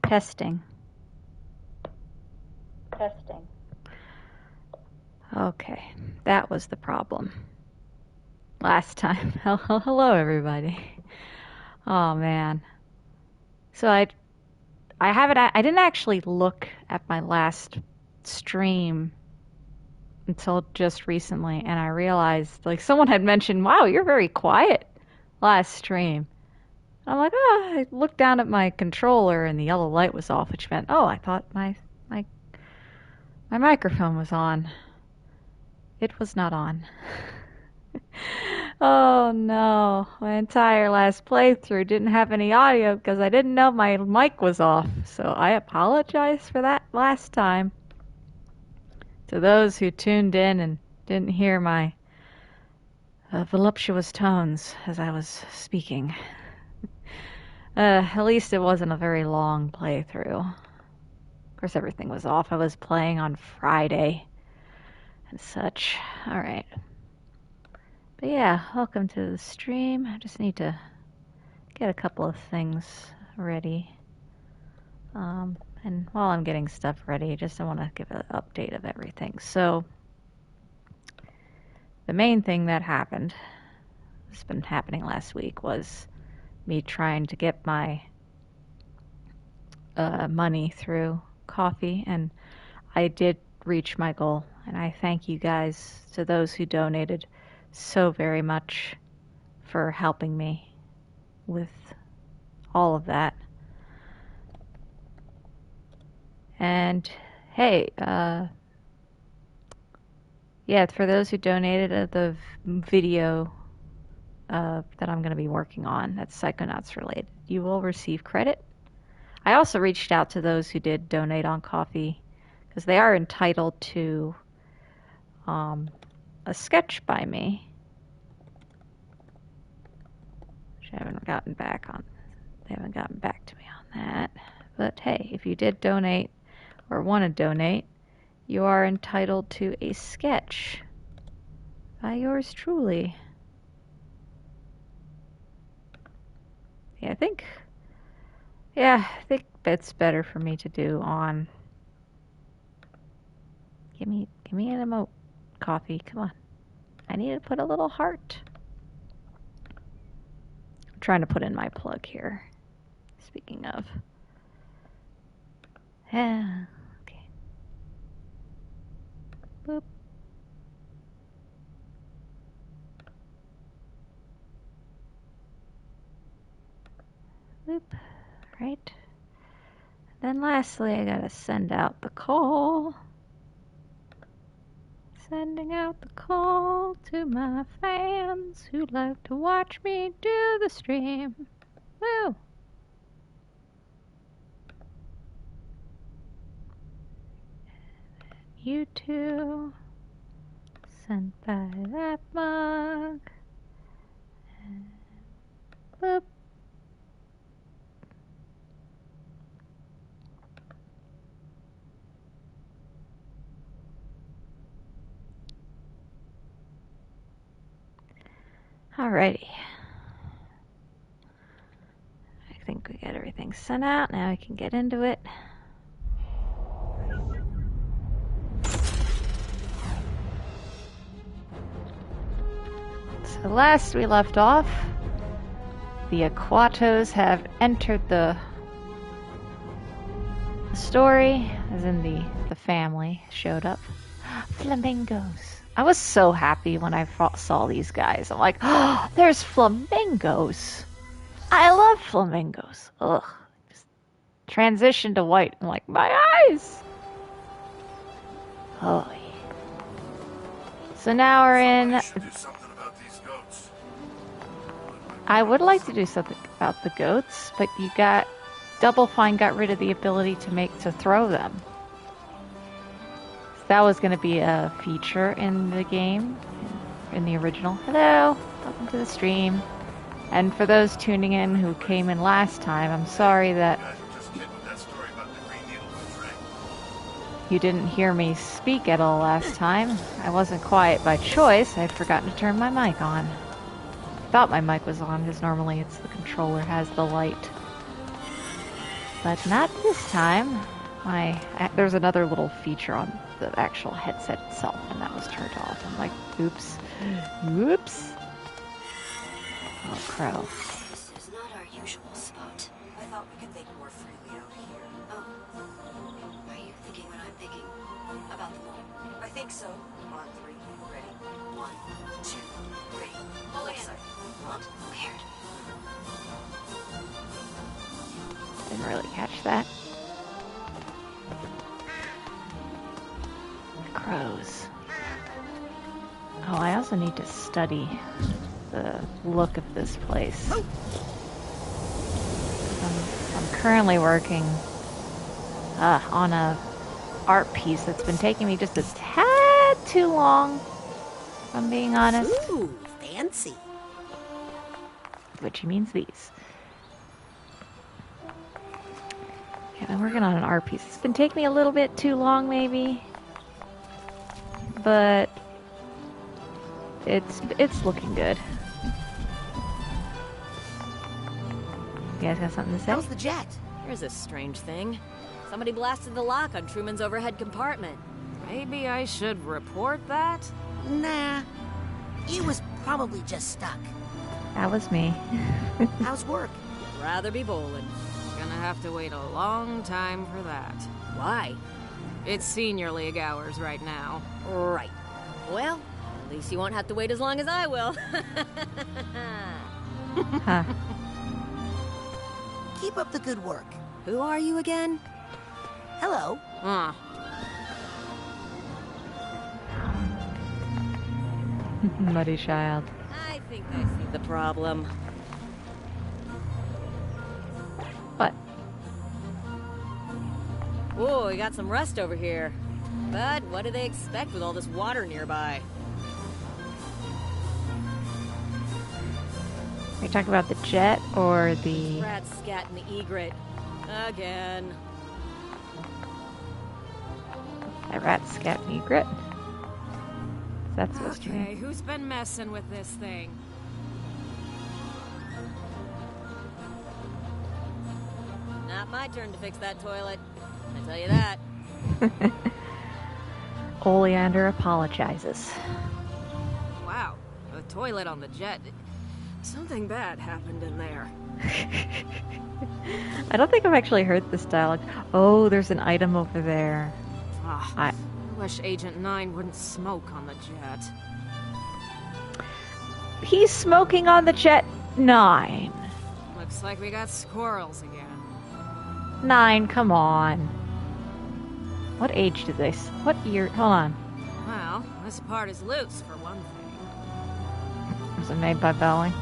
Testing. Okay, that was the problem. Last time. Hello, everybody. Oh man. So I didn't actually look at my last stream until just recently, and I realized like someone had mentioned, "Wow, you're very quiet last stream." I'm like, oh, I looked down at my controller and the yellow light was off, which meant, oh, I thought my microphone was on. It was not on. Oh no, my entire last playthrough didn't have any audio because I didn't know my mic was off. So I apologize for that last time. To those who tuned in and didn't hear my voluptuous tones as I was speaking. At least it wasn't a very long playthrough. Of course, everything was off. I was playing on Friday and such. Alright. But yeah, welcome to the stream. I just need to get a couple of things ready. And while I'm getting stuff ready, I want to give an update of everything. So, the main thing that happened, it's been happening last week, was me trying to get my money through coffee, and I did reach my goal, and I thank you guys, to those who donated so very much for helping me with all of that. And hey, yeah, for those who donated the video that I'm going to be working on, that's Psychonauts related, you will receive credit. I also reached out to those who did donate on Coffee, because they are entitled to a sketch by me, which I haven't gotten back on. They haven't gotten back to me on that. But hey, if you did donate or want to donate, you are entitled to a sketch by yours truly. Yeah, I think it's better for me to do on. Give me an emote, Coffee. Come on. I need to put a little heart. I'm trying to put in my plug here. Speaking of. Yeah. Okay. Boop. Boop. Right. Then lastly, I gotta send out the call. Sending out the call to my fans who like to watch me do the stream. Woo! You too. Sent by that mug. And boop. Alrighty. I think we got everything sent out. Now we can get into it. So last we left off, the Aquatos have entered the The story, as in the family, showed up. Flamingos. I was so happy when I saw these guys. I'm like, oh, there's flamingos. I love flamingos. Ugh. Just transition to white. I'm like, my eyes. Oh, yeah. So now we're in. I would like to do something about the goats, but you got Double Fine got rid of the ability to throw them. That was going to be a feature in the game, in the original. Hello, welcome to the stream. And for those tuning in who came in last time, I'm sorry that you didn't hear me speak at all last time. I wasn't quiet by choice. I'd forgotten to turn my mic on. I thought my mic was on because normally it's the controller has the light. But not this time. There's another little feature on the actual headset itself, and that was turned off. I'm like, oops. Oops. Oh, crow. This is not our usual spot. I thought we could think more freely out here. Oh. Are you thinking what I'm thinking? About the mole? I think so. On three. Ready? 1, 2, 3. Left side. What? Weird. Didn't really catch that. Crows. Oh, I also need to study the look of this place. I'm currently working on a art piece that's been taking me just a tad too long, if I'm being honest. Ooh, fancy. Which means these. Yeah, I'm working on an art piece. It's been taking me a little bit too long, maybe. But it's looking good. You guys got something to say? How's the jet? Here's a strange thing. Somebody blasted the lock on Truman's overhead compartment. Maybe I should report that? Nah. It was probably just stuck. That was me. How's work? Rather be bowling. Gonna have to wait a long time for that. Why? It's senior league hours right now. Right. Well, at least you won't have to wait as long as I will. Huh. Keep up the good work. Who are you again? Hello. Huh. Muddy child. I think I see the problem. What? Whoa, we got some rust over here. But what do they expect with all this water nearby? Are you talking about the jet or the... Rat scat in the egret. Again. A rat scat egret? That's supposed to Okay, be. who's been messing with this thing? Not my turn to fix that toilet. I tell you that. Oleander apologizes. Wow, a toilet on the jet. Something bad happened in there. I don't think I've actually heard this dialogue. Oh, there's an item over there. Ah, I I wish Agent 9 wouldn't smoke on the jet. He's smoking on the jet 9. Looks like we got squirrels again. 9, come on. What age did they... What year... Hold on. Well, this part is loose, for one thing. Was it made by Boeing?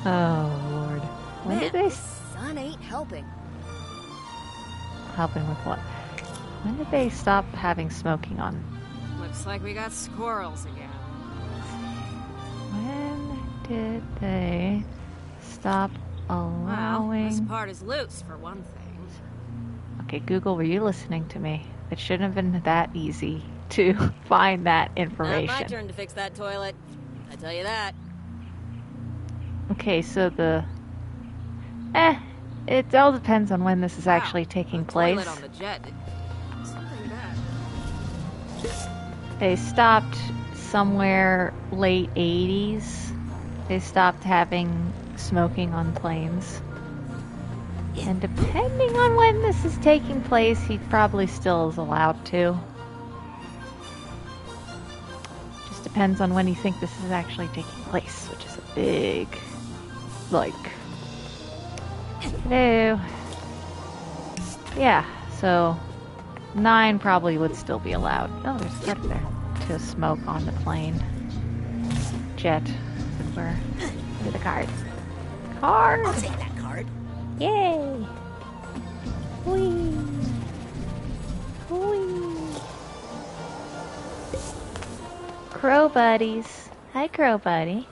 Oh, Lord. When Man, did they... this sun ain't helping. Helping with what? When did they stop having smoking on? Looks like we got squirrels again. When did they stop Well, allowing... this part is loose, for one thing. Okay, Google, were you listening to me? It shouldn't have been that easy to find that information. Not my turn to fix that toilet. I tell you that. Okay, so the... it all depends on when this is actually taking place. Toilet on the jet. Something bad. They stopped somewhere late 80s. They stopped having smoking on planes. And depending on when this is taking place, he probably still is allowed to. Just depends on when you think this is actually taking place, which is a big, like... Hello. Yeah, so 9 probably would still be allowed. Oh, there's a predator to smoke on the plane. Jet, as it were. Look at the card. Card! I'll take that card. Yay! Whee! Whee! Crow buddies. Hi, crow buddy.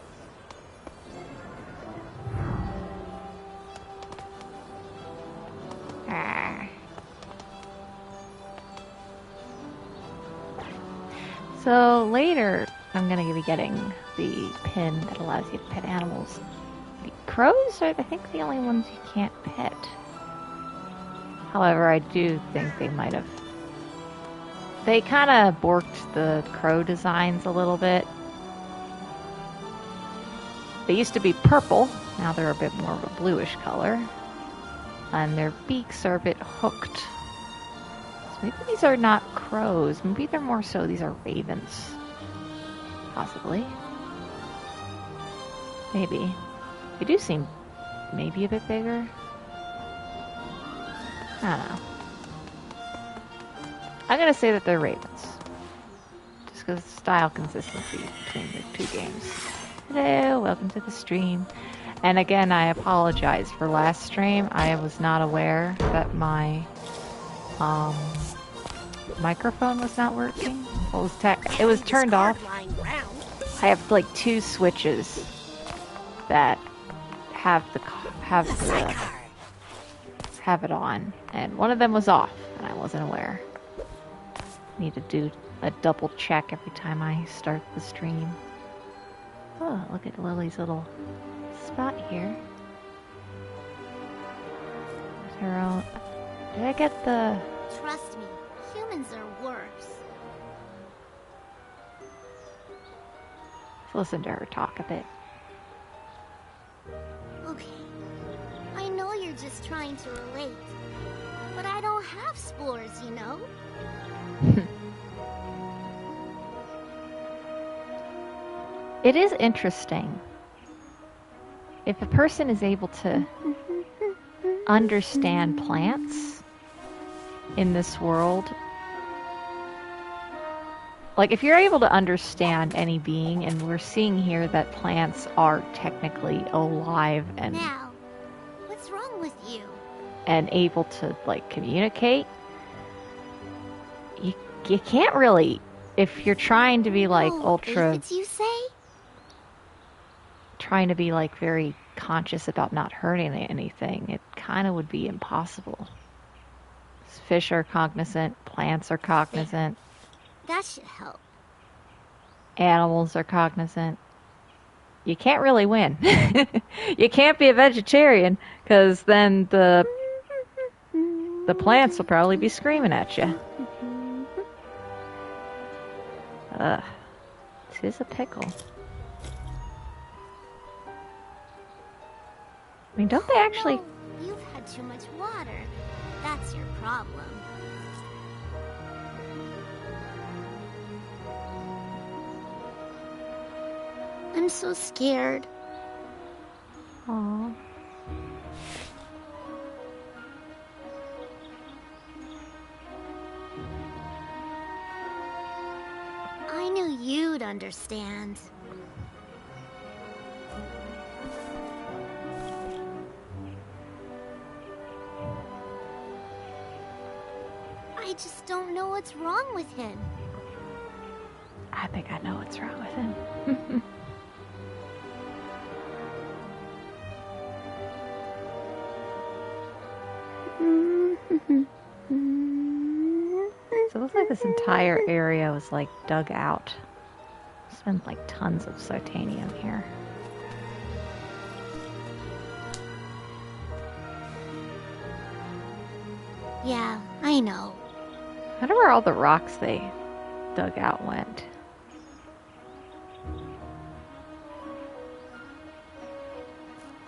Ah. So later, I'm gonna be getting the pin that allows you to pet animals. The crows are, I think, the only ones you can't pet. However, I do think they might have... They kind of borked the crow designs a little bit. They used to be purple, now they're a bit more of a bluish color. And their beaks are a bit hooked. So maybe these are not crows, maybe they're more so, these are ravens. Possibly. Maybe. They do seem maybe a bit bigger. I don't know. I'm gonna say that they're ravens. Just because style consistency between the two games. Hello, welcome to the stream. And again, I apologize for last stream. I was not aware that my microphone was not working. It was turned off. I have like 2 switches that have it on, and one of them was off, and I wasn't aware. Need to do a double check every time I start the stream. Oh, look at Lily's little spot here. With her own... Did I get the... Trust me, humans are worse. Let's listen to her talk a bit. Okay, I know you're just trying to relate, but I don't have spores, you know? It is interesting. If a person is able to understand plants in this world, like if you're able to understand any being, and we're seeing here that plants are technically alive and Now, what's wrong with you? and able to like communicate, you can't really, if you're trying to be like ultra, aphids, you say? trying to be like very conscious about not hurting anything, it kind of would be impossible. Fish are cognizant, plants are cognizant, That should help. animals are cognizant. You can't really win. You can't be a vegetarian, because then the plants will probably be screaming at you. Ugh. This is a pickle. I mean, don't they actually... No, you've had too much water. That's your problem. I'm so scared. Aww. I knew you'd understand. I just don't know what's wrong with him. I think I know what's wrong with him. So it looks like this entire area was like dug out. There's been like tons of Sartanium here. Yeah, I know. I wonder where all the rocks they dug out went.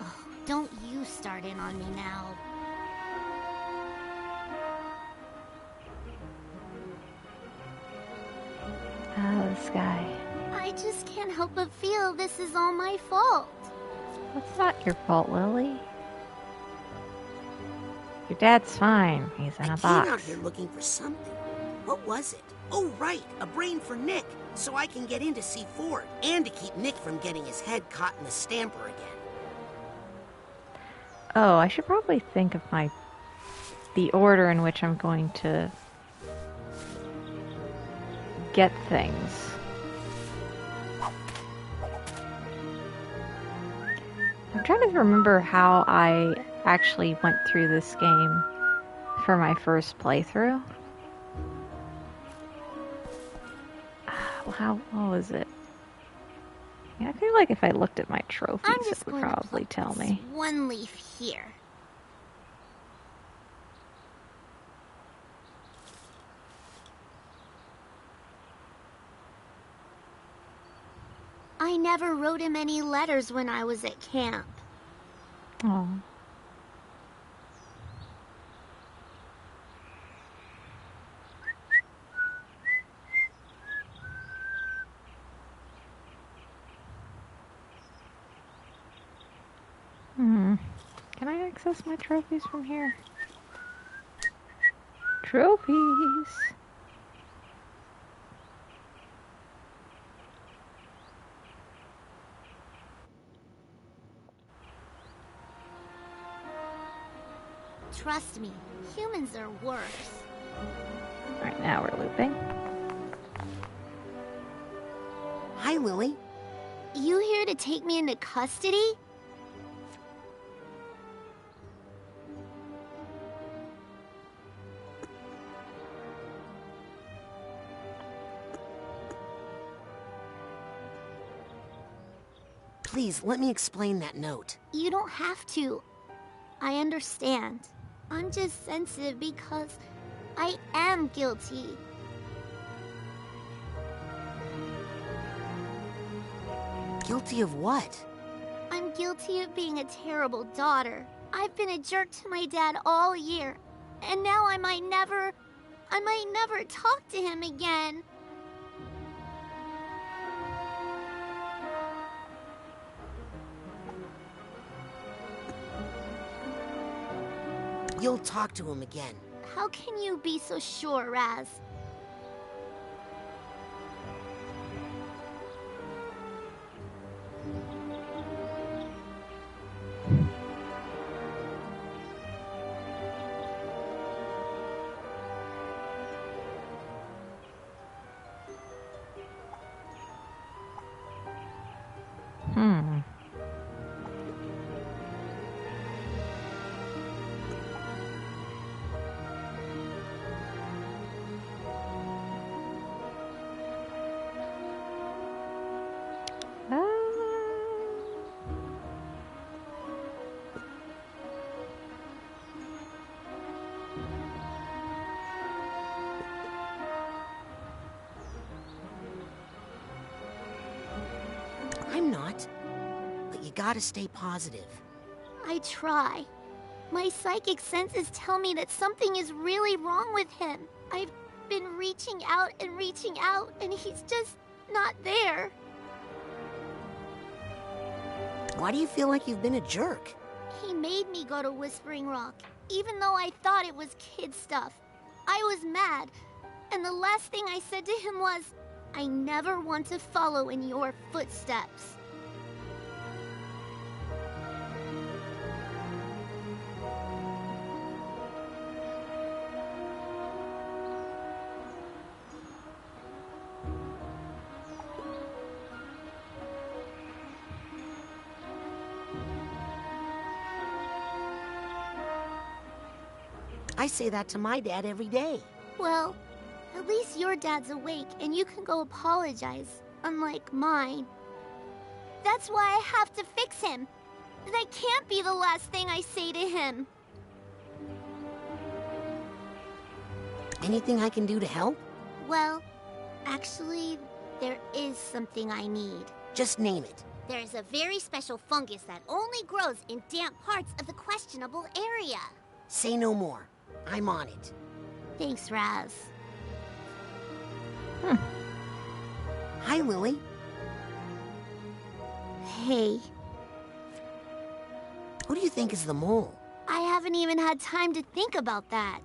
Oh, don't you start in on me now. This guy. I just can't help but feel this is all my fault. It's not your fault, Lily. Your dad's fine. He's in I a came out box. here looking for something. What was it? Oh, right, a brain for Nick, so I can get in to see Ford, and to keep Nick from getting his head caught in the stamper again. Oh, I should probably think of the order in which I'm going to get things. I'm trying to remember how I actually went through this game for my first playthrough. What was it? Yeah, I feel like if I looked at my trophies, I'm it just would going to probably pluck tell this me. one leaf here. I never wrote him any letters when I was at camp. Oh. Can I access my trophies from here? Trophies! Trust me, humans are worse. Alright, now we're looping. Hi, Lily. You here to take me into custody? Please, let me explain that note. You don't have to. I understand. I'm just sensitive because I am guilty. Guilty of what? I'm guilty of being a terrible daughter. I've been a jerk to my dad all year, and now I might never talk to him again. You'll talk to him again. How can you be so sure, Raz? Hmm. I'm not. But you gotta stay positive. I try. My psychic senses tell me that something is really wrong with him. I've been reaching out, and he's just not there. Why do you feel like you've been a jerk? He made me go to Whispering Rock, even though I thought it was kid stuff. I was mad, and the last thing I said to him was, I never want to follow in your footsteps. I say that to my dad every day. Well, at least your dad's awake and you can go apologize, unlike mine. That's why I have to fix him. That can't be the last thing I say to him. Anything I can do to help? Well, actually, there is something I need. Just name it. There's a very special fungus that only grows in damp parts of the questionable area. Say no more. I'm on it. Thanks, Raz. Hi, Lily. Hey, Who do you think is the mole? I haven't even had time to think about that.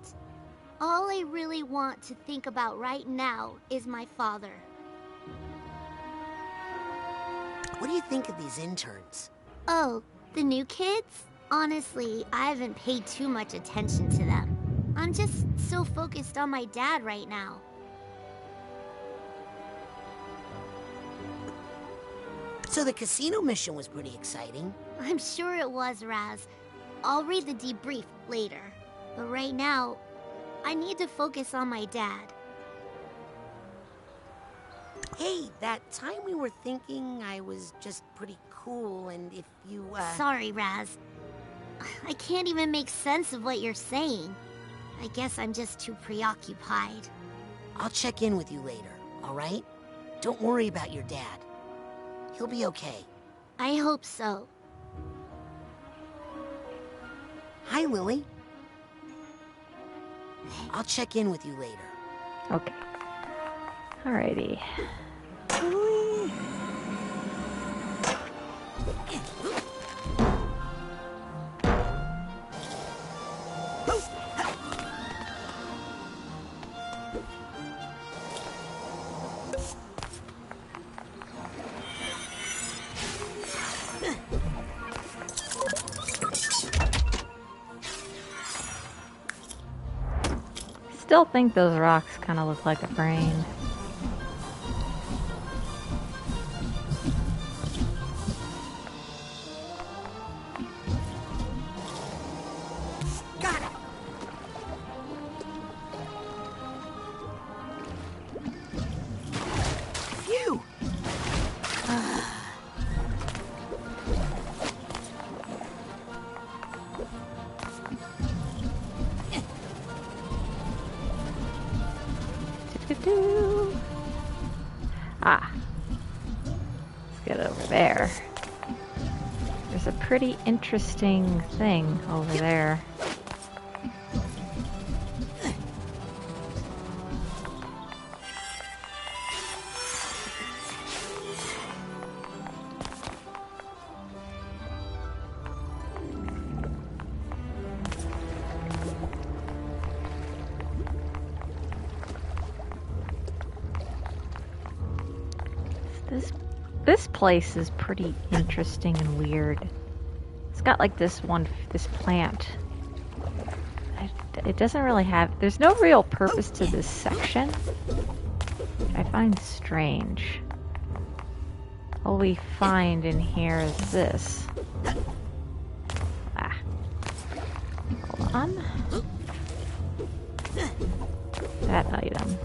All I really want to think about right now is my father. What do you think of these interns? Oh, the new kids? Honestly, I haven't paid too much attention to them. I'm just so focused on my dad right now. So the casino mission was pretty exciting. I'm sure it was, Raz. I'll read the debrief later. But right now, I need to focus on my dad. Hey, that time we were thinking I was just pretty cool, and if you, Sorry, Raz. I can't even make sense of what you're saying. I guess I'm just too preoccupied. I'll check in with you later, all right? Don't worry about your dad. He'll be okay. I hope so. Hi, Lily. I'll check in with you later. Okay. Alrighty. Still think those rocks kind of look like a brain. Got it! Phew! Doo-doo-doo. Ah. Let's get over there. There's a pretty interesting thing over there. This place is pretty interesting and weird. It's got like this plant. It doesn't really have, there's no real purpose to this section, which I find strange. All we find in here is this. Ah. Hold on. That item.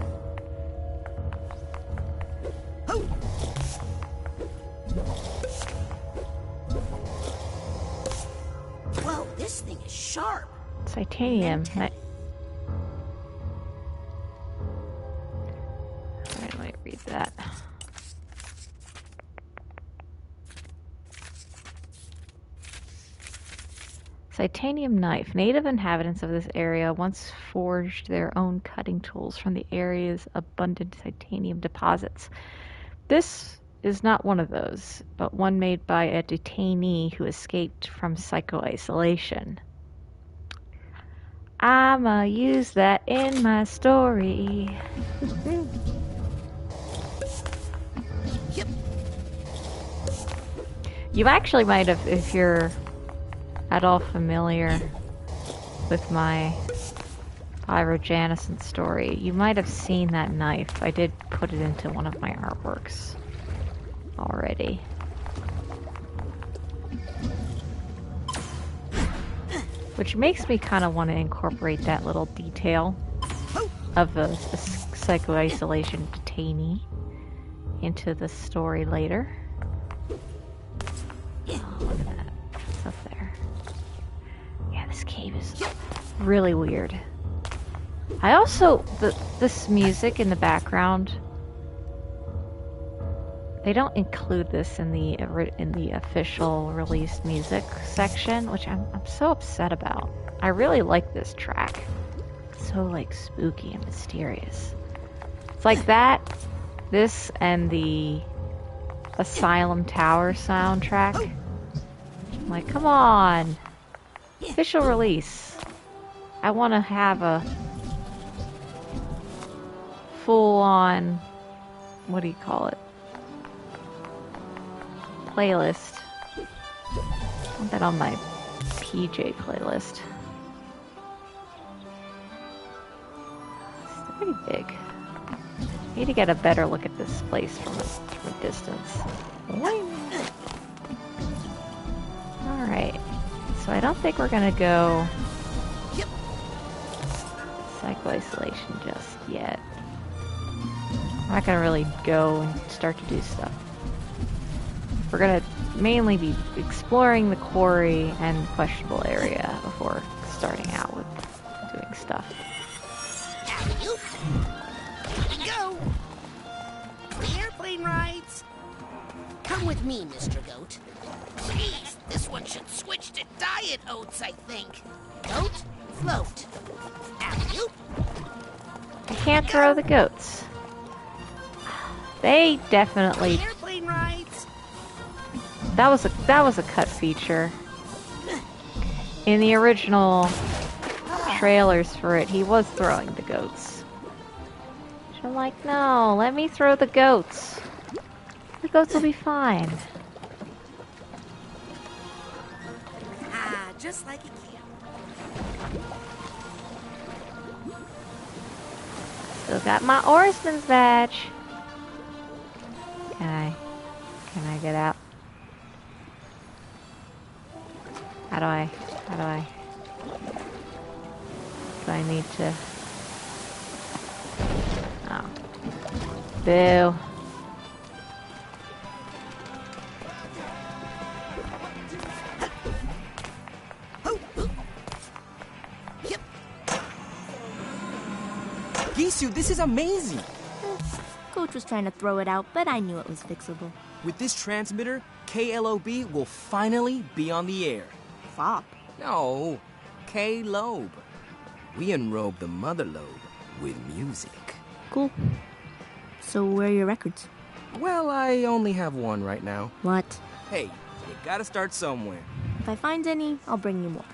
Whoa, this thing is sharp. Titanium. Alright, let me read that. Titanium knife. Native inhabitants of this area once forged their own cutting tools from the area's abundant titanium deposits. This is not one of those, but one made by a detainee who escaped from psycho-isolation. I'ma use that in my story. Yep. You actually might have, if you're at all familiar with my Pyrojanison story, you might have seen that knife. I did put it into one of my artworks already. Which makes me kind of want to incorporate that little detail of the psycho-isolation detainee into the story later. Oh, look at that. What's up there? Yeah, this cave is really weird. I also, this music in the background, they don't include this in the official released music section, which I'm so upset about. I really like this track. It's so like spooky and mysterious. It's like that This and the Asylum Tower soundtrack. I'm like, come on. Official release. I want to have a full-on, what do you call it? Playlist. I want that on my PJ playlist. It's pretty big. I need to get a better look at this place from a distance. Alright. So I don't think we're gonna go Psycho-Isolation just yet. I'm not gonna really go and start to do stuff. We're gonna mainly be exploring the quarry and questionable area before starting out with doing stuff. Go! The airplane rides! Come with me, Mr. Goat. Jeez, this one should switch to diet oats, I think. Goat, float. Alley-oop. I can't throw the goats. They definitely... Airplane rides! That was a cut feature. In the original trailers for it, he was throwing the goats. So I'm like, no, let me throw the goats. The goats will be fine. Ah, just like a kid. Still got my oarsman's badge. Can I get out? How do I do I need to? Oh. Boo. Gisu, this is amazing! Coach was trying to throw it out, but I knew it was fixable. With this transmitter, KLOB will finally be on the air. Fop. No, K-Lobe. We enrobe the mother lobe with music. Cool. So where are your records? Well, I only have one right now. What? Hey, you gotta start somewhere. If I find any, I'll bring you more.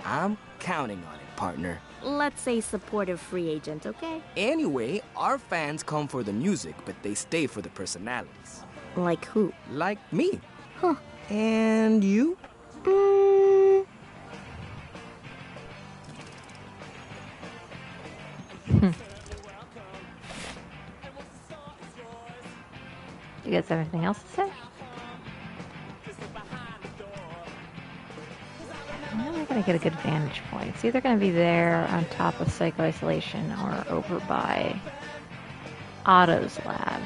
I'm counting on it, partner. Let's say supportive free agent, okay? Anyway, our fans come for the music, but they stay for the personalities. Like who? Like me. Huh. And you? You guys have anything else to say? Now we're gonna get a good vantage point. It's either gonna be there on top of Psycho-Isolation or over by Otto's lab.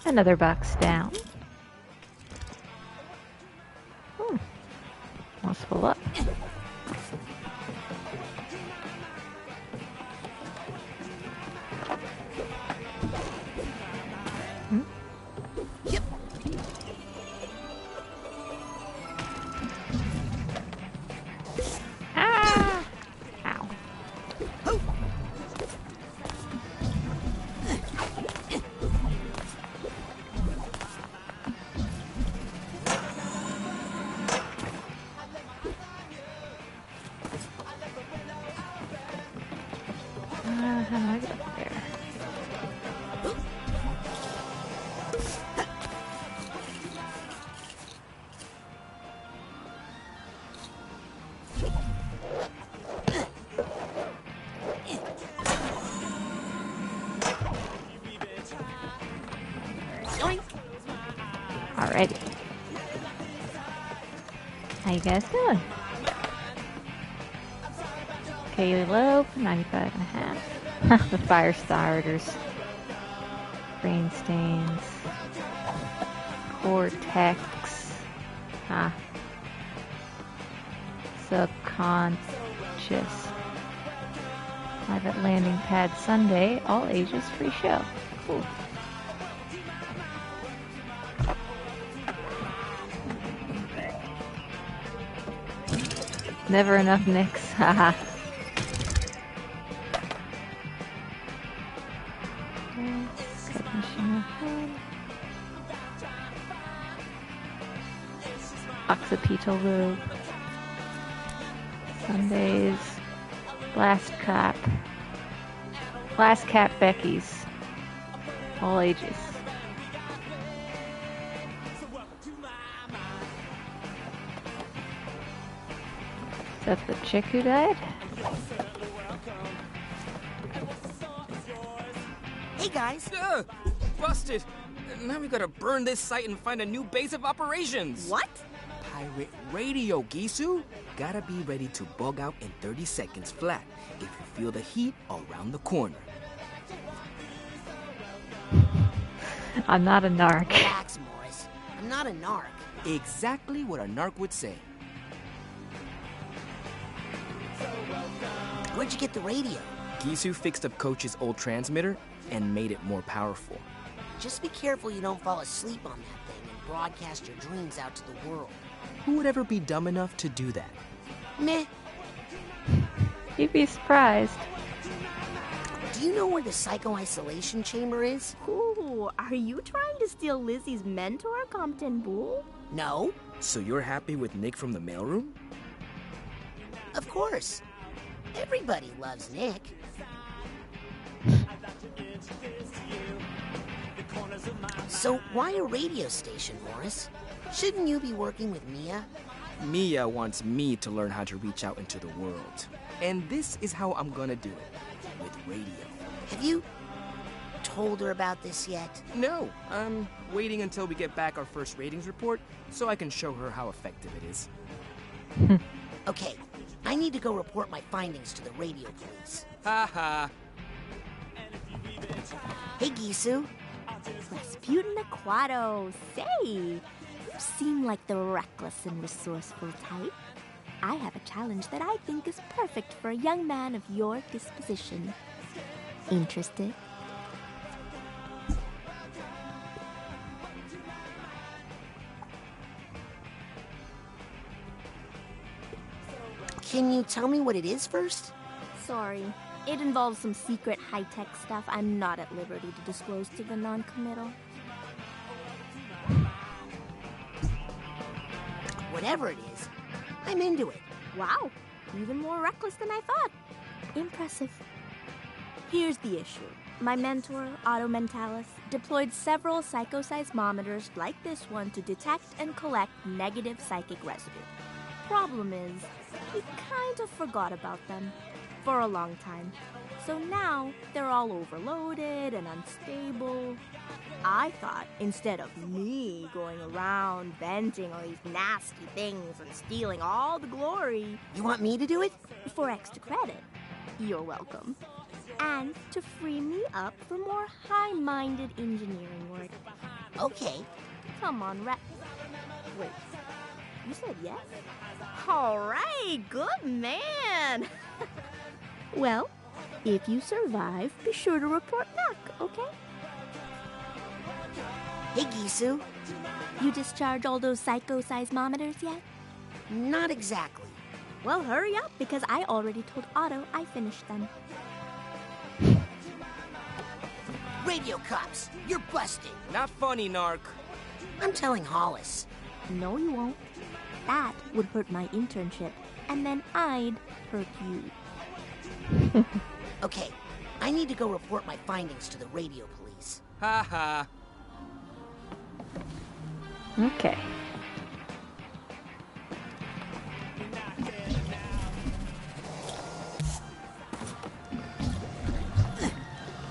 Another box down. Let's pull up. Ah! Ow. How do I get up there? Alrighty. How you guys doing? Kaylee Loeb, 95.5. The fire starters. Brain stains. Cortex. Subconscious. Private landing pad Sunday, all ages free show. Cool. Never enough nicks. Haha. Occipital loop. Sundays. Last cap Becky's. All ages. Is that the chick who died? Hey guys, Busted! Now we gotta burn this site and find a new base of operations! what? Pirate radio, Gisu! Gotta be ready to bug out in 30 seconds flat if you feel the heat around the corner. I'm not a narc. Relax, Morris. I'm not a narc. Exactly what a narc would say. Where'd you get the radio? Gisu fixed up Coach's old transmitter and made it more powerful. Just be careful you don't fall asleep on that thing and broadcast your dreams out to the world. Who would ever be dumb enough to do that? Meh. You'd be surprised. Do you know where the psycho-isolation chamber is? Ooh, are you trying to steal Lizzie's mentor, Compton Bull? No, So you're happy with Nick from the mailroom? of course. Everybody loves Nick. So why a radio station, Morris? Shouldn't you be working with Mia? Mia wants me to learn how to reach out into the world. And this is how I'm gonna do it. With radio. Have you told her about this yet? No, I'm waiting until we get back our first ratings report so I can show her how effective it is. Okay, I need to go report my findings to the radio police. Haha. Hey, Gisu. Rasputin Aquato, say, you seem like the reckless and resourceful type. I have a challenge that I think is perfect for a young man of your disposition. Interested? Can you tell me what it is first? Sorry. It involves some secret high-tech stuff I'm not at liberty to disclose to the non-committal. Whatever it is, I'm into it. Wow, even more reckless than I thought. Impressive. Here's the issue. My mentor, Otto Mentalis, deployed several psychoseismometers like this one to detect and collect negative psychic residue. Problem is, he kind of forgot about them for a long time. So now they're all overloaded and unstable. I thought instead of me going around venting all these nasty things and stealing all the glory You want me to do it? for extra credit, you're welcome. And to free me up for more high-minded engineering work. Okay. Come on, Wait, you said yes? All right, good man. Well, if you survive, be sure to report back, okay? Hey, Gisu. You discharge all those psychoseismometers yet? Not exactly. Well, hurry up, because I already told Otto I finished them. Radio cops, you're busted. Not funny, narc. I'm telling Hollis. No, you won't. That would hurt my internship, and then I'd hurt you. Okay, I need to go report my findings to the radio police. Haha. Okay.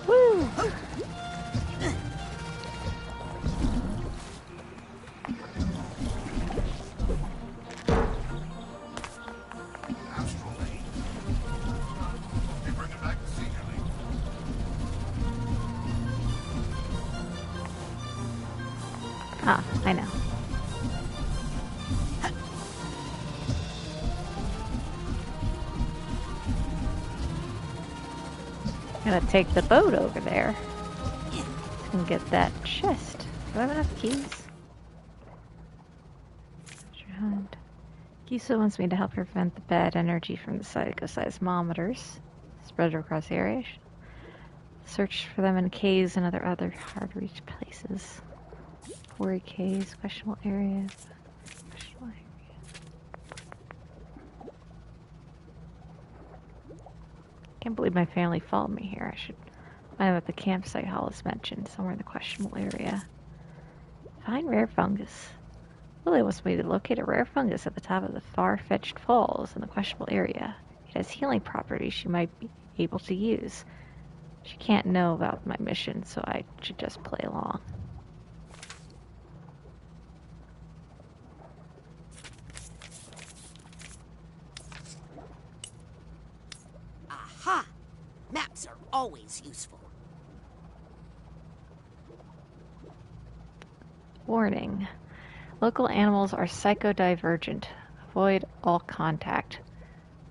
Woo! Ah, I know. gonna take the boat over there and get that chest. Do I have enough keys? Kisa wants me to help her prevent the bad energy from the psychoseismometers spread across the area. Search for them in caves and other hard-to-reach places. Quarry caves, questionable areas. Can't believe my family followed me here. I should find them at the campsite Hollis mentioned, somewhere in the questionable area. Find rare fungus. Willie wants me to locate a rare fungus at the top of the far-fetched falls in the questionable area. It has healing properties she might be able to use. She can't know about my mission, so I should just play along. Aha! Maps are always useful. Warning. Local animals are psychodivergent. Avoid all contact.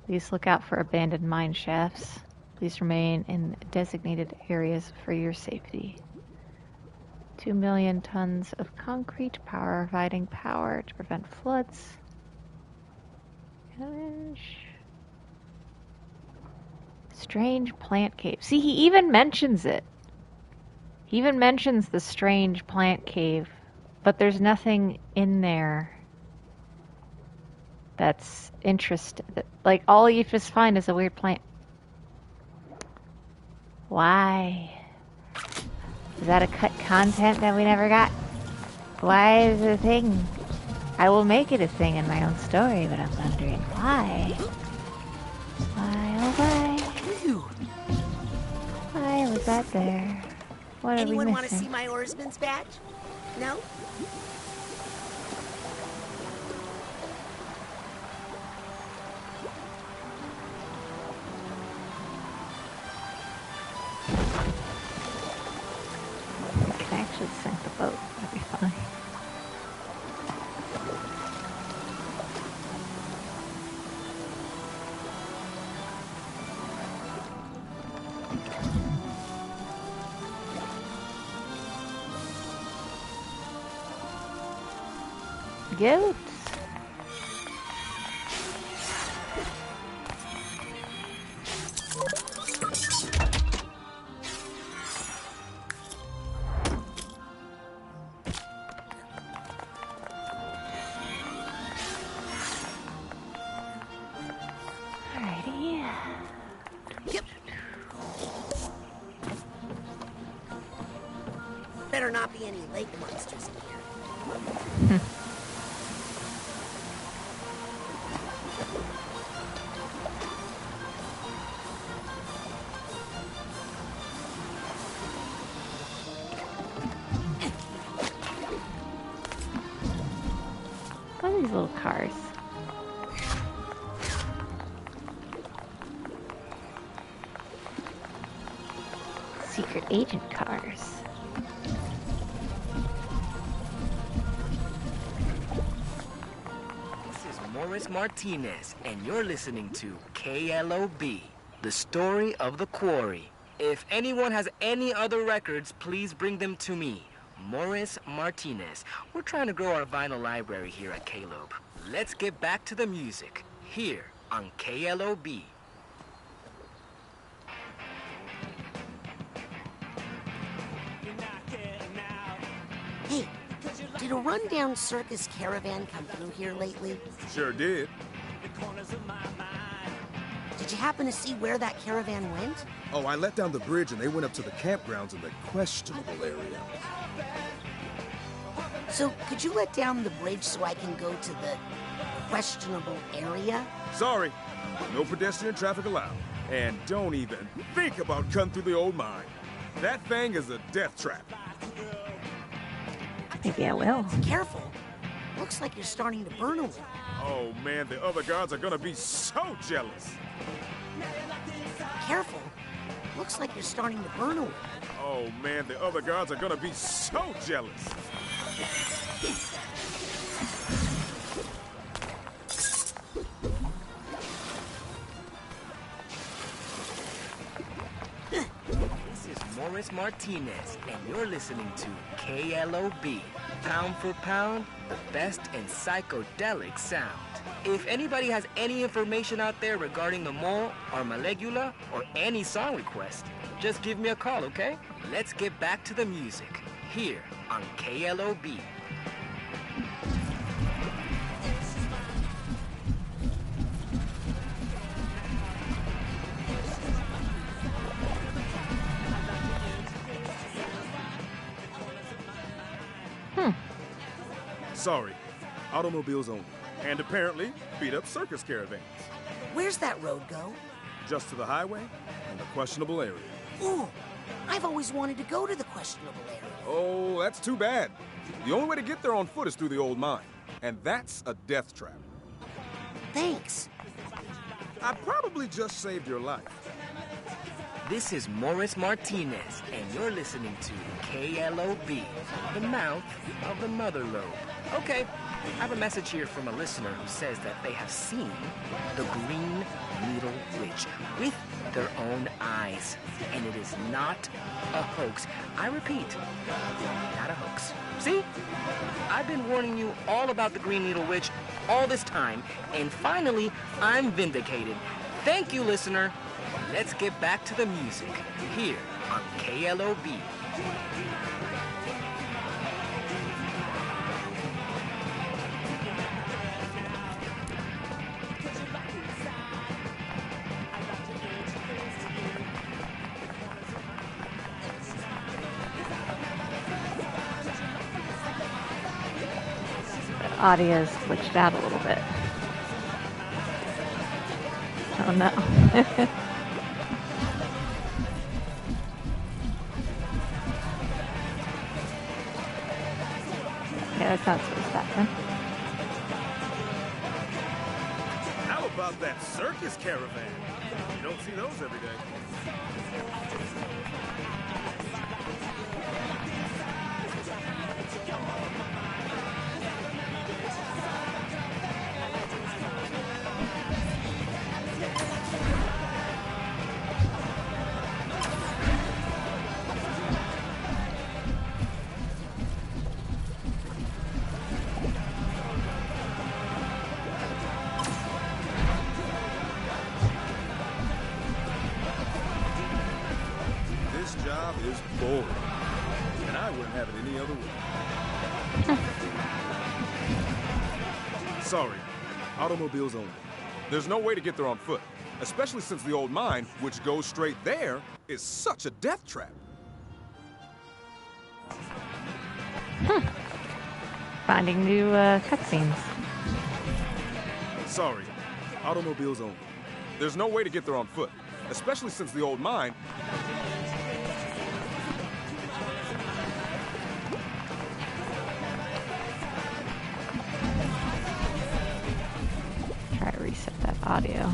Please look out for abandoned mine shafts. Please remain in designated areas for your safety. 2 million tons of concrete providing power to prevent floods. Strange plant cave. See, he even mentions it. He even mentions the strange plant cave, but there's nothing in there that's interesting. Like, all you just find is a weird plant. Why? Is that a cut content that we never got? Why is it a thing? I will make it a thing in my own story, but I'm wondering why. Why, oh why? Phew. Why was that there? What are Anyone we want to see missing? my oarsman's badge? No? I can actually sink the boat. That'd be fine. Goats. Alrighty. Yep. Better not be any lake monsters in here. What are these little cars? Secret agent cars. This is Morris Martinez, and you're listening to KLOB, the story of the Quarry. If anyone has any other records, please bring them to me. Morris Martinez. We're trying to grow our vinyl library here at KLOB. Let's get back to the music, here on KLOB. Hey, did a rundown circus caravan come through here lately? Sure did. Did you happen to see where that caravan went? Oh, I let down the bridge and they went up to the campgrounds in the questionable area. So, could you let down the bridge so I can go to the questionable area? Sorry, no pedestrian traffic allowed. And don't even think about cutting through the old mine. That thing is a death trap. Maybe I will. Careful. Looks like you're starting to burn away. Oh man, the other guards are gonna be so jealous. Careful. Looks like you're starting to burn away. Oh man, the other guards are gonna be so jealous. Morris Martinez, and you're listening to KLOB. Pound for pound, the best in psychedelic sound. If anybody has any information out there regarding the mole or Malegula or any song request, just give me a call, okay? Let's get back to the music here on KLOB. Sorry, automobiles only. And apparently, beat-up circus caravans. Where's that road go? Just to the highway and the questionable area. Ooh, I've always wanted to go to the questionable area. Oh, that's too bad. The only way to get there on foot is through the old mine. And that's a death trap. Thanks. I probably just saved your life. This is Morris Martinez, and you're listening to KLOB, the mouth of the mother lobe. Okay, I have a message here from a listener who says that they have seen the Green Needle Witch with their own eyes, and it is not a hoax. I repeat, not a hoax. See? I've been warning you all about the Green Needle Witch all this time, and finally, I'm vindicated. Thank you, listener. Let's get back to the music here on KLOB. The audio's glitched out a little bit. Oh no. Yeah, that's not supposed to happen. How about that circus caravan? You don't see those every day. This job is boring, and I wouldn't have it any other way. Sorry, automobiles only. There's no way to get there on foot, especially since the old mine, which goes straight there, is such a death trap. Finding new cutscenes. Sorry, automobiles only. There's no way to get there on foot, especially since the old mine. Try to reset that audio.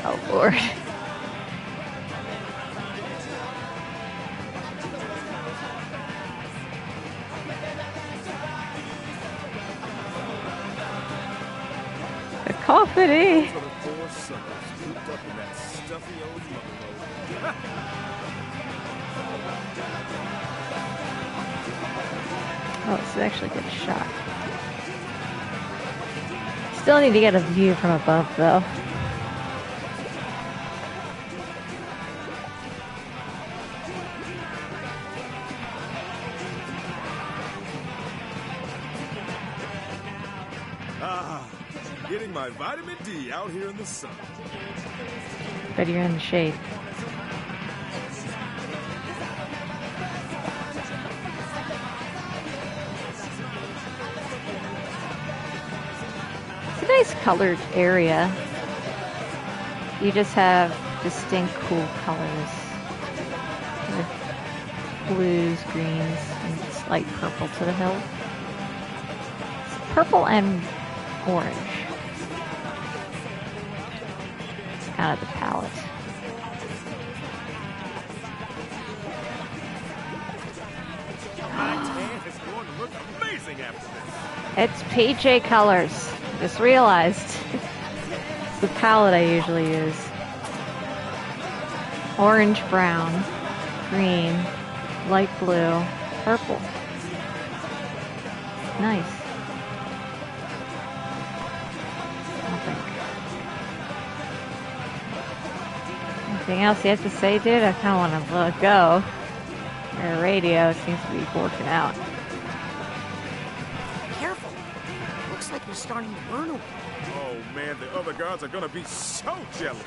Oh Lord. Cacophony. For the four suckers cooped up in that stuffy old mother. Oh, this is actually a good shot. Still need to get a view from above, though. Getting my vitamin D out here in the sun. Bet you're in the shade. It's a nice colored area. You just have distinct cool colors. With blues, greens, and slight purple to the hill. It's purple and orange. It's kind of the palette. after this. It's PJ colors. Just realized. It's the palette I usually use. Orange, brown, green, light blue, purple. Nice. Anything else you have to say, dude? I kind of want to let go. Your radio seems to be working out. Careful. Looks like you're starting to burn away. Oh man, the other guards are gonna be so jealous.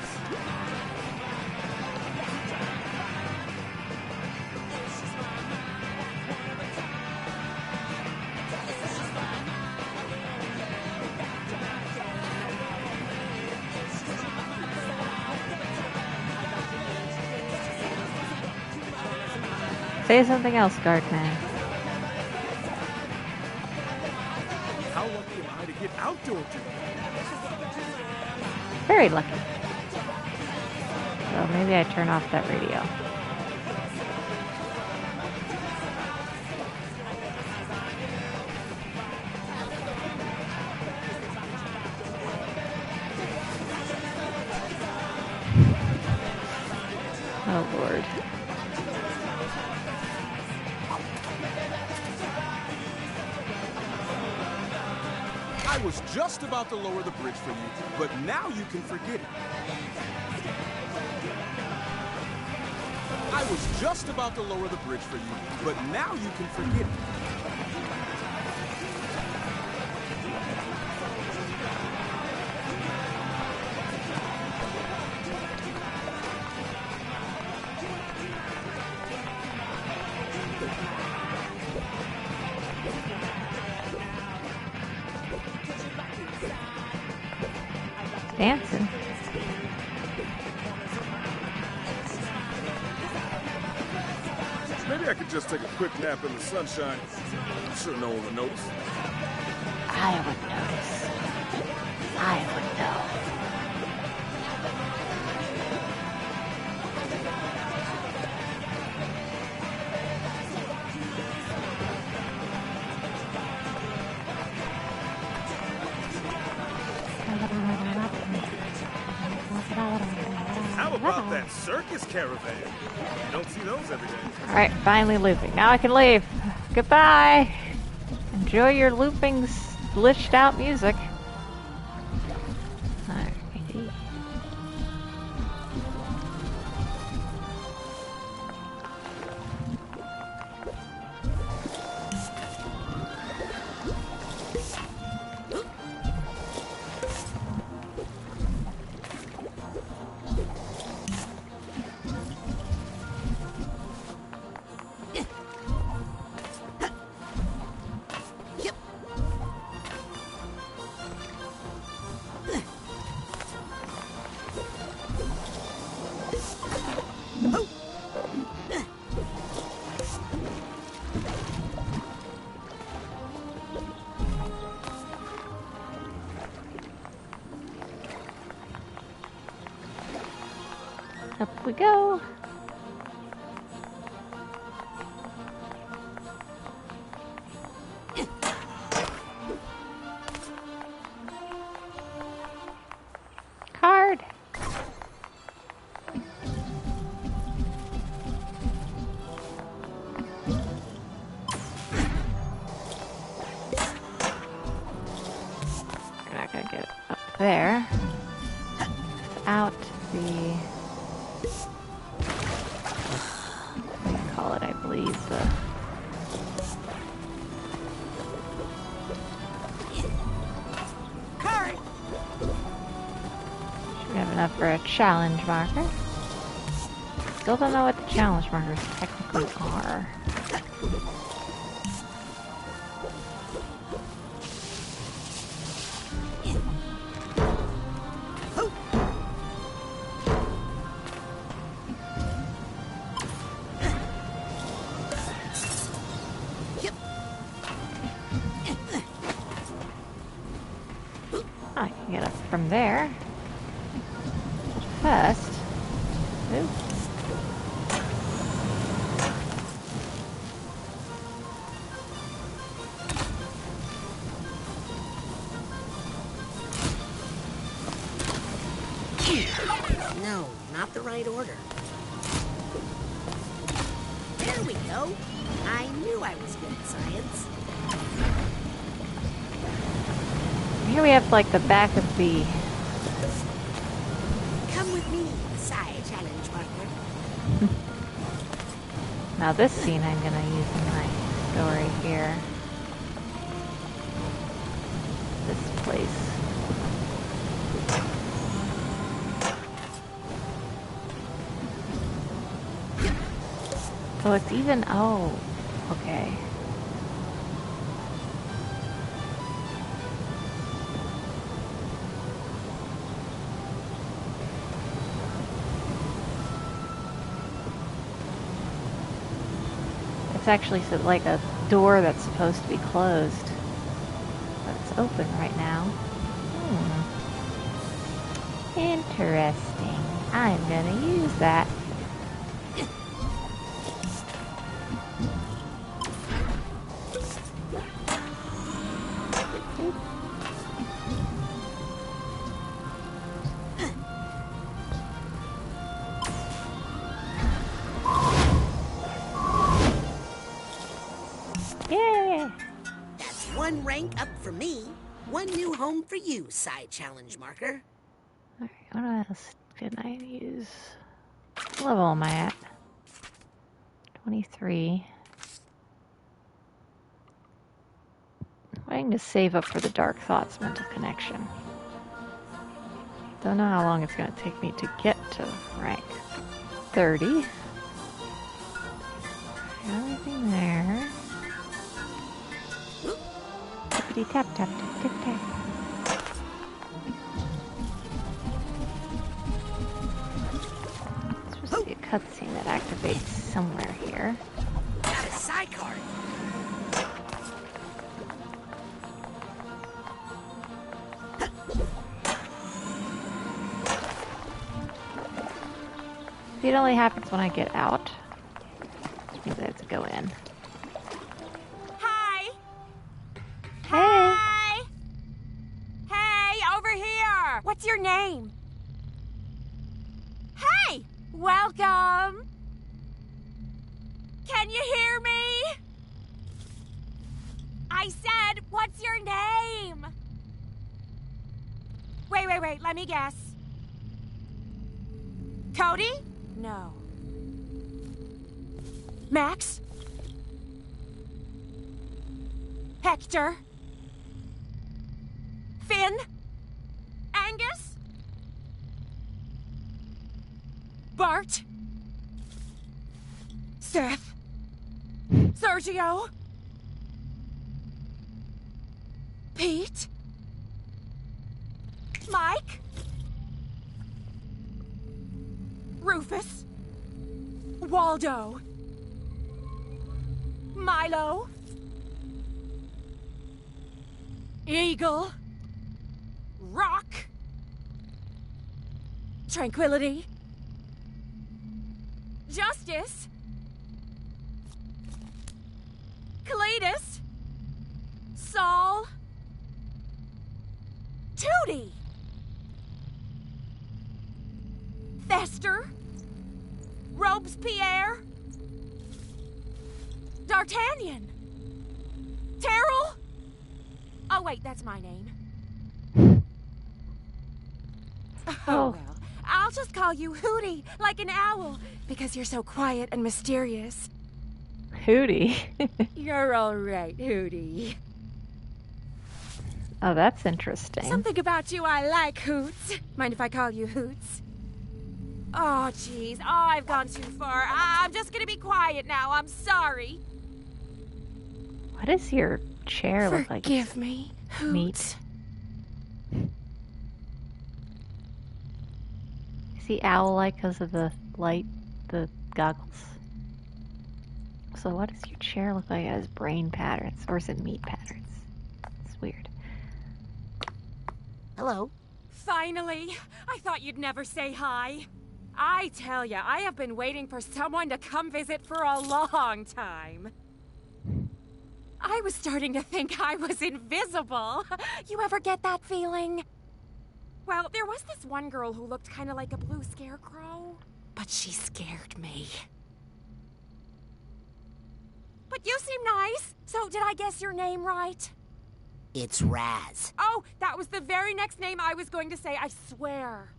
Say something else, Guardman. How lucky am I to get outdoor duty? Very lucky. So maybe I turn off that radio. Oh, Lord. I was just about to lower the bridge for you, but now you can forget it. I was just about to lower the bridge for you, but now you can forget it. Dancing. Maybe I could just take a quick nap in the sunshine. I'm sure no one would notice. I would notice. I would know. How about that circus caravan? You don't see those every day. Alright, finally looping. Now I can leave. Goodbye. Enjoy your looping, glitched out music. Alright. Up we go. Card. We're not gonna get it up there. Out the I believe should have enough for a challenge marker. Still don't know what the challenge markers technically are. I can get up from there. First. Ooh. No, not the right order. There we go. I knew I was good at science. Here we have like the back of the... Come with me, Psy challenge partner. Now this scene I'm gonna use in my story here. This place. Oh, it's even... Oh, okay. It's actually like a door that's supposed to be closed. But it's open right now. Interesting. I'm gonna use that. Yay! That's one rank up for me. One new home for you, Psy challenge marker. Alright, what else can I use? What level am I at? 23. I'm waiting to save up for the Dark Thoughts mental connection. Don't know how long it's going to take me to get to rank 30. Everything there. Tippity tap tap tap tip tap. There's supposed to be a cutscene that activates somewhere here. Got a Psy card. See, it only happens when I get out. Means I have to go in. Hi! Hey! Hi! Hey, over here! What's your name? Hey! Welcome! Can you hear me? I said, what's your name? Wait, let me guess. Cody? No. Max? Hector? Finn? Angus? Bart? Seth? Sergio? Pete? Mike? Rufus? Waldo? Milo? Eagle? Rock? Tranquility? Justice? Cletus? Saul? Tootie? Fester? Robespierre? D'Artagnan? Terrell? Oh, wait, that's my name. Oh, well. I'll just call you Hootie, like an owl, because you're so quiet and mysterious. Hootie. You're all right, Hootie. Oh, that's interesting. Something about you I like, Hoots. Mind if I call you Hoots? Oh, jeez. Oh, I've gone too far. I'm just gonna be quiet now. I'm sorry. What does your chair look like? Forgive me, Hoots. Meat. Is he owl-like because of the light, the goggles? So what does your chair look like? It has brain patterns, or is it meat patterns? It's weird. Hello. Finally! I thought you'd never say hi. I tell ya, I have been waiting for someone to come visit for a long time. I was starting to think I was invisible. You ever get that feeling? Well, there was this one girl who looked kind of like a blue scarecrow, but she scared me. But you seem nice. So did I guess your name right? It's Raz. Oh, that was the very next name I was going to say, I swear.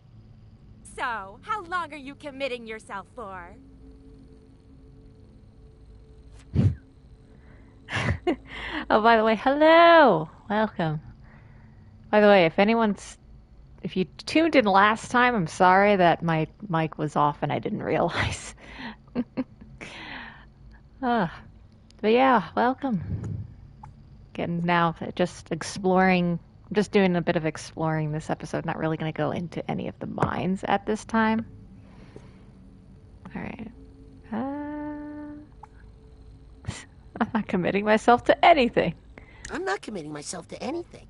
So, how long are you committing yourself for? Oh, by the way, hello! Welcome. By the way, if you tuned in last time, I'm sorry that my mic was off and I didn't realize. But yeah, welcome. Again, now just exploring, just doing a bit of exploring this episode, not really going to go into any of the mines at this time. Alright. I'm not committing myself to anything. I'm not committing myself to anything.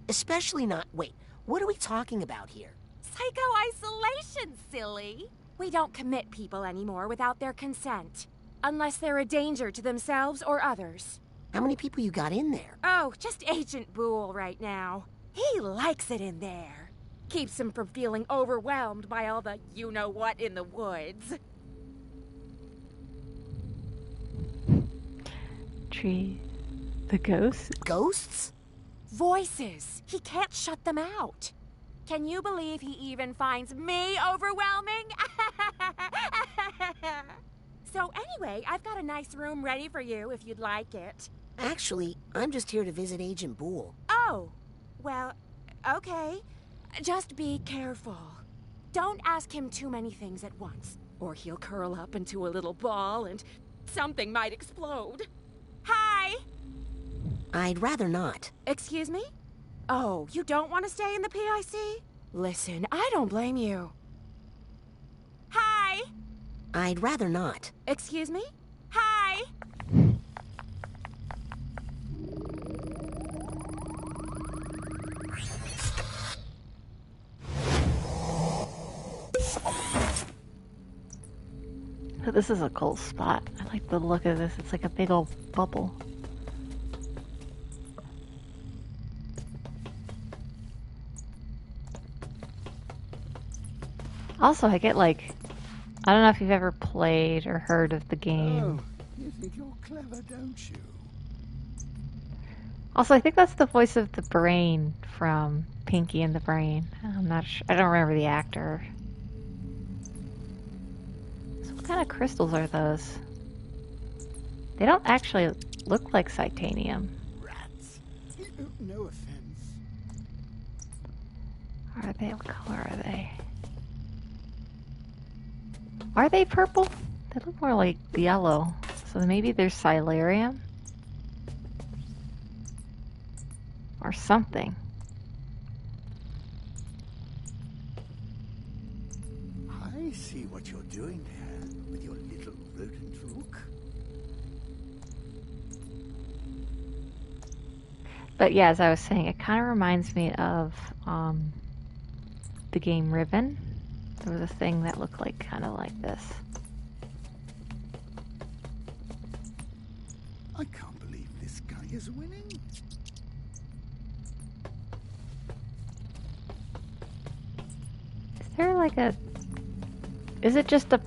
Especially not... Wait, what are we talking about here? Psycho-isolation, silly. We don't commit people anymore without their consent. Unless they're a danger to themselves or others. How many people you got in there? Oh, just Agent Boole right now. He likes it in there. Keeps him from feeling overwhelmed by all the you-know-what in the woods. Tree. The ghost? Ghosts? Voices. He can't shut them out. Can you believe he even finds me overwhelming? So anyway, I've got a nice room ready for you if you'd like it. Actually, I'm just here to visit Agent Boole. Oh, well, okay. Just be careful. Don't ask him too many things at once, or he'll curl up into a little ball and something might explode. Hi! I'd rather not. Excuse me? Oh, you don't want to stay in the PIC? Listen, I don't blame you. Hi! I'd rather not. Excuse me? Hi! Oh, this is a cool spot. I like the look of this. It's like a big old bubble. Also, I get like... I don't know if you've ever played or heard of the game. Oh, you think you're clever, don't you? Also, I think that's the voice of the brain from Pinky and the Brain. I'm not sure. I don't remember the actor. So what kind of crystals are those? They don't actually look like titanium. Rats. No offense. Are they? What color are they? Are they purple? They look more like yellow. So maybe they're Silarium? Or something. I see what you're doing there with your little rodent look. But yeah, as I was saying, it kind of reminds me of the game Riven. There was a thing that looked like kind of like this. I can't believe this guy is winning. Is there like a... Is it just a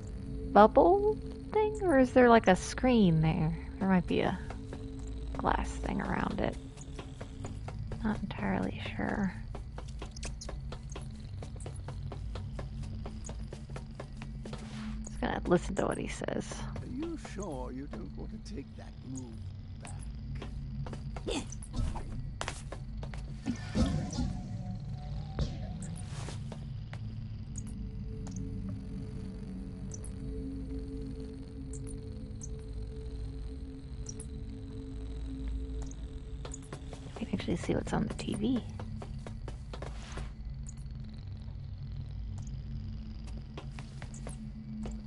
bubble thing? Or is there like a screen there? There might be a glass thing around it. Not entirely sure. Just gonna listen to what he says. Are you sure you don't want to take that move back? You can actually see what's on the TV.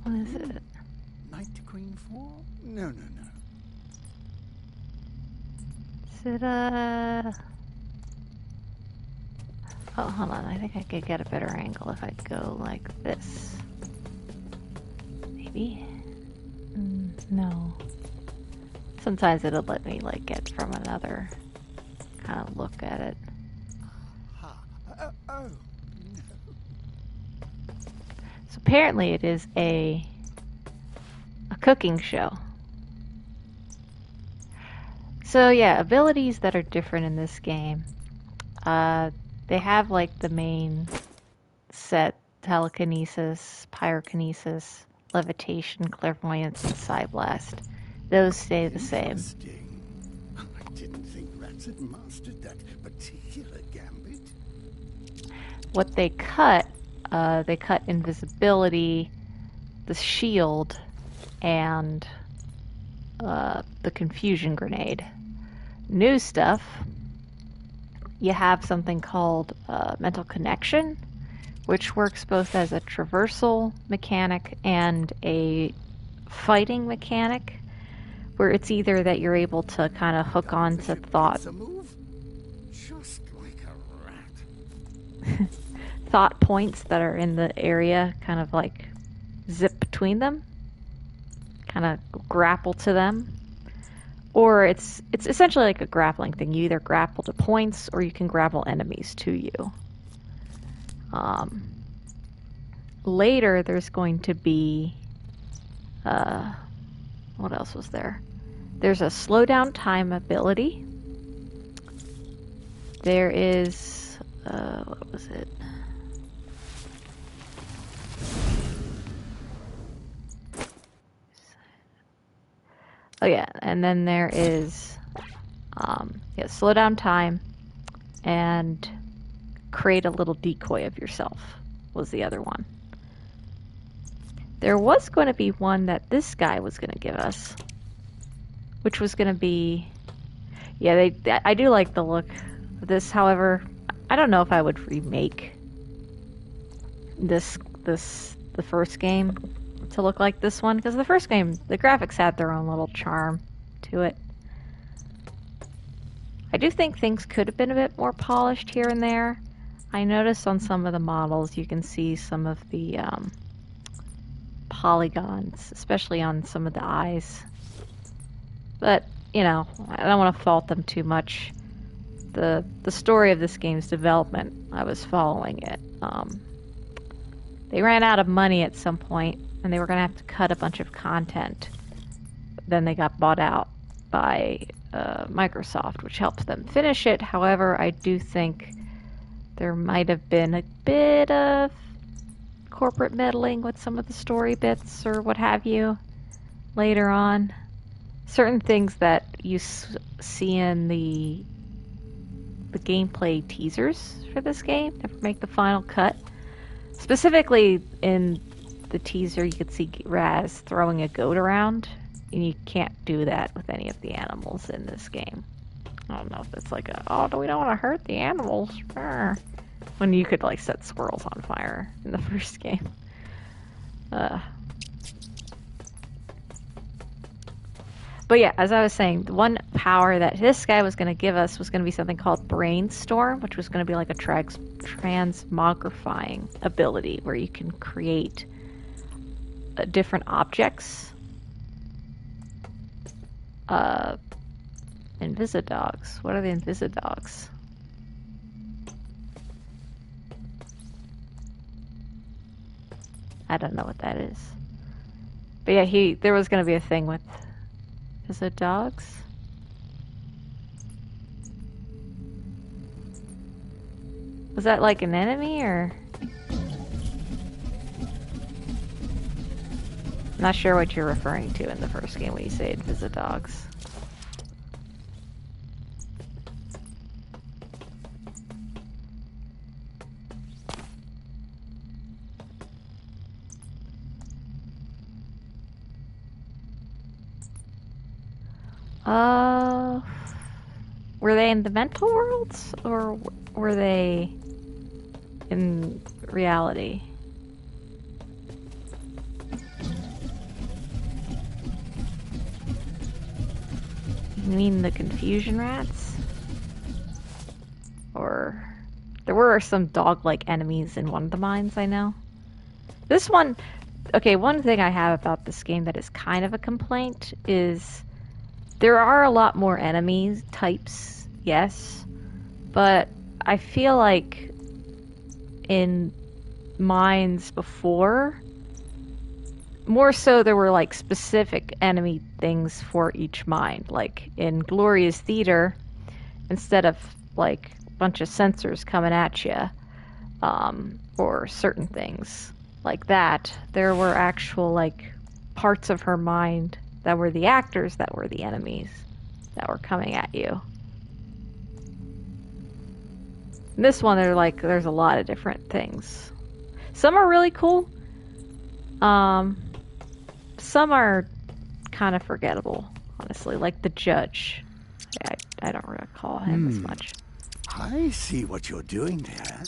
What is it? Knight to Queen 4? No. Is it Oh, hold on. I think I could get a better angle if I go like this. Maybe? No. Sometimes it'll let me like get from another kind of look at it. Oh, apparently it is a cooking show. So yeah, abilities that are different in this game. They have like the main set: telekinesis, pyrokinesis, levitation, clairvoyance, and psyblast. Those stay the same. Interesting. I didn't think rats had mastered that particular gambit. What they cut invisibility, the shield, and the confusion grenade. New stuff, you have something called mental connection, which works both as a traversal mechanic and a fighting mechanic, where it's either that you're able to kind of hook on to thought Just like a rat. thought points that are in the area, kind of like zip between them, kind of grapple to them. Or it's essentially like a grappling thing. You either grapple to points or you can grapple enemies to you. Later, there's going to be... what else was there? There's a slow down time ability. There is... what was it? Oh yeah, and then there is slow down time and create a little decoy of yourself was the other one. There was going to be one that this guy was going to give us, which was going to be, yeah, I do like the look of this. However, I don't know if I would remake the first game to look like this one, because the first game, the graphics had their own little charm to it. I do think things could have been a bit more polished here and there. I noticed on some of the models you can see some of the polygons, especially on some of the eyes. But, you know, I don't want to fault them too much. The story of this game's development, I was following it. They ran out of money at some point, and they were going to have to cut a bunch of content. Then they got bought out by Microsoft, which helped them finish it. However, I do think there might have been a bit of corporate meddling with some of the story bits or what have you later on. Certain things that you see in the gameplay teasers for this game never make the final cut. Specifically, in the teaser, you could see Raz throwing a goat around, and you can't do that with any of the animals in this game. I don't know if it's like we don't want to hurt the animals. When you could, like, set squirrels on fire in the first game. But yeah, as I was saying, the one power that this guy was going to give us was going to be something called Brainstorm, which was going to be like a transmogrifying ability where you can create different objects. Invisidogs. What are the Invisidogs? I don't know what that is. But yeah, there was going to be a thing with Invisidogs. Was that like an enemy, or? I'm not sure what you're referring to in the first game when you say Invisidogs. Were they in the mental worlds, or were they in reality? You mean the confusion rats? Or there were some dog-like enemies in one of the mines, I know. This one, okay, one thing I have about this game that is kind of a complaint is there are a lot more enemy types, yes, but I feel like in mines before, more so there were like specific enemy things for each mind. Like in Gloria's theater, instead of like a bunch of sensors coming at you, or certain things like that, there were actual like parts of her mind that were the actors that were the enemies that were coming at you. In this one, there's a lot of different things. Some are really cool. Some are kind of forgettable, honestly. Like the judge. I don't recall him as much. I see what you're doing there.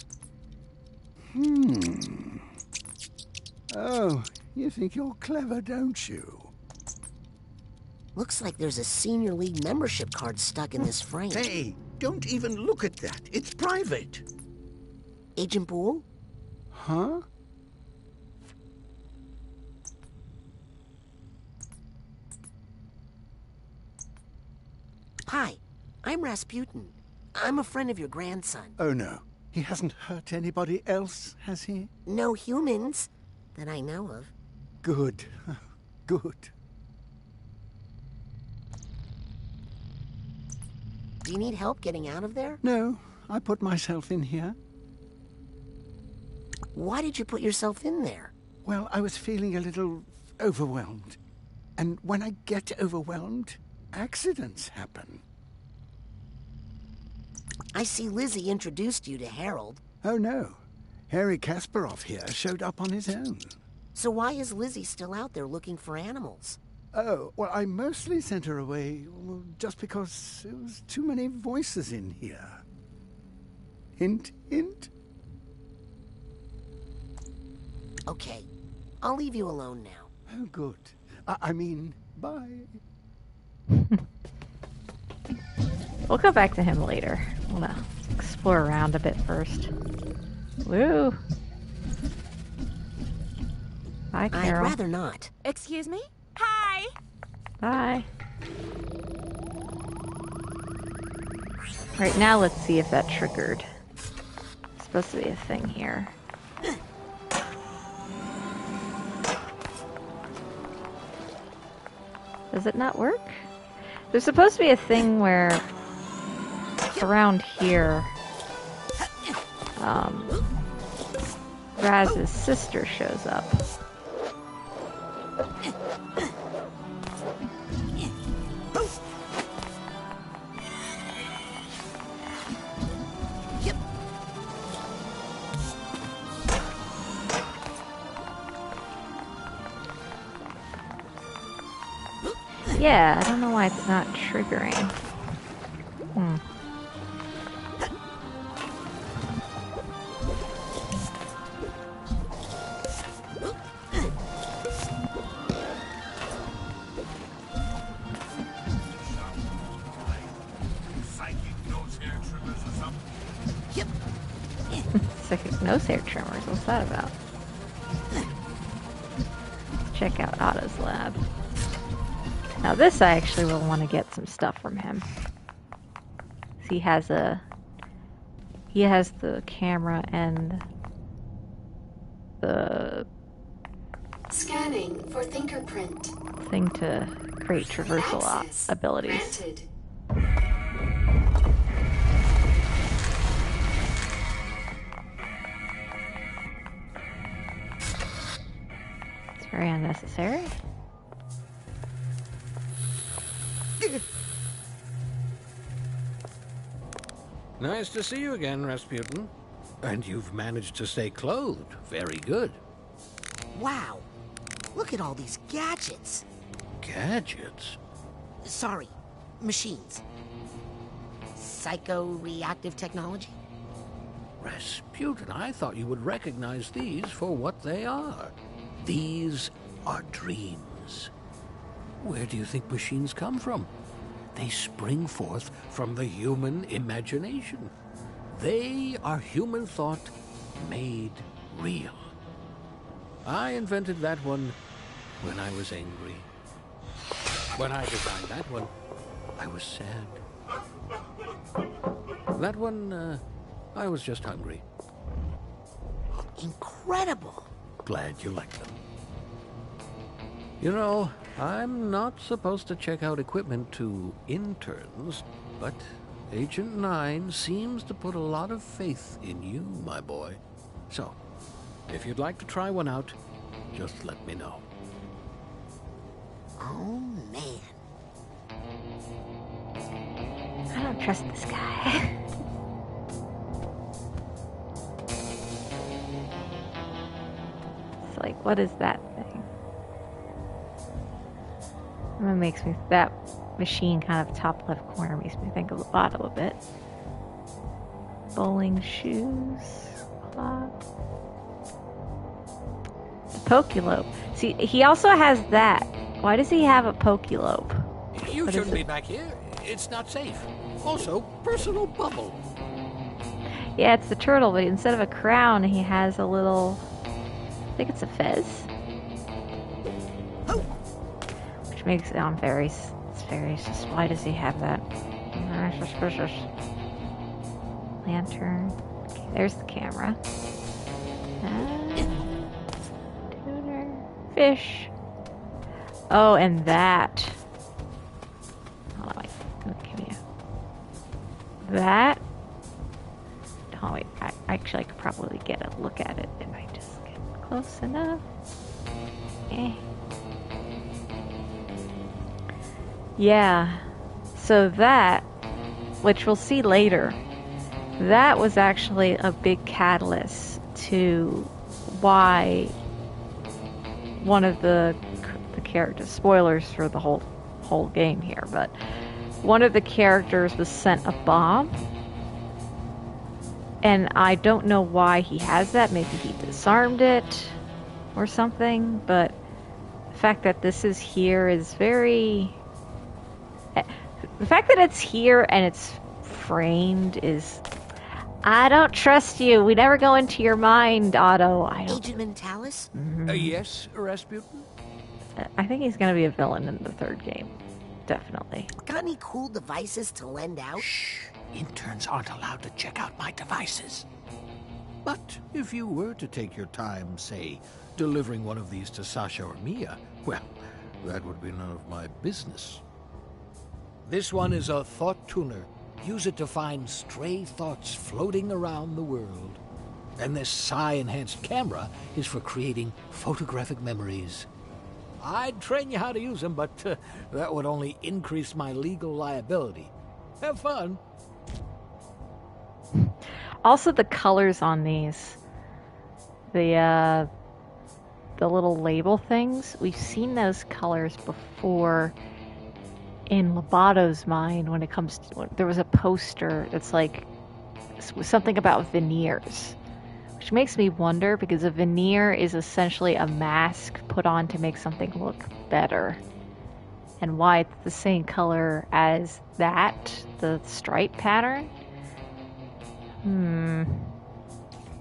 Oh, you think you're clever, don't you? Looks like there's a Senior League membership card stuck in this frame. Hey, don't even look at that. It's private. Agent Boole? Huh? Hi, I'm Rasputin. I'm a friend of your grandson. Oh, no. He hasn't hurt anybody else, has he? No humans that I know of. Good. Good. Do you need help getting out of there? No, I put myself in here. Why did you put yourself in there? Well, I was feeling a little overwhelmed. And when I get overwhelmed, accidents happen. I see Lizzie introduced you to Harold. Oh, no. Harry Kasparov here showed up on his own. So why is Lizzie still out there looking for animals? Oh, well, I mostly sent her away just because there was too many voices in here. Hint, hint. Okay, I'll leave you alone now. Oh, good. I mean, bye. We'll go back to him later. We'll explore around a bit first. Woo! Hi, Carol. I'd rather not. Excuse me? Hi! Bye. Right now, let's see if that triggered. It's supposed to be a thing here. Does it not work? There's supposed to be a thing where around here, Raz's sister shows up. Yeah, I don't know why it's not triggering. Psychic nose hair tremors, what's that about? Let's check out Otto's lab. Now this I actually will want to get some stuff from him. He has the camera and the Scanning for fingerprint. thing to create traversal abilities. Granted. It's very unnecessary. Nice to see you again, Rasputin. And you've managed to stay clothed. Very good. Wow, look at all these gadgets. Gadgets? Sorry, machines. Psycho-reactive technology? Rasputin, I thought you would recognize these for what they are. These are dreams. Where do you think machines come from? They spring forth from the human imagination. They are human thought made real. I invented that one when I was angry. When I designed that one, I was sad. That one, I was just hungry. Incredible. Glad you like them. You know, I'm not supposed to check out equipment to interns, but Agent 9 seems to put a lot of faith in you, my boy. So, if you'd like to try one out, just let me know. Oh, man. I don't trust this guy. It's like, what is that thing? That makes me, that machine kind of top left corner makes me think of the bottom a bit. Bowling shoes, clock. The Pokelope. See, he also has that. Why does he have a Pokelope? You What is shouldn't be it? back here. It's not safe. Also, personal bubble. Yeah, it's the turtle, but instead of a crown, he has a little. I think it's a fez. Which makes it it's very sus. Why does he have that? Very suspicious. Lantern. Okay, there's the camera. Tuner. Fish. Oh, and that. Hold on, wait. Give me that. Oh wait, actually I could probably get a look at it if I just get close enough. Eh. Yeah. So that, which we'll see later, that was actually a big catalyst to why one of the characters, spoilers for the whole game here, but one of the characters was sent a bomb, and I don't know why he has that. Maybe he disarmed it or something, but the fact that this is here is very... The fact that it's here and it's framed is... I don't trust you. We never go into your mind, Otto. I don't... Agent Mentalis? Yes, Rasputin? I think he's going to be a villain in the third game. Definitely. Got any cool devices to lend out? Shh. Interns aren't allowed to check out my devices. But if you were to take your time, say, delivering one of these to Sasha or Mia, well, that would be none of my business. This one is a thought tuner. Use it to find stray thoughts floating around the world. And this psi-enhanced camera is for creating photographic memories. I'd train you how to use them, but that would only increase my legal liability. Have fun. Also, the colors on these, the little label things, we've seen those colors before in Lobato's mind when it comes to, there was a poster that's like something about veneers, which makes me wonder, because a veneer is essentially a mask put on to make something look better, and why it's the same color as that, the stripe pattern.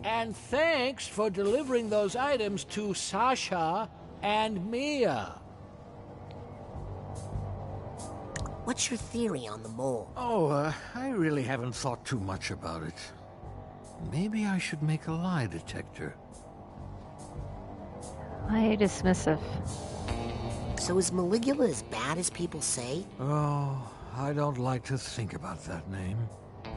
And thanks for delivering those items to Sasha and Mia. What's your theory on the mole? Oh, I really haven't thought too much about it. Maybe I should make a lie detector. Why dismissive? So is Maligula as bad as people say? Oh, I don't like to think about that name.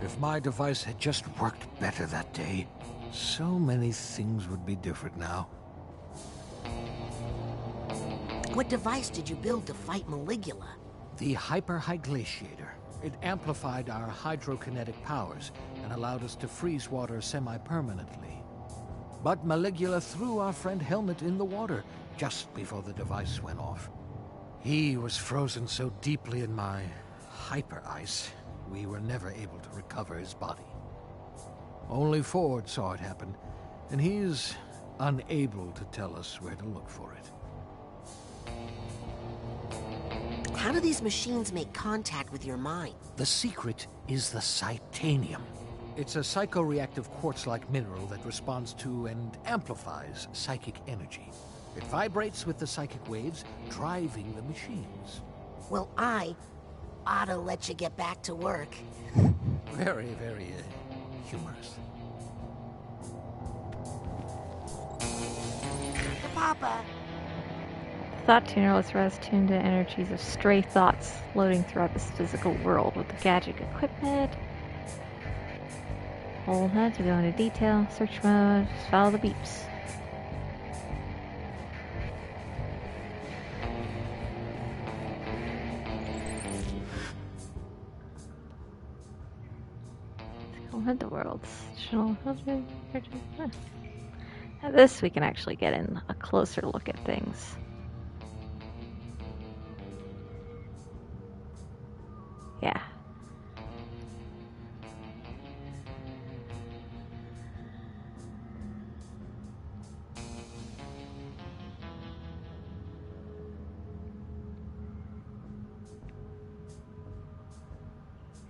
If my device had just worked better that day, so many things would be different now. What device did you build to fight Maligula? The hyperhyglaciator. It amplified our hydrokinetic powers and allowed us to freeze water semi-permanently. But Maligula threw our friend Helmet in the water just before the device went off. He was frozen so deeply in my hyper-ice, we were never able to recover his body. Only Ford saw it happen, and he's unable to tell us where to look for it. How do these machines make contact with your mind? The secret is the Psychonium. It's a psychoreactive quartz-like mineral that responds to and amplifies psychic energy. It vibrates with the psychic waves, driving the machines. Well, I ought to let you get back to work. Very, very humorous. Papa. thought tuner lets us tune to energies of stray thoughts floating throughout this physical world with the gadget equipment. Hold that to go into detail. Search mode. Just follow the beeps. Hold the worlds. Now this we can actually get in a closer look at things. Yeah.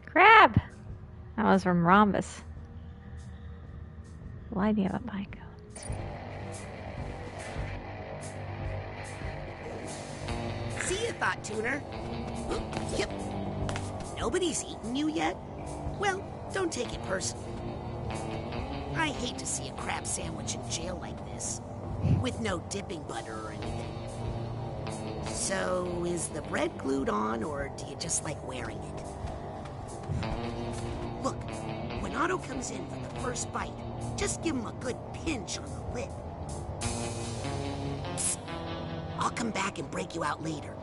Crab! That was from Rhombus. Why do you have a pine cone? See ya, Thought Tuner. Yep. Nobody's eaten you yet? Well, don't take it personally. I hate to see a crab sandwich in jail like this, with no dipping butter or anything. So, is the bread glued on, or do you just like wearing it? Look, when Otto comes in for the first bite, just give him a good pinch on the lip. Psst. I'll come back and break you out later.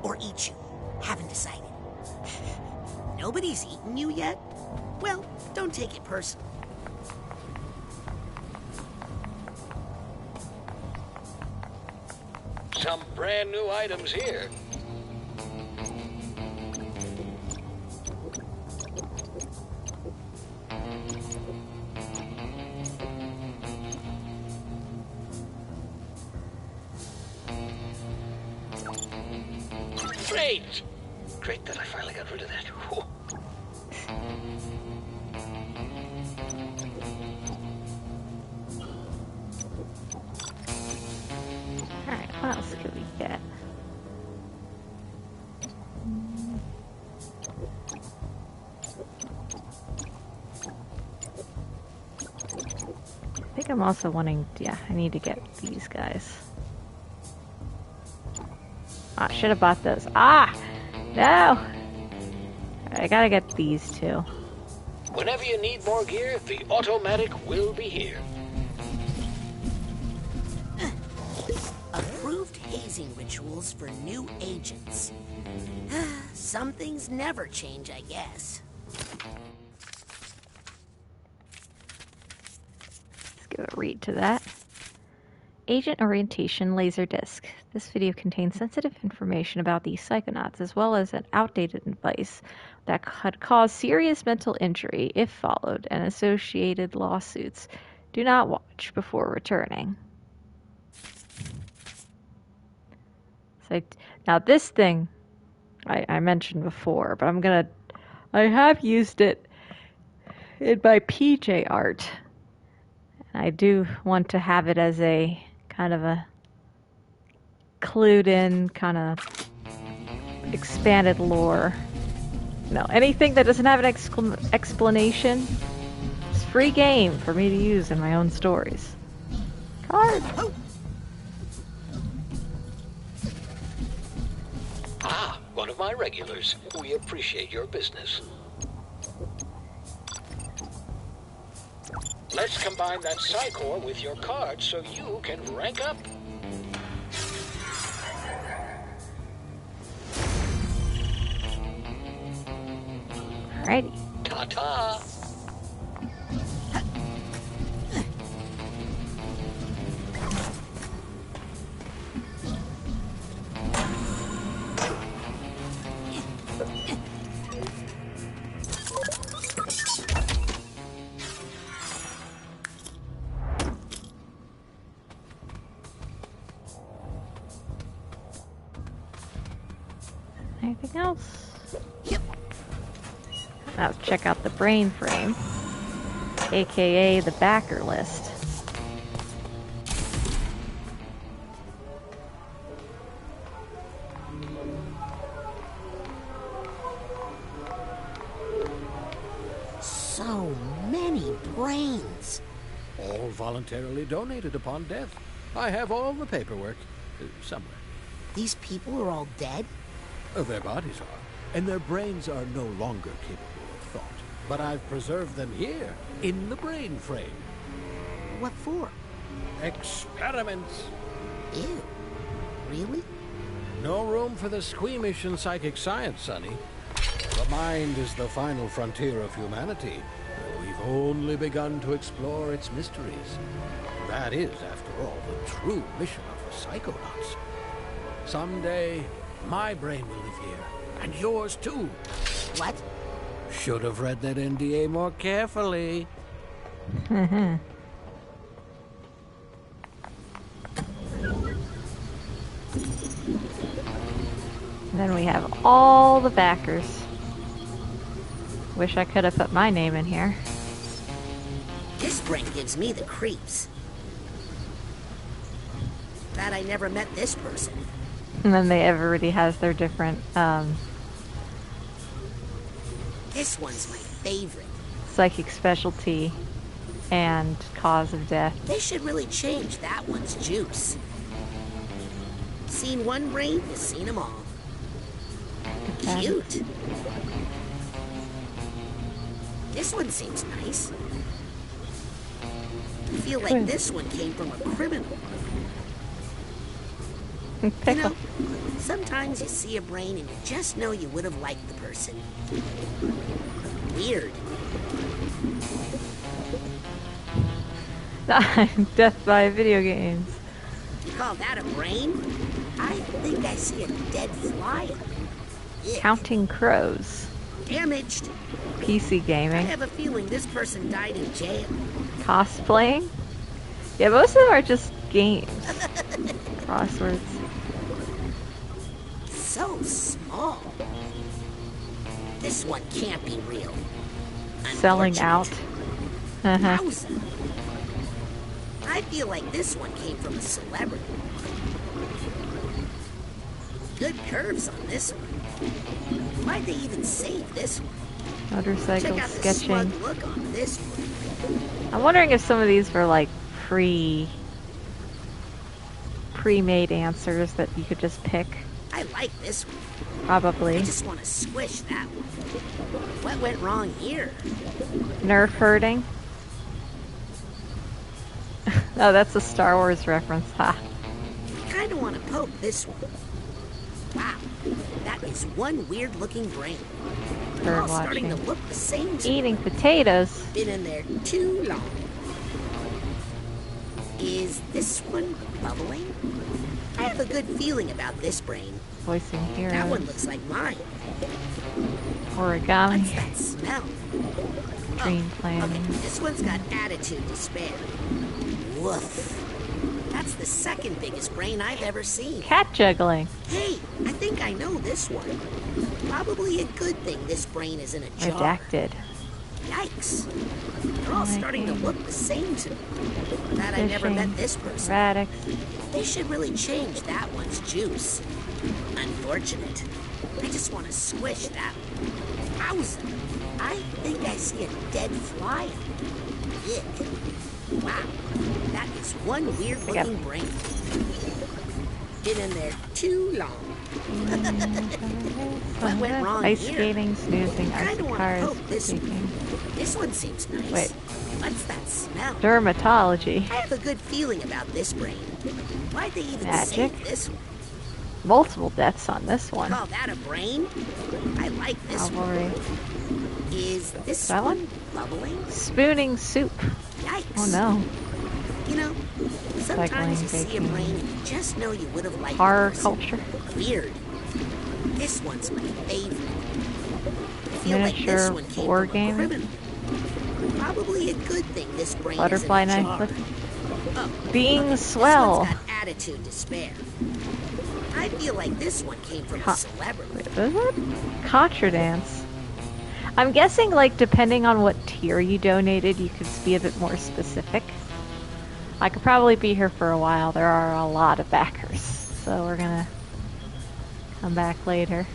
Or eat you. Haven't decided. Nobody's eaten you yet? Well, don't take it personally. Some brand new items here. Great! Great that I finally got rid of that. Whew. Alright, what else could we get? I think I'm also wanting, yeah, I need to get these guys. Ah, should have bought those. Ah! No! I gotta get these two. Whenever you need more gear, the automatic will be here. Approved hazing rituals for new agents. Some things never change, I guess. Let's give a read to that. Agent Orientation Laser Disc. This video contains sensitive information about the Psychonauts, as well as an outdated advice that could cause serious mental injury if followed, and associated lawsuits. Do not watch before returning. So now this thing, I mentioned before, but I have used it in my PJ art. And I do want to have it as a kind of a clued in, kind of expanded lore. No, anything that doesn't have an explanation, it's free game for me to use in my own stories. Card! Ah, one of my regulars. We appreciate your business. Let's combine that Psycore with your card so you can rank up. Alrighty. Ta-ta! Anything else? Now let's check out the brain frame, aka the backer list. So many brains. All voluntarily donated upon death. I have all the paperwork. Somewhere. These people are all dead? Their bodies are, and their brains are no longer capable of thought. But I've preserved them here, in the brain frame. What for? Experiments. Ew. Really? No room for the squeamish in psychic science, Sonny. The mind is the final frontier of humanity. We've only begun to explore its mysteries. That is, after all, the true mission of the Psychonauts. Someday, my brain will live here, and yours too. What? Should have read that NDA more carefully. Then we have all the backers. Wish I could have put my name in here. This brain gives me the creeps. Glad I never met this person. And then everybody has their different This one's my favorite. psychic specialty and cause of death. They should really change that one's juice. Seen one brain, has seen them all. Cute. This one seems nice. I feel like this one came from a criminal. You know, sometimes you see a brain and you just know you would have liked the person. Weird. Death by video games. You call that a brain? I think I see a dead fly. Yeah. Counting Crows. Damaged. PC I gaming. have a feeling this person died in jail. Cosplaying. Yeah, most of them are just games. Crosswords. So small. This one can't be real. Selling out. Wowza. I feel like this one came from a celebrity. Good curves on this one. Why'd they even save this one? Motorcycle Check out the smug sketching. look on this one. I'm wondering if some of these were like pre-made answers that you could just pick. I like this one. Probably. I just want to squish that one. What went wrong here? Nerf herding. Oh, that's a Star Wars reference. Ha. Kinda want to poke this one. Wow, that is one weird looking brain. They're all Bird starting to watching. look the same to me. Eating potatoes. Been in there too long. Is this one bubbling? I have a good feeling about this brain. Voicing heroes. That one looks like mine. Origami. What's that smell? Dream Okay, planning. this one's got attitude to spare. Woof. That's the second biggest brain I've ever seen. Cat juggling. Hey, I think I know this one. Probably a good thing this brain is in a jar. Redacted. Yikes. They're all starting to look the same to me. Glad I never Fishing. met this person. Radix. They should really change that one's juice. Unfortunate. I just want to squish that one. Wowza. I think I see a dead fly. Yuck. Wow. That is one weird looking brain. Been in there too long. What went wrong Ice here? skating, snoozing, I ice kinda wanna cars, poke this one. speaking. This one seems nice. Wait. What's that smell? Dermatology. I have a good feeling about this brain. Why'd they even Magic. save this one? Multiple deaths on this one. Call that a brain? I like this Cavalry. one. Is this That one one? bubbling? Spooning soup. Yikes. Oh no. You know, sometimes you see a baking. brain and you just know you would have liked Horror the person. culture. Weird. This one's my favorite. I feel like this Miniature one came war from a gaming. criminal. Probably a good thing this brain Butterfly is in a knife. jar. Look. Oh, Being okay, swell. This one's got attitude to spare. I feel like this one came from a celebrity. Wait, was it? Contra dance. I'm guessing, like, depending on what tier you donated, you could be a bit more specific. I could probably be here for a while. There are a lot of backers, so we're gonna come back later.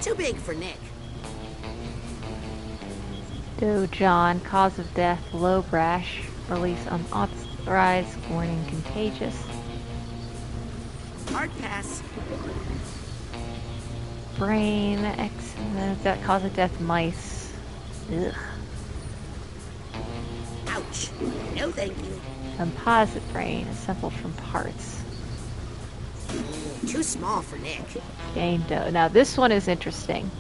Too big for Nick. Doe John, cause of death, low brash, release unauthorized, warning contagious. Hard pass. Brain, that cause of death, mice. Ugh. Ouch. No thank you. Composite brain, assembled from parts. Too small for Nick. Jane Doe. Now this one is interesting.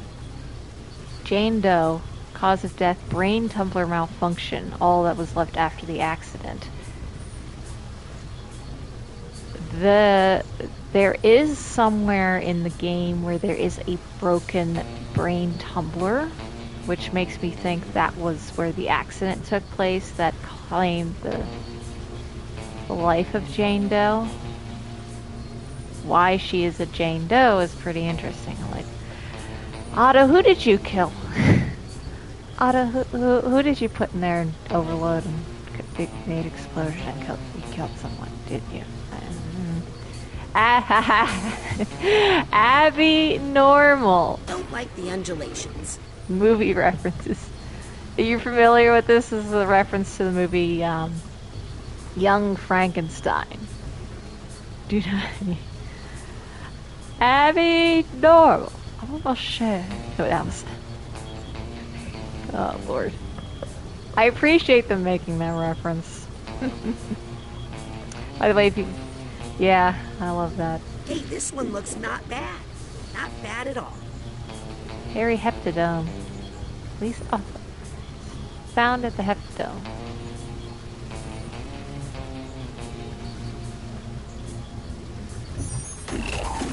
Jane Doe, cause of death, brain tumbler malfunction, all that was left after the accident. There is somewhere in the game where there is a broken brain tumbler, which makes me think that was where the accident took place that claimed the life of Jane Doe. Why she is a Jane Doe is pretty interesting. Like, Otto, who did you kill? Otto, who did you put in there and overload and made explosion and you killed someone, did you? Abby Normal. Don't like the undulations. Movie references. Are you familiar with this? This is a reference to the movie Young Frankenstein. Do not. Abby Normal. Oh shit. No, that was. Oh lord. I appreciate them making that reference. By the way, if you. Yeah, I love that. Hey, this one looks not bad. Not bad at all. Hairy Heptadome. At least found at the Heptadome.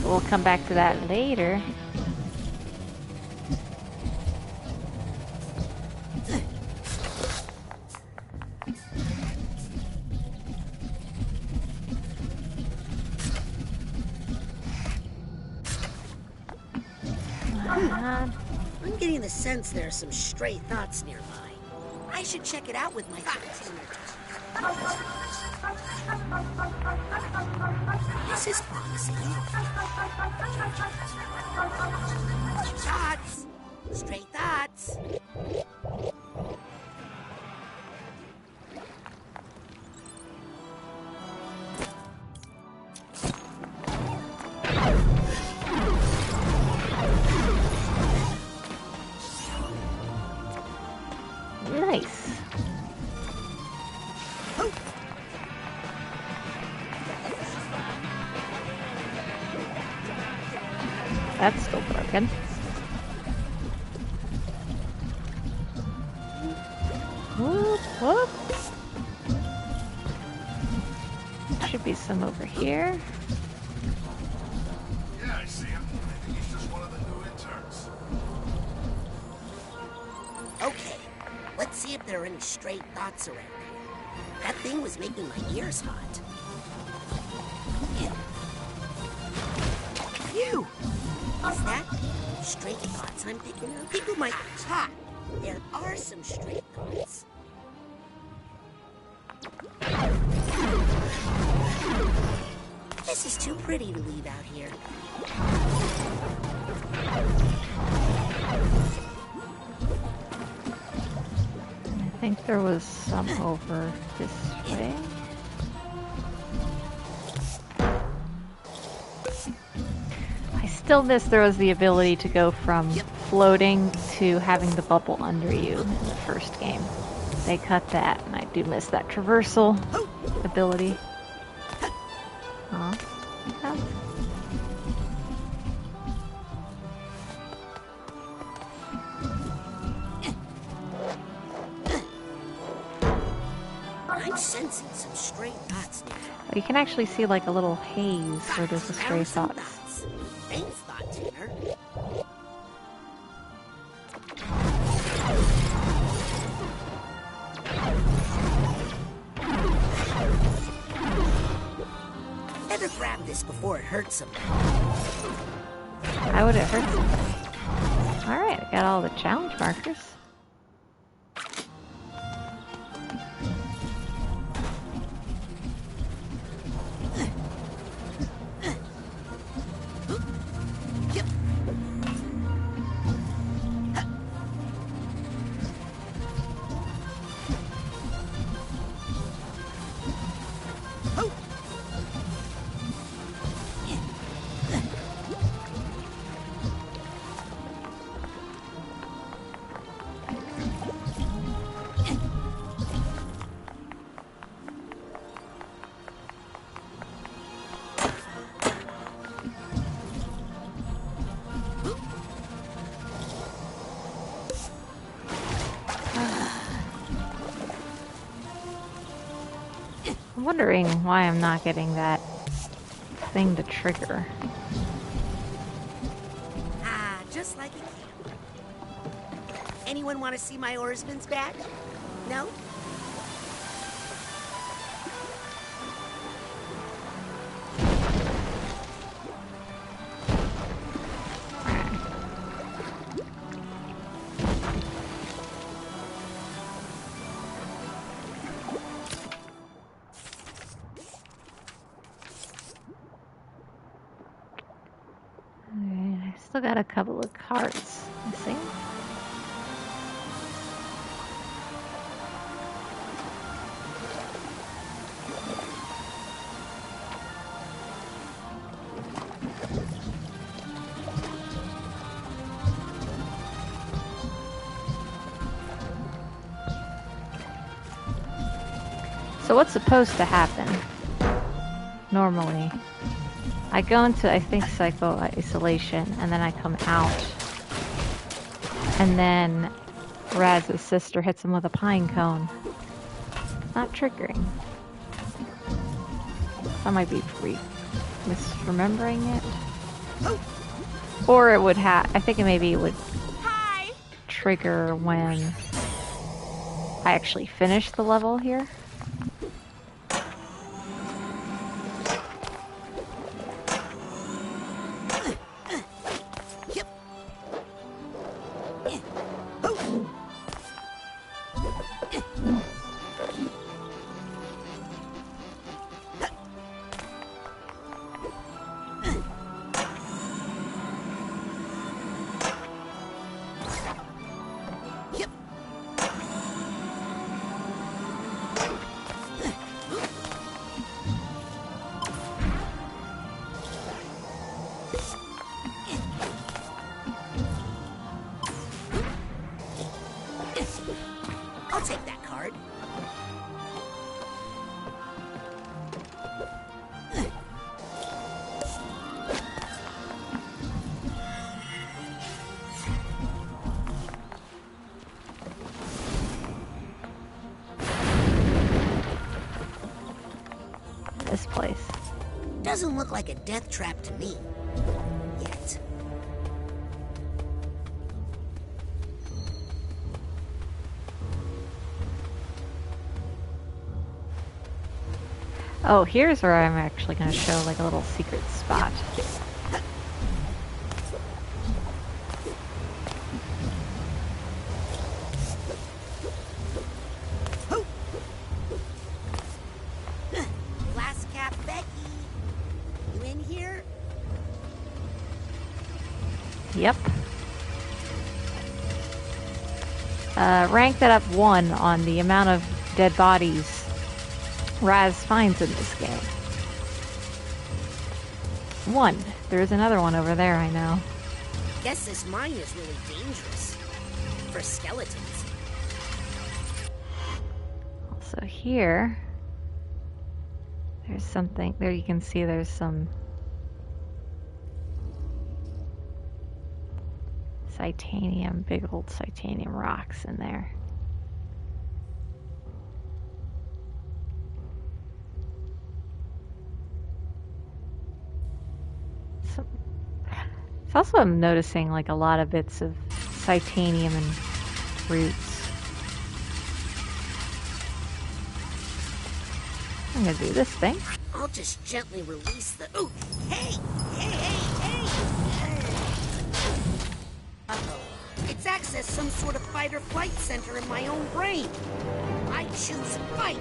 We'll come back to that later. I'm getting the sense there are some stray thoughts nearby. I should check it out with my thoughts. This is promising. Thoughts! Stray thoughts! Nice. That's still broken. Whoop, whoop. Should be some over here. Yeah, I see him. I think he's just one of the new interns. Okay, let's see if there are any stray thoughts around here. That thing was making my ears hot. Phew! Is that stray thoughts I'm picking up? People might... Ha! There are some stray thoughts. This is too pretty to leave out here. I think there was some over this way. I still miss there was the ability to go from floating to having the bubble under you in the first game. They cut that, and I do miss that traversal ability. Huh? I'm sensing some stray thoughts now. You can actually see like a little haze where there's a stray thoughts. Thanks, thought tuner. Better grab this before it hurts somebody. How would it hurt somebody? Alright, I got all the challenge markers. I'm wondering why I'm not getting that thing to trigger. Ah, just like it can. Anyone want to see my oarsman's badge? No? Alright, I still got a couple of cards missing. So what's supposed to happen? Normally, I go into, I think, psycho isolation, and then I come out, and then Raz's sister hits him with a pine cone. Not triggering. I might be misremembering it. Or it would I think maybe it would trigger when I actually finish the level here. I'll take that card. This place. Doesn't look like a death trap to me. Yet. Oh, here's where I'm actually going to show like a little secret spot. Glass cap Becky. You in here? Yep. Rank that up 1 on the amount of dead bodies Raz finds in this game. 1. There's another one over there, I know. Guess this mine is really dangerous. For skeletons. Also here, there's something, there you can see there's some titanium, big old titanium rocks in there. It's also, I'm noticing like a lot of bits of titanium and roots. I'm gonna do this thing. I'll just gently release the... Ooh! Hey! Hey! Uh-oh. It's accessed some sort of fight-or-flight center in my own brain. I choose fight.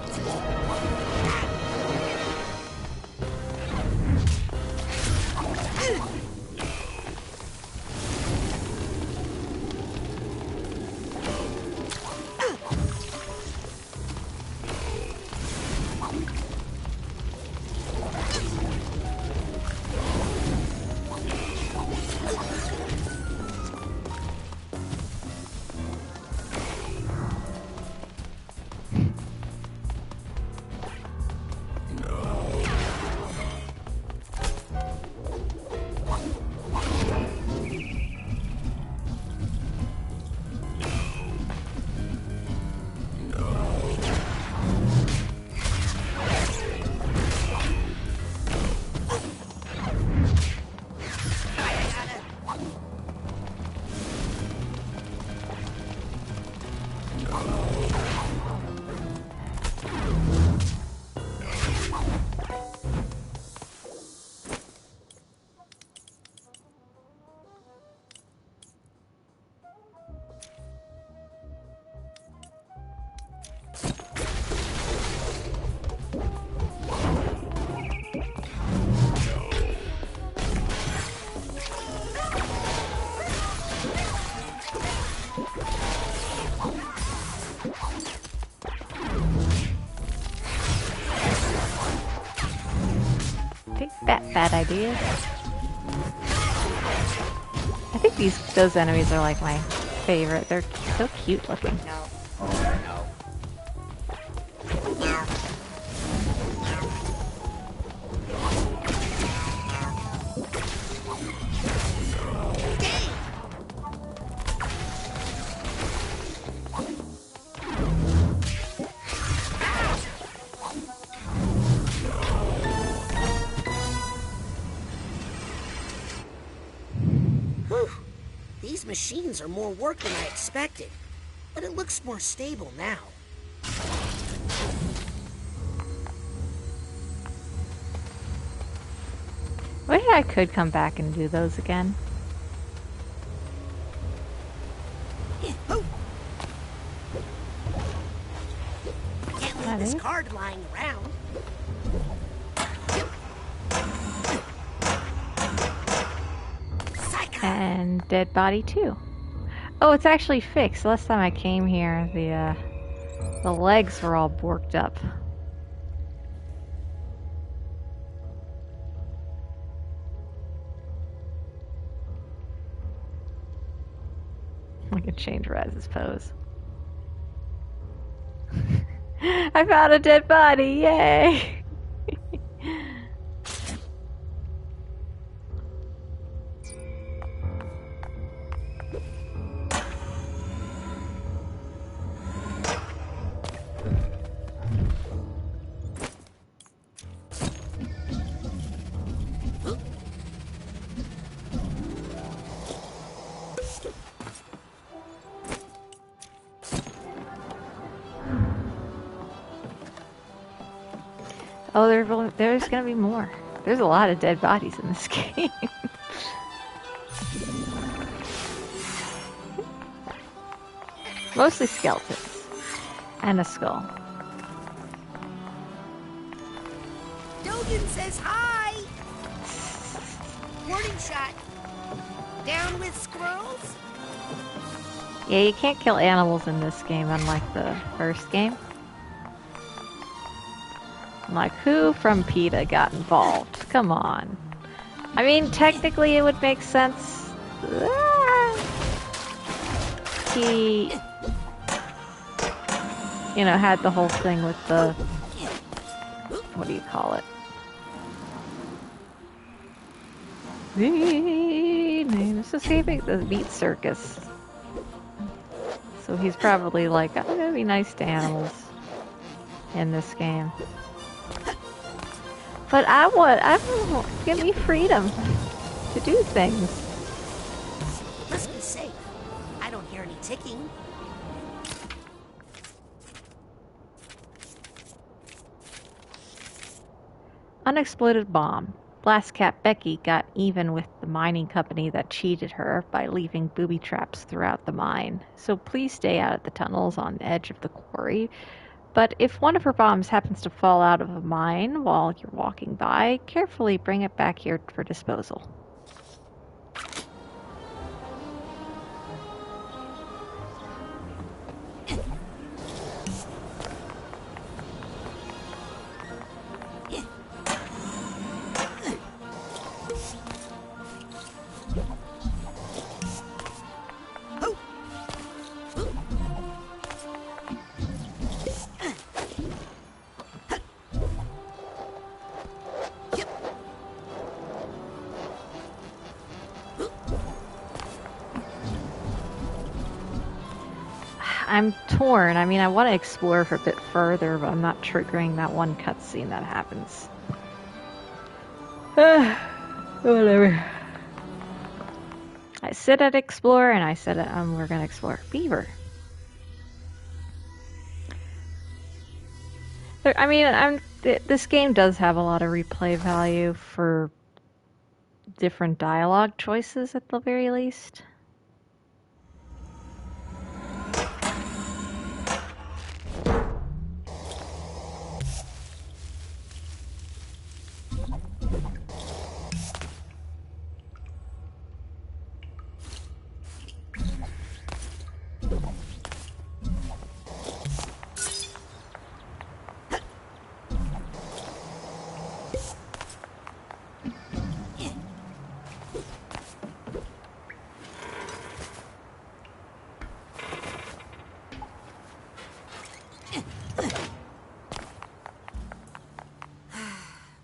Bad ideas. I think those enemies are like my favorite. They're so cute looking. These machines are more work than I expected, but it looks more stable now. Maybe I could come back and do those again. Can't leave this card lying around. And Dead Body 2. Oh, it's actually fixed. Last time I came here, the legs were all borked up. I can change Raz's pose. I found a dead body! Yay! Oh, there's gonna be more. There's a lot of dead bodies in this game. Mostly skeletons. And a skull. Dogen says hi! Warning shot. Down with squirrels? Yeah, you can't kill animals in this game, unlike the first game. Like, who from PETA got involved? Come on. I mean, technically it would make sense. He, you know, had the whole thing with the, what do you call it? This is escaping the meat circus. So he's probably like, I'm gonna be nice to animals in this game. But I want, give me freedom to do things. Must be safe. I don't hear any ticking. Unexploded bomb. Blast Cat Becky got even with the mining company that cheated her by leaving booby traps throughout the mine. So please stay out of the tunnels on the edge of the quarry. But if one of her bombs happens to fall out of a mine while you're walking by, carefully bring it back here for disposal. I'm torn. I mean, I want to explore for a bit further, but I'm not triggering that one cutscene that happens. Whatever. I said I'd explore, and I said we're gonna explore. Beaver. I mean, this game does have a lot of replay value for different dialogue choices at the very least.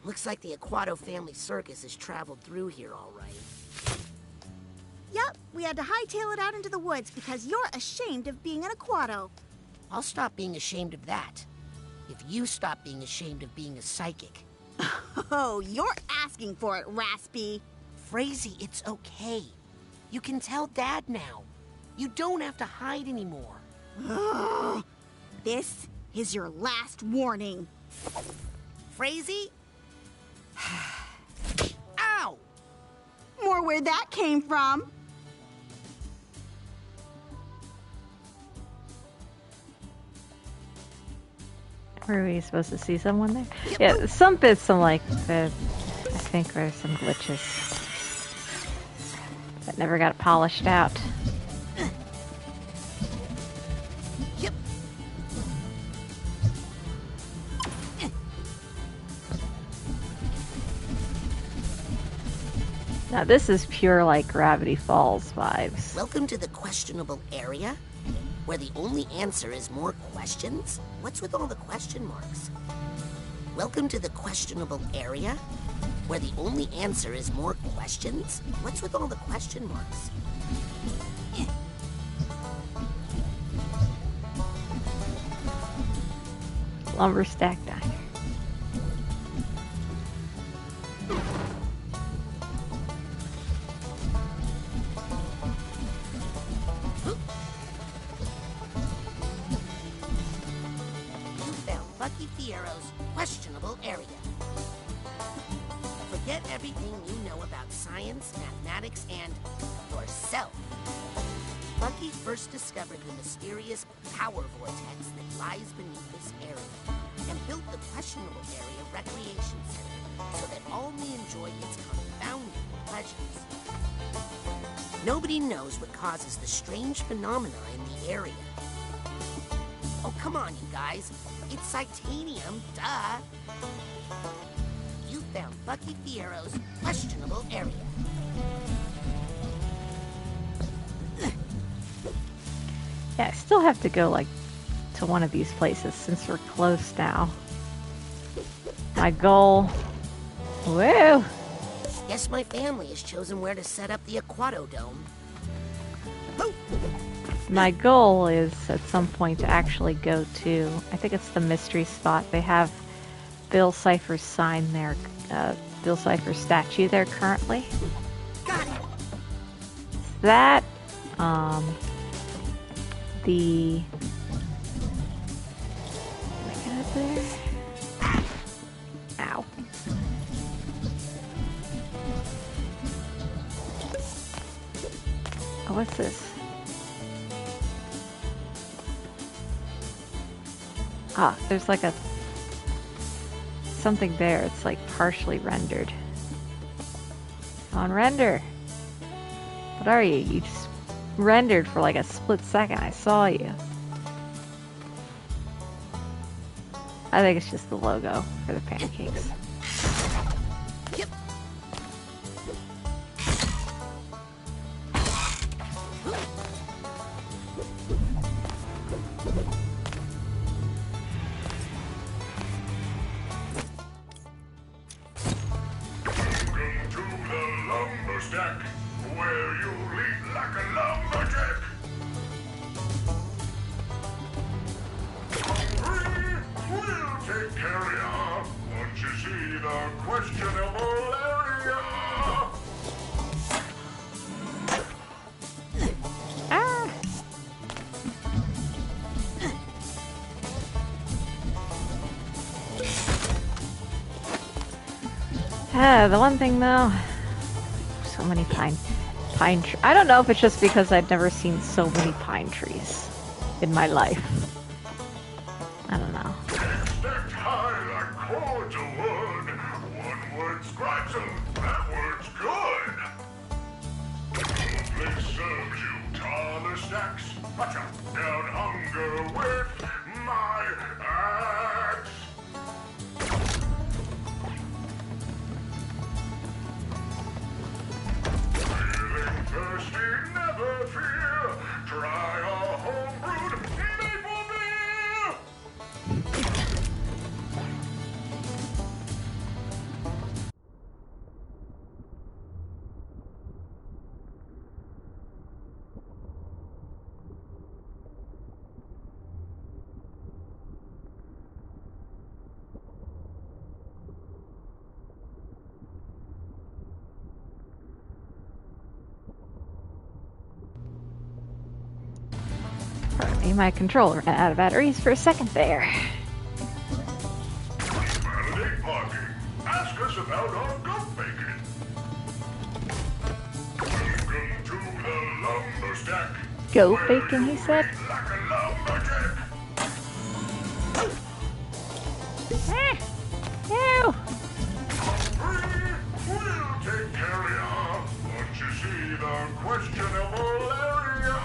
Looks like the Aquato family circus has traveled through here all right. Yep, we had to hightail it out into the woods because you're ashamed of being an Aquato. I'll stop being ashamed of that. If you stop being ashamed of being a psychic. Oh, you're asking for it, Raspy. Frazee, it's okay. You can tell Dad now. You don't have to hide anymore. Ugh. This is your last warning. Frazee? Ow! More where that came from. Were we supposed to see someone there? Yeah, some bits, I think there's some glitches that never got polished out. Yep. Now this is pure like Gravity Falls vibes. Welcome to the questionable area, where the only answer is more questions? What's with all the question marks? Welcome to the questionable area, where the only answer is more questions? What's with all the question marks? Lumber Stack Diner. You found Lucky Fiero's questionable area. Forget everything you know about science, mathematics, and yourself. Lucky first discovered the mysterious power vortex that lies beneath this area and built the questionable area recreation center so that all may enjoy its confounding pleasures. Nobody knows what causes the strange phenomena in the area. Oh, come on, you guys. It's Psychonauts, duh. You found Lucky Fiero's questionable area. Yeah, I still have to go like to one of these places since we're close now. My goal. Woo! Guess my family has chosen where to set up the Aquato Dome. Oh. My goal is at some point to actually go to, I think it's the mystery spot. They have Bill Cipher's sign there, Bill Cipher's statue there currently. Got it. That, the... Can I get up there? Ow. Oh, what's this? Ah, there's like a... something there. It's like partially rendered. On render. What are you? You just rendered for like a split second. I saw you. I think it's just the logo for the pancakes. Yep. Welcome to the lumber stack, where you eat like a lumberjack. Hungry? We'll take care of ya. Once you see The one thing though, so many pine trees. I don't know if it's just because I've never seen so many pine trees in my life. I don't know. Stacked high like cords of wood. One word describes them, that word's good. Place serves you taller stacks. Watch out, down hunger with my axe. Feeling thirsty, never fear. Try a homebrewed maple beer. Pardon me, my controller ran out of batteries for a second there. Validate parking. Ask us about our goat bacon. Welcome to the lumber stack. Goat bacon, he said? Like a lumberjack. Ew! We'll take care of ya. Once you see the questionable area.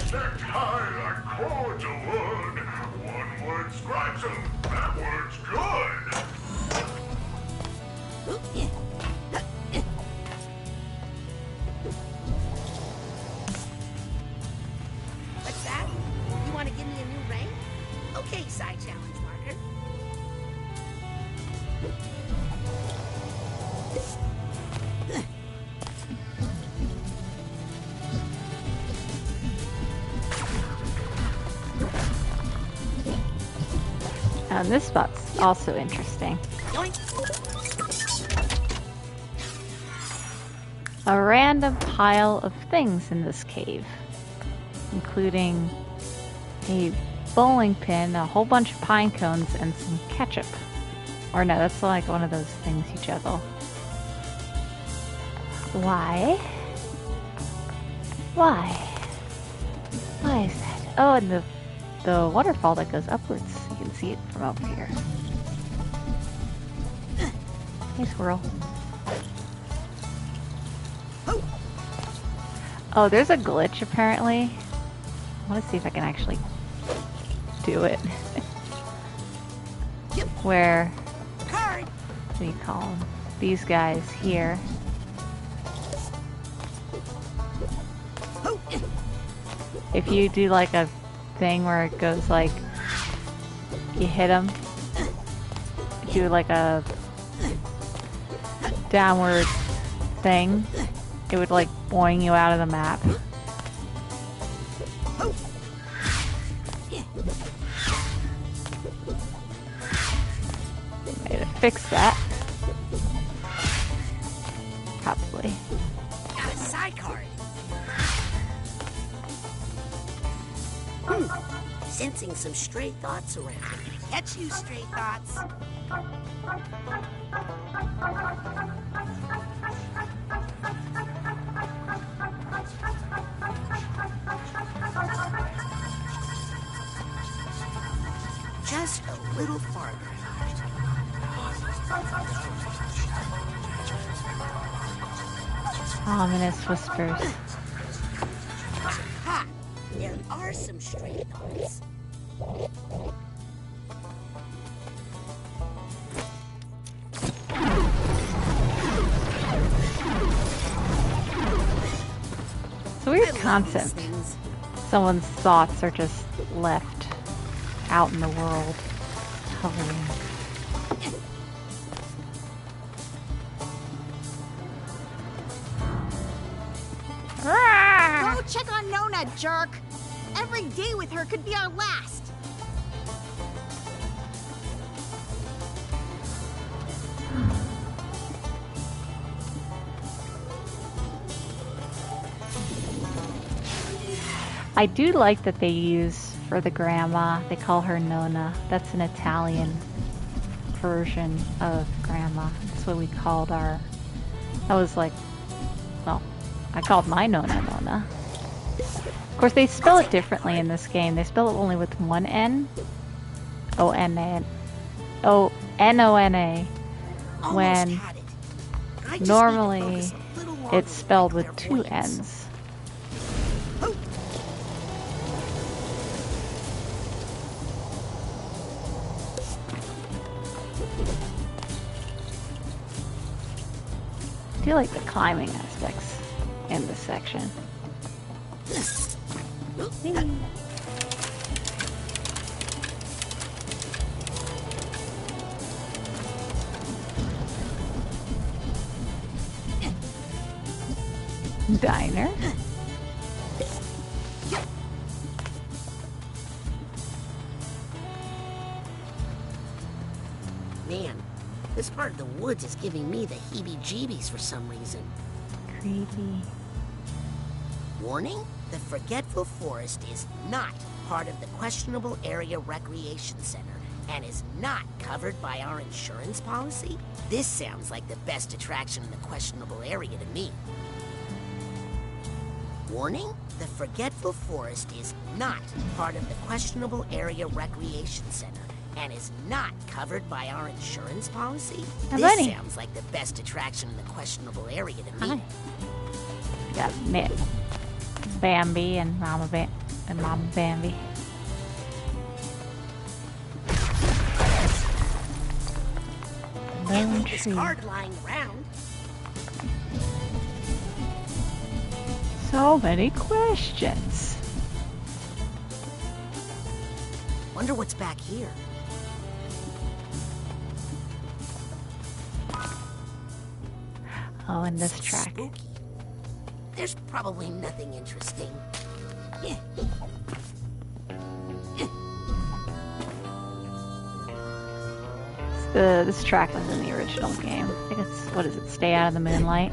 Stacked high like cords of wood. One word describes them. That word's good. What's that? You want to give me a new rank? Okay, side challenge marker. And this spot's also interesting. Yoink. A random pile of things in this cave, including a bowling pin, a whole bunch of pine cones, and some ketchup. Or no, that's like one of those things you juggle. Why? Why? Why is that? Oh, and the waterfall that goes upwards. You can see it from over here. Hey, squirrel. Oh, there's a glitch apparently. I want to see if I can actually do it. Where, what do you call them? These guys here. If you do like a thing where it goes like, you hit them, do like a downward thing, it would like boing you out of the map. Way to fix that. Probably. Got a sidecar. Sensing some stray thoughts around. Catch you, stray thoughts. Just a little farther. Ominous whispers. Ha! There are some stray thoughts. It's a weird concept. Someone's thoughts are just left out in the world, hovering. Go check on Nona, jerk! Every day with her could be our last! I do like that they use for the grandma. They call her Nonna. That's an Italian version of grandma. That's what we called our... I was like... Well, I called my Nonna Nonna. Of course, they spell it differently in this game. They spell it only with one N. O-N-A. O-N-O-N-A. When normally it's spelled with two N's. I do like the climbing aspects in this section. Diner. Man, this part of the woods is giving me the heebie-jeebies for some reason. Creepy. Warning, the Forgetful Forest is not part of the Questionable Area Recreation Center and is not covered by our insurance policy. This sounds like the best attraction in the questionable area to me. Warning, the Forgetful Forest is not part of the Questionable Area Recreation Center and is not covered by our insurance policy. This sounds like the best attraction in the questionable area to me. Got Nick, Bambi, and Mama Bambi. Can't leave this card lying around. So many questions. Wonder what's back here. Oh, and this track. Spooky. There's probably nothing interesting. This track was in the original game. I think it's, what is it, Stay Out of the Moonlight?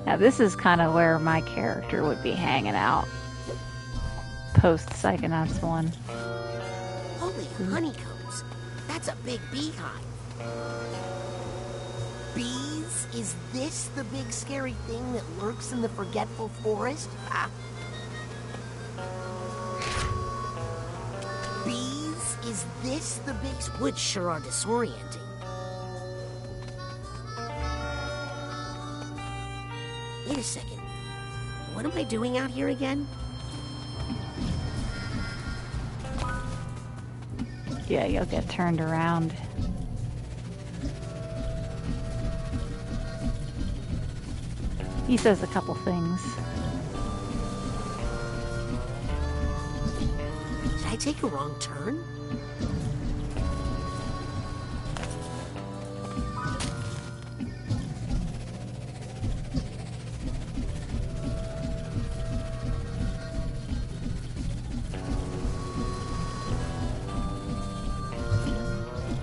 Now this is kind of where my character would be hanging out. Post Psychonauts 1. Holy honeycombs. That's a big beehive. Bees? Is this the big scary thing that lurks in the Forgetful Forest? Ah. Bees? Is this the big... Woods sure are disorienting. Wait a second. What am I doing out here again? Yeah, you'll get turned around. He says a couple things. Did I take a wrong turn?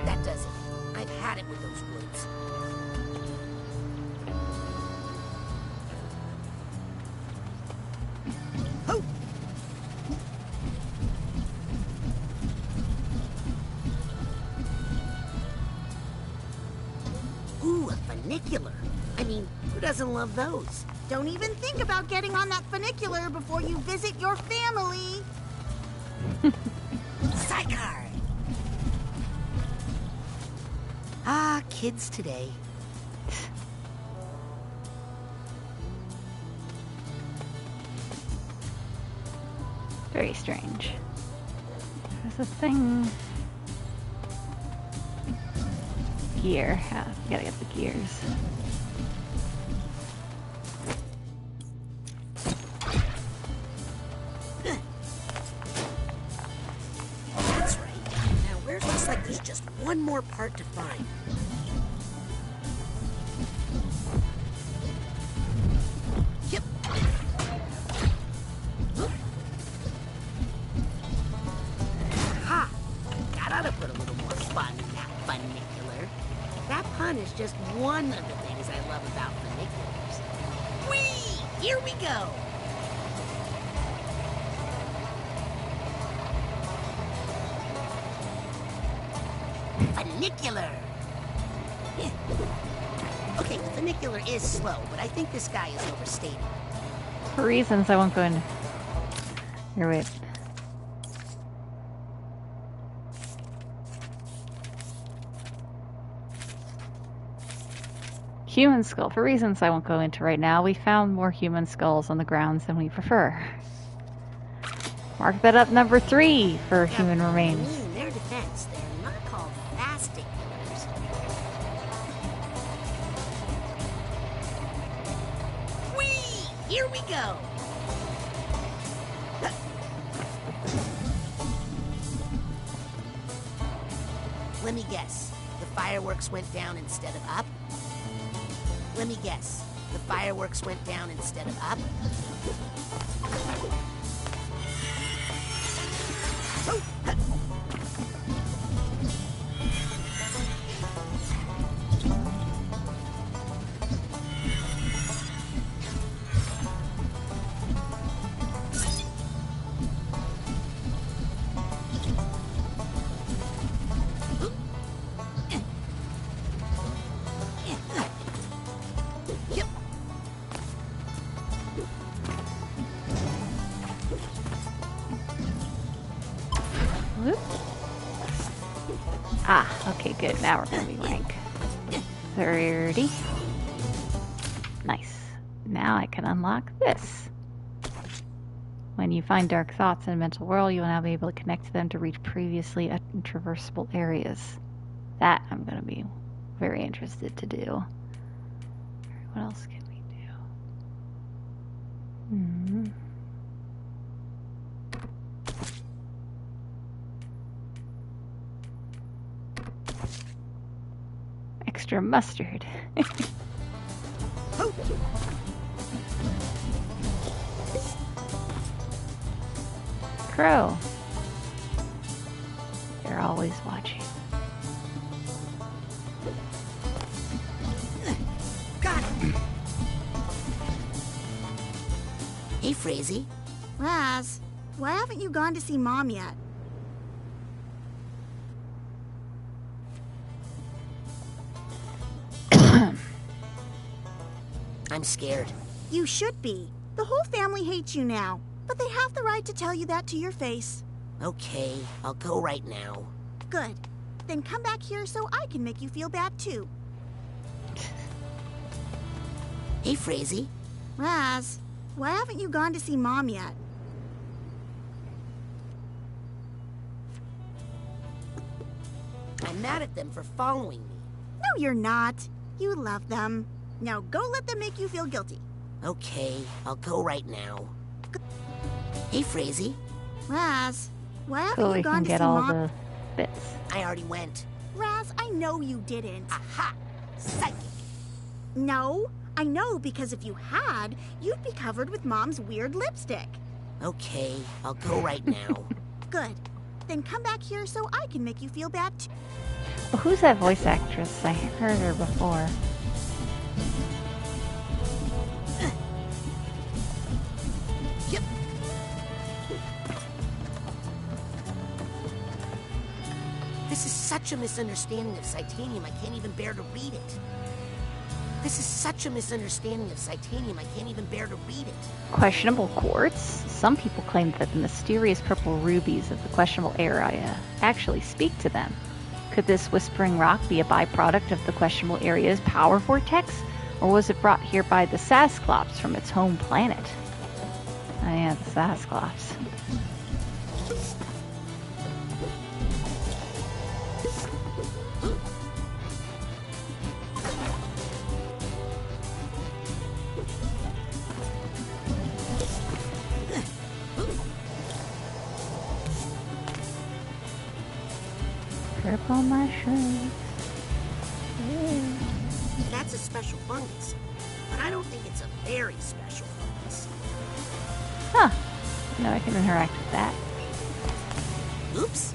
That does it. I've had it with those woods. Ho! Ooh, a funicular. I mean, who doesn't love those? Don't even think about getting on that funicular before you visit your family. Psychar! Ah, kids today. Very strange. There's a thing. Gear. Yeah, we gotta get the gears. That's right. Now, where's looks like there's just one more part to find. Yep. Ha! That ought to put a little more fun in that funicular. That pun is just one of the things I love about funiculars. Whee! Here we go! Funicular. Yeah. Okay, the funicular is slow, but I think this guy is overstating. For reasons I won't go into. Here, wait. Human skull. For reasons I won't go into right now, we found more human skulls on the grounds than we prefer. Mark that up number 3 for human remains. In their defense, they're not called fasting killers. Whee! Here we go! Let me guess. The fireworks went down instead of up? Let me guess. The fireworks went down instead of up? Whoop. Ah, okay, good. Now we're gonna be rank 30. Nice. Now I can unlock this. When you find dark thoughts in a mental world, you will now be able to connect to them to reach previously untraversable areas. That I'm gonna be very interested to do. What else can we do? Extra mustard. Crow. They're always watching. Got it! Hey, Frazee. Raz, why haven't you gone to see Mom yet? I'm scared. You should be. The whole family hates you now, but they have the right to tell you that to your face. Okay, I'll go right now. Good. Then come back here so I can make you feel bad too. Hey, Frazee. Raz, why haven't you gone to see Mom yet? I'm mad at them for following me. No, you're not. You love them. Now go let them make you feel guilty. Okay, I'll go right now. Hey, Frazee. Raz, why haven't So you we gone can to get see all Mom? the bits. I already went. Raz, I know you didn't. Aha! Psychic! No, I know because if you had, you'd be covered with Mom's weird lipstick. Okay, I'll go right now. Good. Then come back here so I can make you feel bad too. Well, who's that voice actress? I heard her before. Yep. This is such a misunderstanding of Psytanium, I can't even bear to read it. This is such a misunderstanding of Psytanium, I can't even bear to read it. Questionable quartz? Some people claim that the mysterious purple rubies of the questionable area actually speak to them. Could this whispering rock be a byproduct of the questionable area's power vortex? Or was it brought here by the Sasclops from its home planet? Oh yeah, the Sasclops. Purple mushrooms. That's a special fungus, but I don't think it's a very special fungus. Huh. No, I can interact with that. Oops.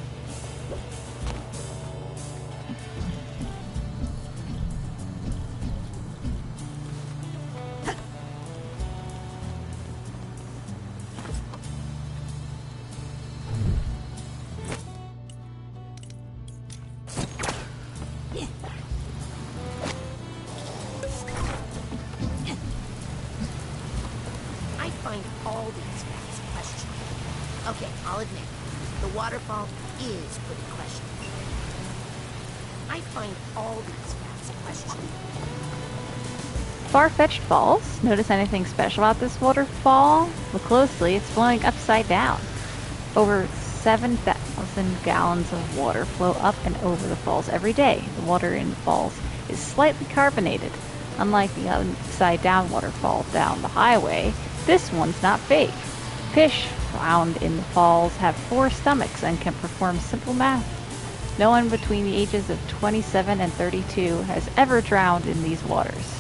find all these facts questionable. Okay, I'll admit, the waterfall is pretty questionable. I find all these facts questionable. Far-fetched falls. Notice anything special about this waterfall? Look closely, it's flowing upside down. Over 7,000 gallons of water flow up and over the falls every day. The water in the falls is slightly carbonated. Unlike the upside down waterfall down the highway, this one's not fake. Fish found in the falls have 4 stomachs and can perform simple math. No one between the ages of 27 and 32 has ever drowned in these waters.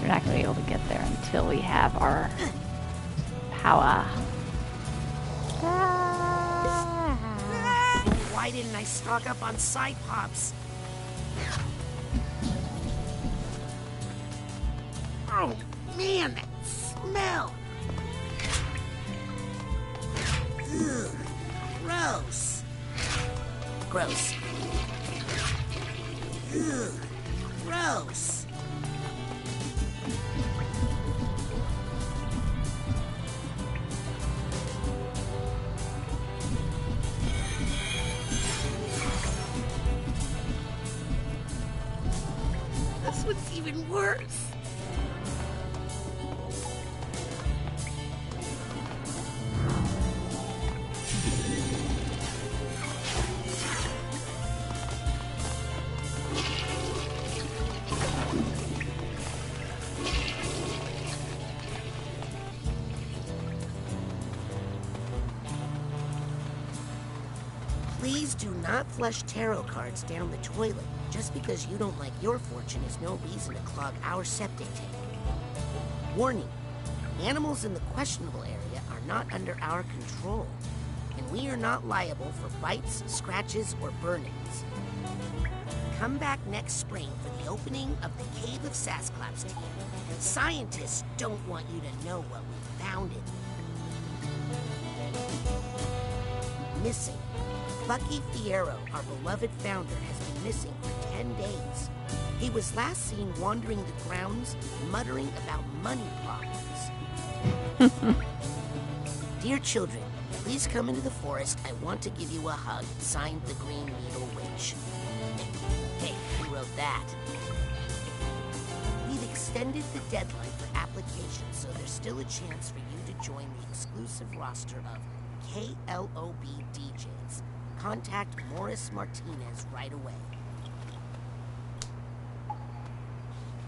We're not going to be able to get there until we have our power. Why didn't I stock up on side pops? Oh, man, that smell! Ugh, gross. Gross. Ugh, gross. This one's even worse. Please do not flush tarot cards down the toilet. Just because you don't like your fortune is no reason to clog our septic tank. Warning, animals in the questionable area are not under our control, and we are not liable for bites, scratches, or burnings. Come back next spring for the opening of the Cave of Sasclaps team. Scientists don't want you to know what we found it. Missing. Bucky Fierro, our beloved founder, has been missing for 10 days. He was last seen wandering the grounds, muttering about money problems. Dear children, please come into the forest. I want to give you a hug. Signed, the Green Needle Witch. Hey, who wrote that? We've extended the deadline for applications, so there's still a chance for you to join the exclusive roster of KLOB DJs. Contact Morris Martinez right away.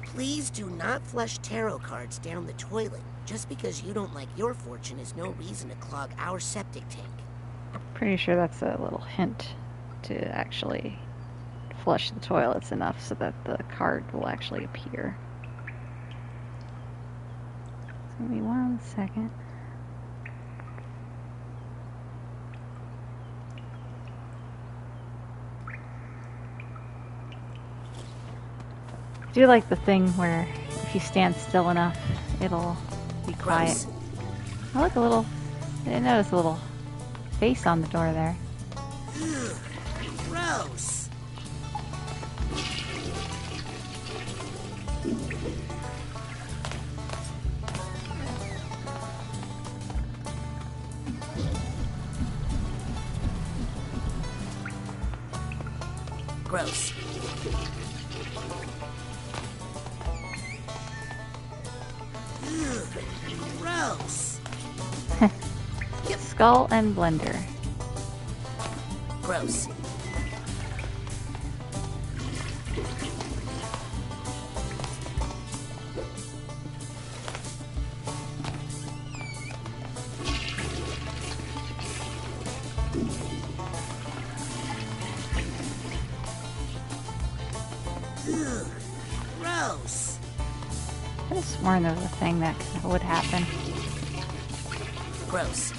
Please do not flush tarot cards down the toilet. Just because you don't like your fortune is no reason to clog our septic tank. Pretty sure that's a little hint to actually flush the toilets enough so that the card will actually appear. Give me 1 second. I do like the thing where if you stand still enough, it'll be quiet. Gross. Oh, look, I didn't notice a little face on the door there. Ugh, gross. Gross. Ugh, gross. Skull and blender. Gross. Ugh, gross. I could have sworn there was a thing that would happen. Gross.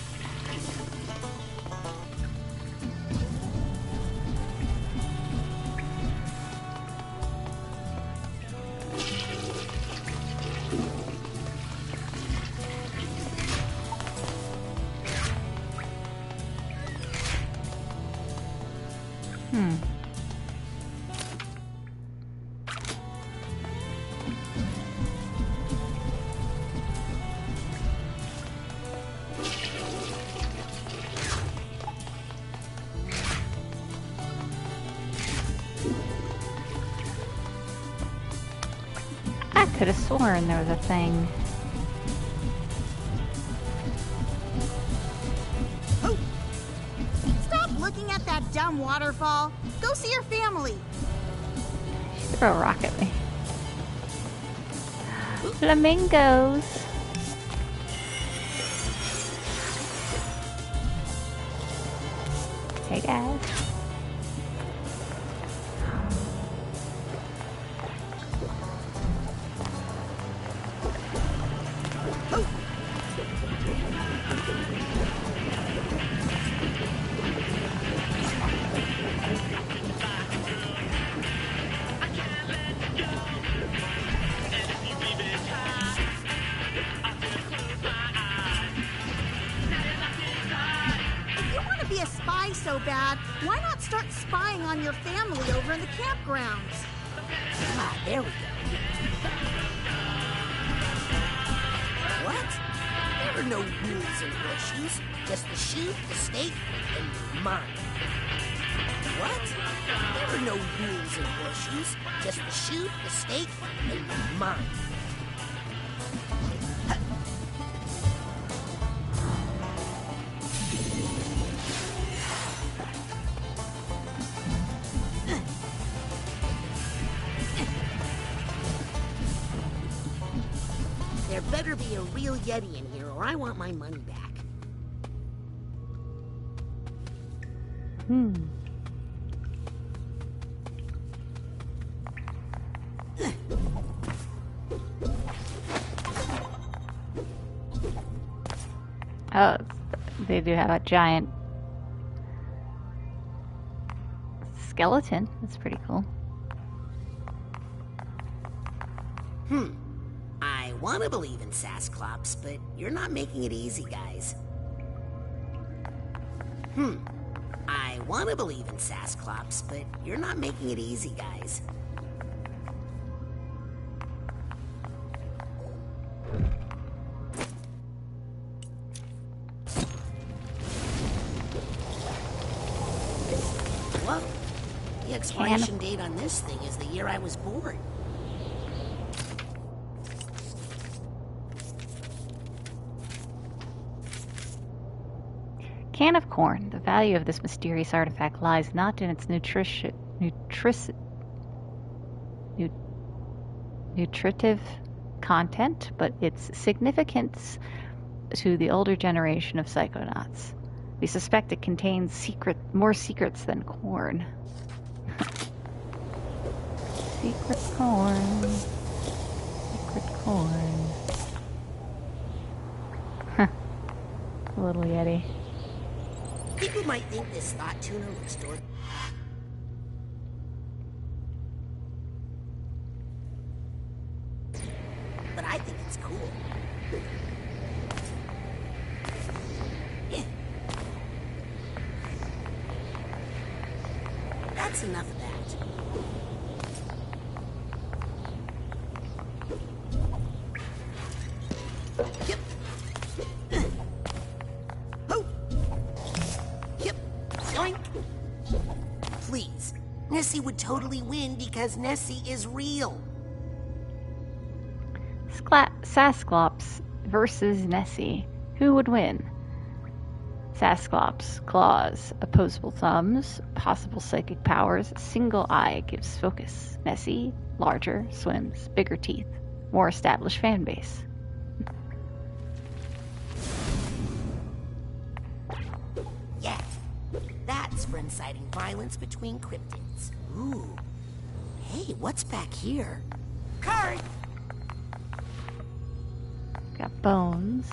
Could have sworn there was a thing. Stop looking at that dumb waterfall. Go see your family. Throw a rock at me. Flamingos. Hey guys. If you want to be a spy so bad, why not start spying on your family over in the campgrounds? Ah, there we go. What? There are no rules in horseshoes. Just the shoe, the stake, and your mind. What? There are no rules in horseshoes. Just the shoe, the stake, and your mind. There better be a real Yeti in here, or I want my money back. Oh, they do have a giant skeleton. That's pretty cool. I want to believe in Sasclops, but you're not making it easy, guys. I want to believe in Sasclops, but you're not making it easy, guys. Whoa. The expiration date on this thing is the year I was born. Can of corn. The value of this mysterious artifact lies not in its nutritive content, but its significance to the older generation of Psychonauts. We suspect it contains more secrets than corn. Secret corn. Secret corn. A little Yeti. People might think this thought tuner looks dorky. But I think it's cool. That's enough of that. Yep. Yep. Yoink. Please. Nessie would totally win because Nessie is real. Sasclops versus Nessie. Who would win? Sasclops, claws, opposable thumbs, possible psychic powers, single eye gives focus. Nessie, larger, swims, bigger teeth, more established fan base. Yeah, that's for inciting violence between cryptids. Ooh. Hey, what's back here? Card! Got bones.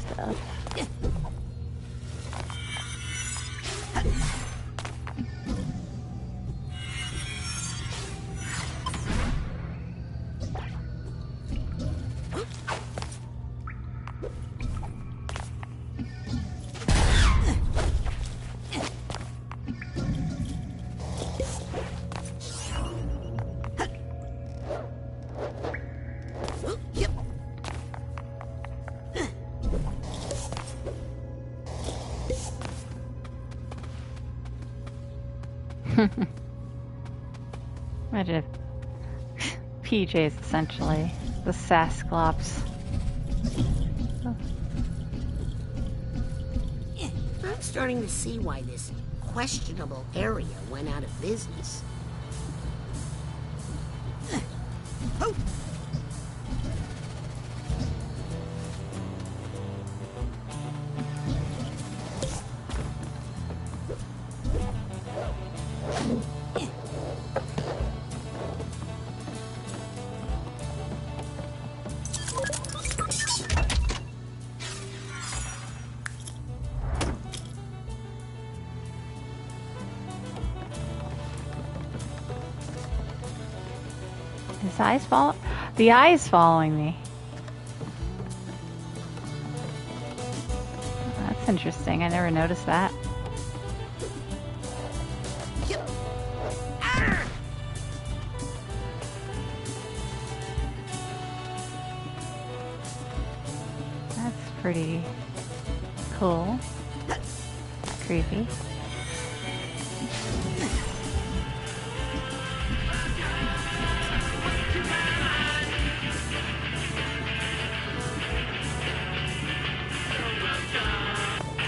Stuff. Imagine if PJs, essentially. The Sasclops. I'm starting to see why this questionable area went out of business. Oh. His eyes follow? The eye's following me. That's interesting. I never noticed that. That's pretty cool. Creepy.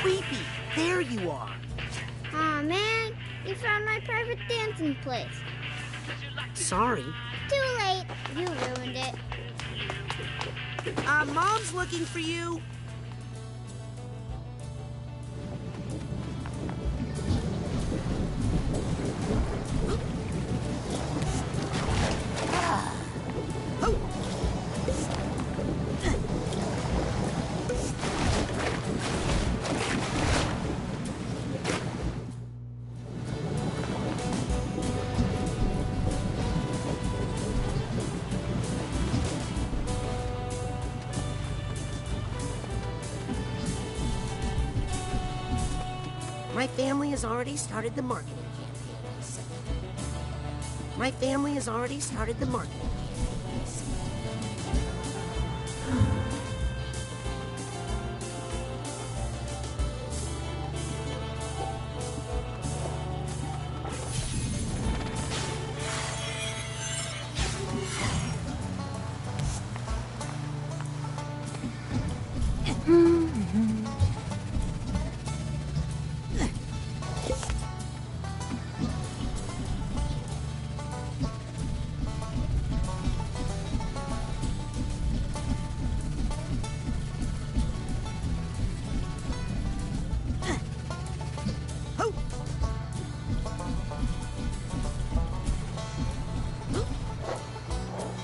Creepy, there you are. Aw, man. You found my private dancing place. Sorry. Too late. You ruined it. Mom's looking for you. My family has already started the marketing campaigns. My family has already started the marketing campaigns.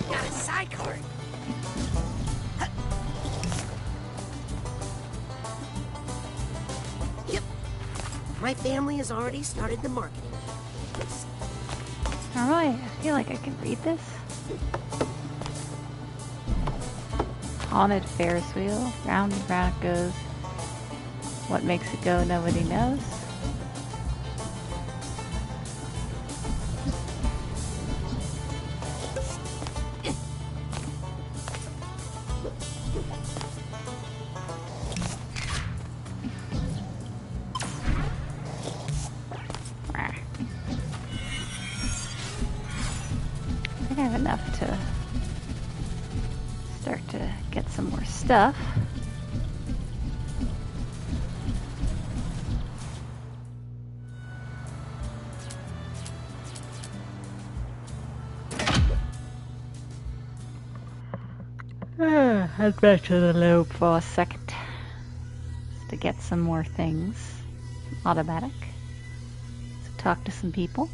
Got a sidecar. Yep. My family has already started the marketing campaigns. Alright, I feel like I can read this. Haunted Ferris wheel. Round and round it goes. What makes it go, nobody knows. I think I have enough to start to get some more stuff. Head back to the loop for a second. Just to get some more things. Automatic. So talk to some people.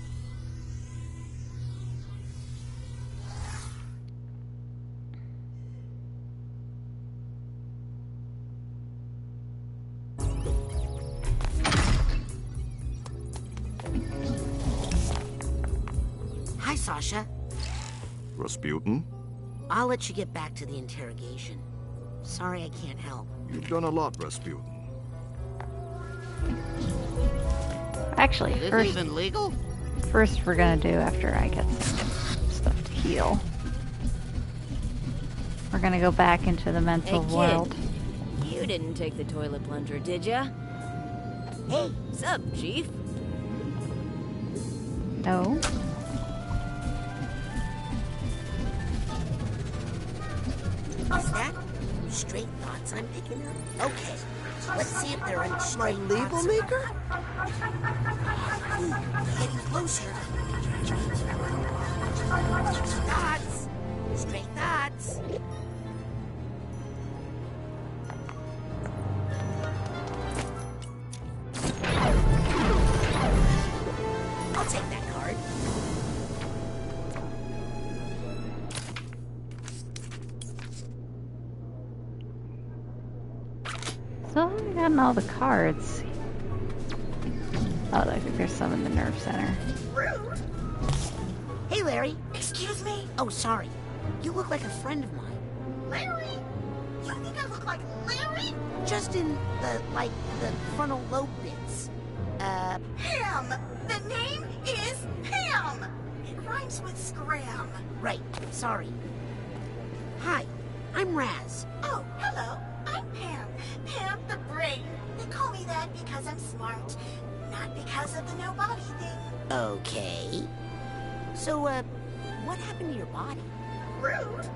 Hi, Sasha. Rasputin? I'll let you get back to the interrogation. Sorry I can't help. You've done a lot, Rasputin. Actually, Is this first, even legal? first we're gonna do after I get some stuff to heal. We're gonna go back into the mental Hey, kid. world. You didn't take the toilet plunger, did ya? Hey, sup, Chief? No. dots I'm picking up? Okay, let's see if there are any My straight label dots. maker? Ooh, getting closer. Dots! Straight dots! I'll take that card. So I gotten all the cards. Oh, I think there's some in the nerve center. Rude! Hey, Larry. Excuse me? Oh, sorry. You look like a friend of mine. Larry? You think I look like Larry? Just in the frontal lobe bits. Pam! The name is Pam! It rhymes with scram. Right. Sorry. Hi, I'm Raz. Oh, hello. I'm Pam. Pam the Brain. They call me that because I'm smart, not because of the no body thing. Okay. So, what happened to your body? Rude.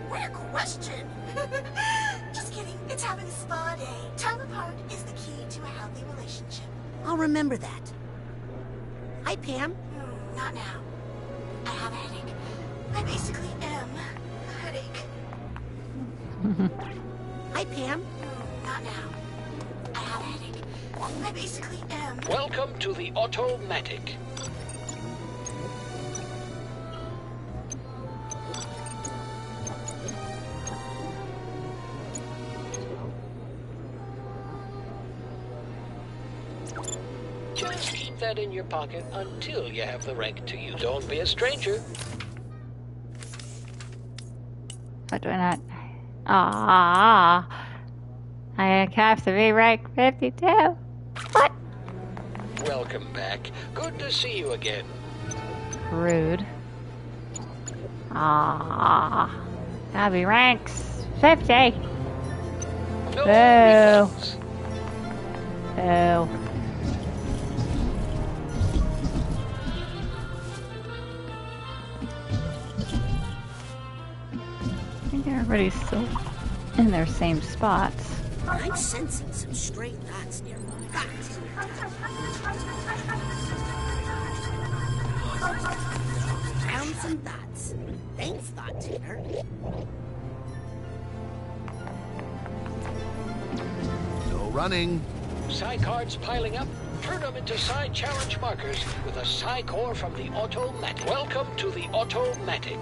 What a question. Just kidding. It's having a spa day. Time apart is the key to a healthy relationship. I'll remember that. Hi, Pam. Not now. I have a headache. I basically am a headache. Hi, Pam. Not now. I have a headache. I basically am. Welcome to the Automatic. Just keep that in your pocket until you have the rank to use. Don't be a stranger. What do I not? Ah, I have to be rank 52. What? Welcome back. Good to see you again. Rude. Ah, gotta be ranks 50. No Boo. refunds. Boo. I think everybody's still in their same spots. I'm sensing some stray dots nearby. Dots. Found some dots. Thanks, Thought Tuner. No running. Psi cards piling up. Turn them into Psi challenge markers with a Psi core from the Automatic. Welcome to the Automatic.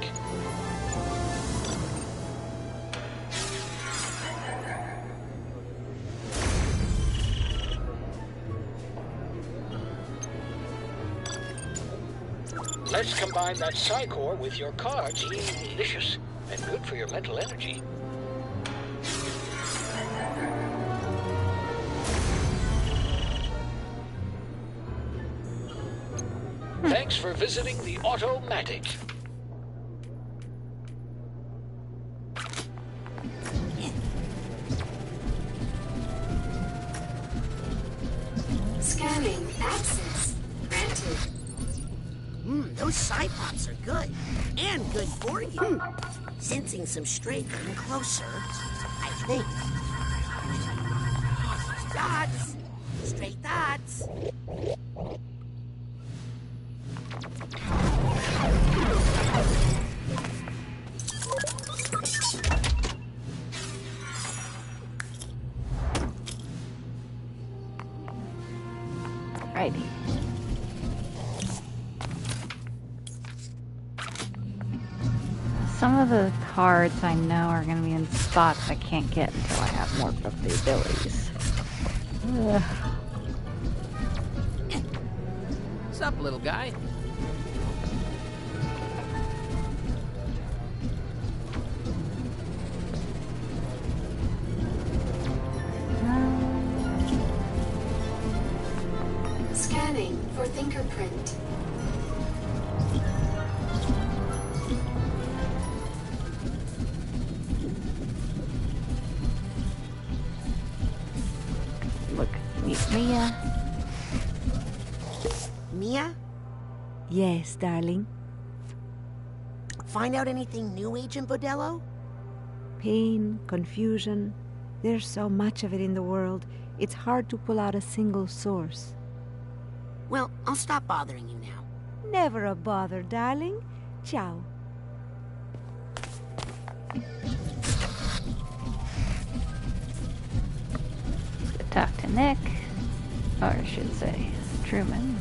Let's combine that Psi core with your cards. Delicious and good for your mental energy. Thanks for visiting the Automatic. Scanning. Access. Granted. Those Psi pops are good. And good for you. Sensing some stray getting closer, I think. Dots! Straight dots! Righty. Some of the cards I know are going to be in spots I can't get until I have more of the abilities. Ugh. What's up, little guy? Scanning for fingerprint. Look, Mia. Mia? Yes, darling. Find out anything new, Agent Bodello? Pain, confusion, There's so much of it in the world, it's hard to pull out a single source. Well, I'll stop bothering you now. Never a bother, darling. Ciao. Talk to Nick, or I should say, Truman.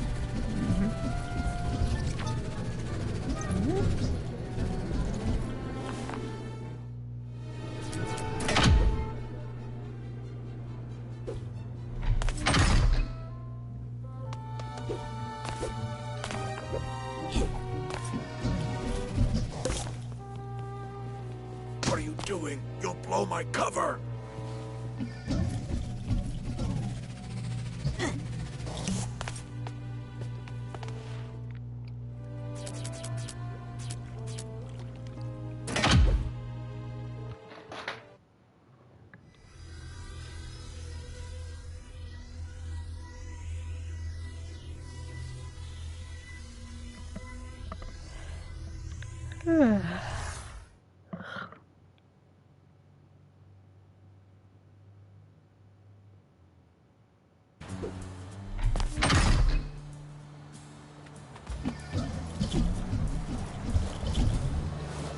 What are you doing? You'll blow my cover!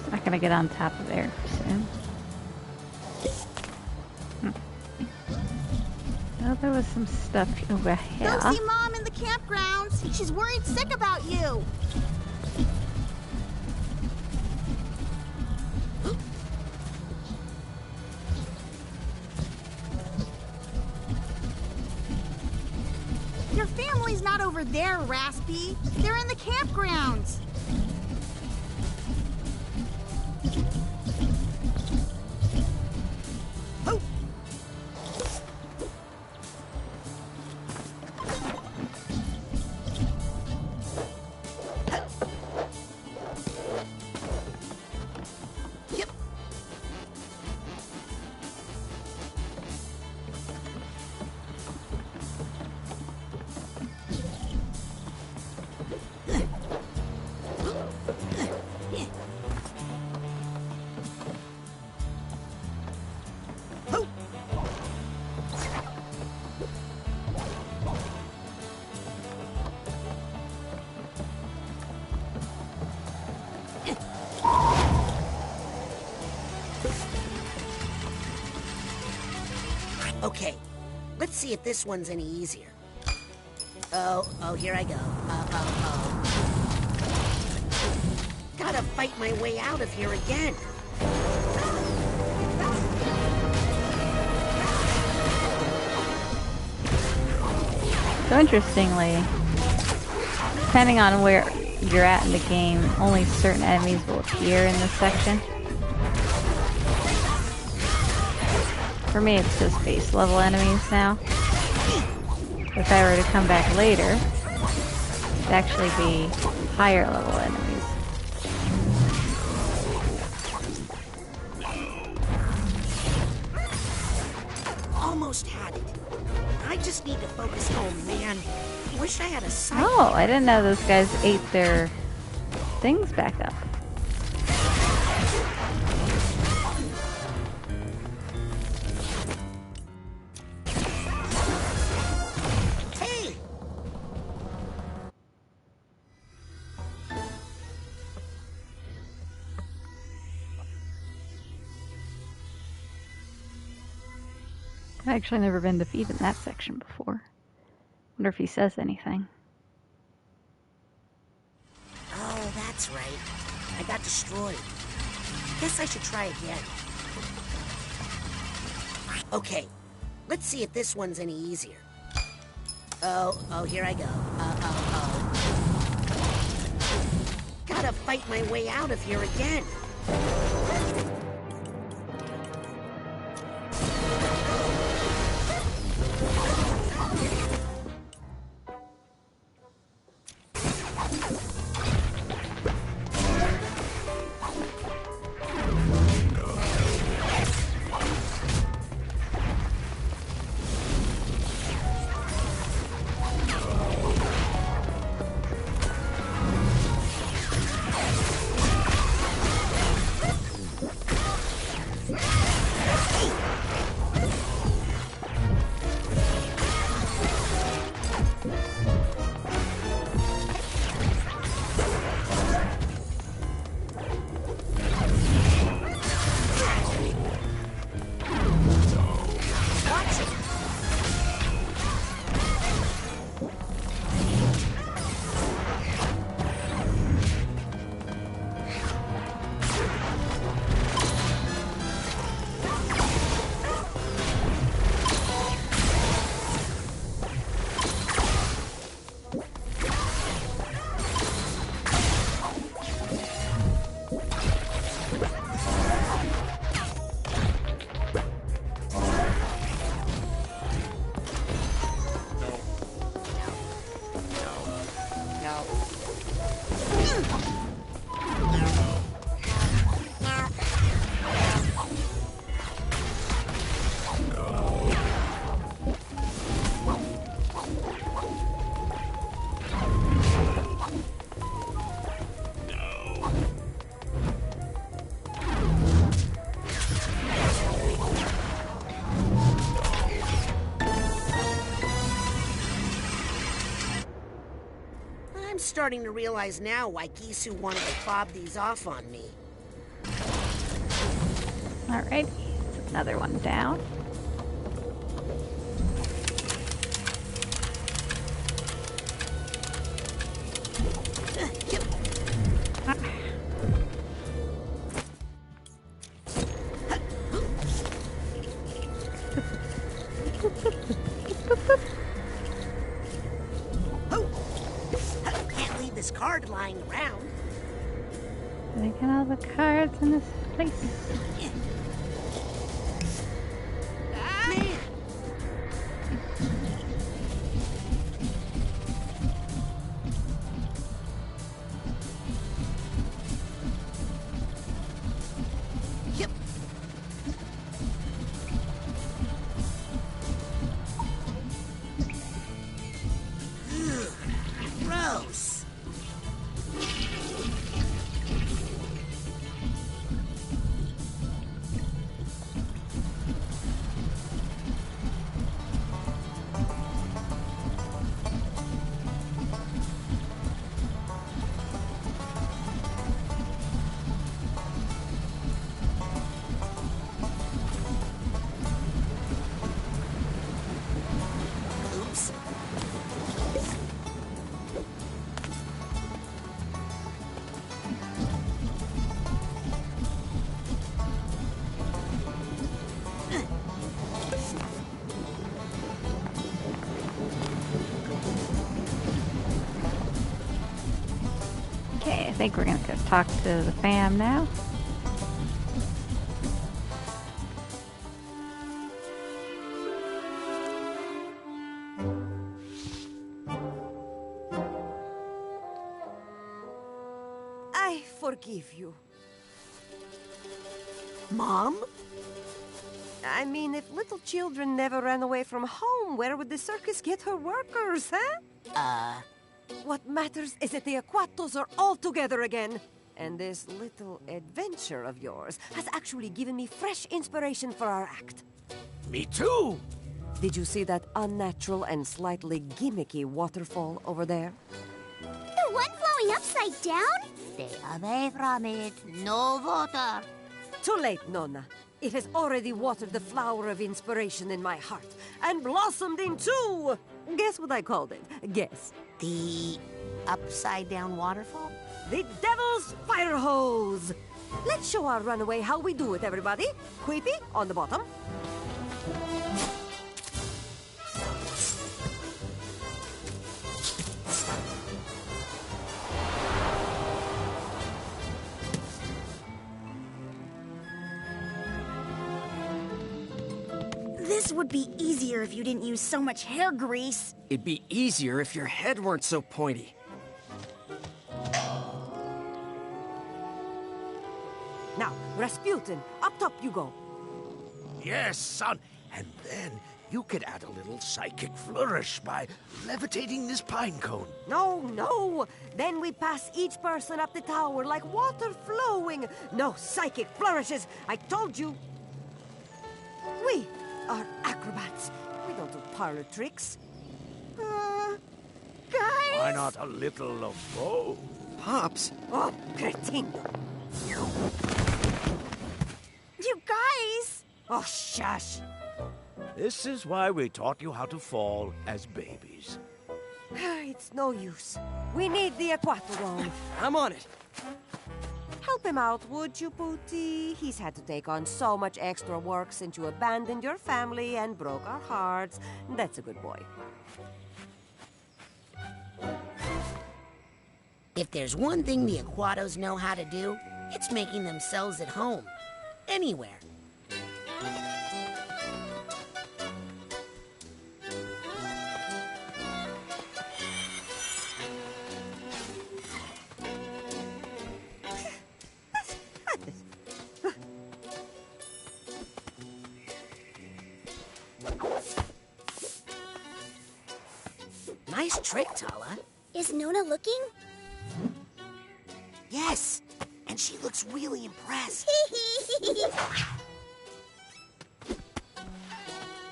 Not gonna get on top of there soon. Oh, there was some stuff over here. Go see Mom in the campgrounds. She's worried sick about you. Your family's not over there, Raspy. They're in the campgrounds. Oh. Yep. Okay, let's see if this one's any easier. Oh, here I go. Gotta fight my way out of here again. So interestingly, depending on where you're at in the game, only certain enemies will appear in this section. For me, it's just base level enemies now. If I were to come back later, it'd actually be higher level enemies. Almost had it. I just need to focus. Oh man, wish I had a sight. Oh, I didn't know those guys ate their things back up. Hey! I've actually never been defeated in that section before. Wonder if he says anything. Oh, that's right. I got destroyed. Guess I should try again. Okay, let's see if this one's any easier. Oh, here I go. Gotta fight my way out of here again. starting to realize now why Gisu wanted to fob these off on me. Alright, another one down. Can't leave this card lying around. They got all the cards in this place. Man! Yep. Ugh, gross. Oops. Okay, I think we're gonna go talk to the fam now. I forgive you. Mom? I mean, if little children never ran away from home, where would the circus get her workers, huh? What matters is that the Aquatos are all together again. And this little adventure of yours has actually given me fresh inspiration for our act. Me too! Did you see that unnatural and slightly gimmicky waterfall over there? The one flowing upside down? Stay away from it. No water. Too late, Nonna. It has already watered the flower of inspiration in my heart and blossomed into... Guess what I called it? Guess. The upside down waterfall? The Devil's Fire Hose! Let's show our runaway how we do it, everybody. Queepy, on the bottom. This would be easier if you didn't use so much hair grease. It'd be easier if your head weren't so pointy. Now, Rasputin, up top you go. Yes, son. And then you could add a little psychic flourish by levitating this pine cone. No, no. Then we pass each person up the tower like water flowing. No psychic flourishes. I told you. We are acrobats. We don't do parlor tricks. Guys? Why not a little of both? Pops. Oh, cretino. You guys! Oh, shush. This is why we taught you how to fall as babies. It's no use. We need the Aquatodome. I'm on it. Help him out, would you, Pooty? He's had to take on so much extra work since you abandoned your family and broke our hearts. That's a good boy. If there's one thing the Aquatos know how to do, it's making themselves at home. Anywhere. Nice trick, Tala. Is Nona looking? Yes, and she looks really impressed.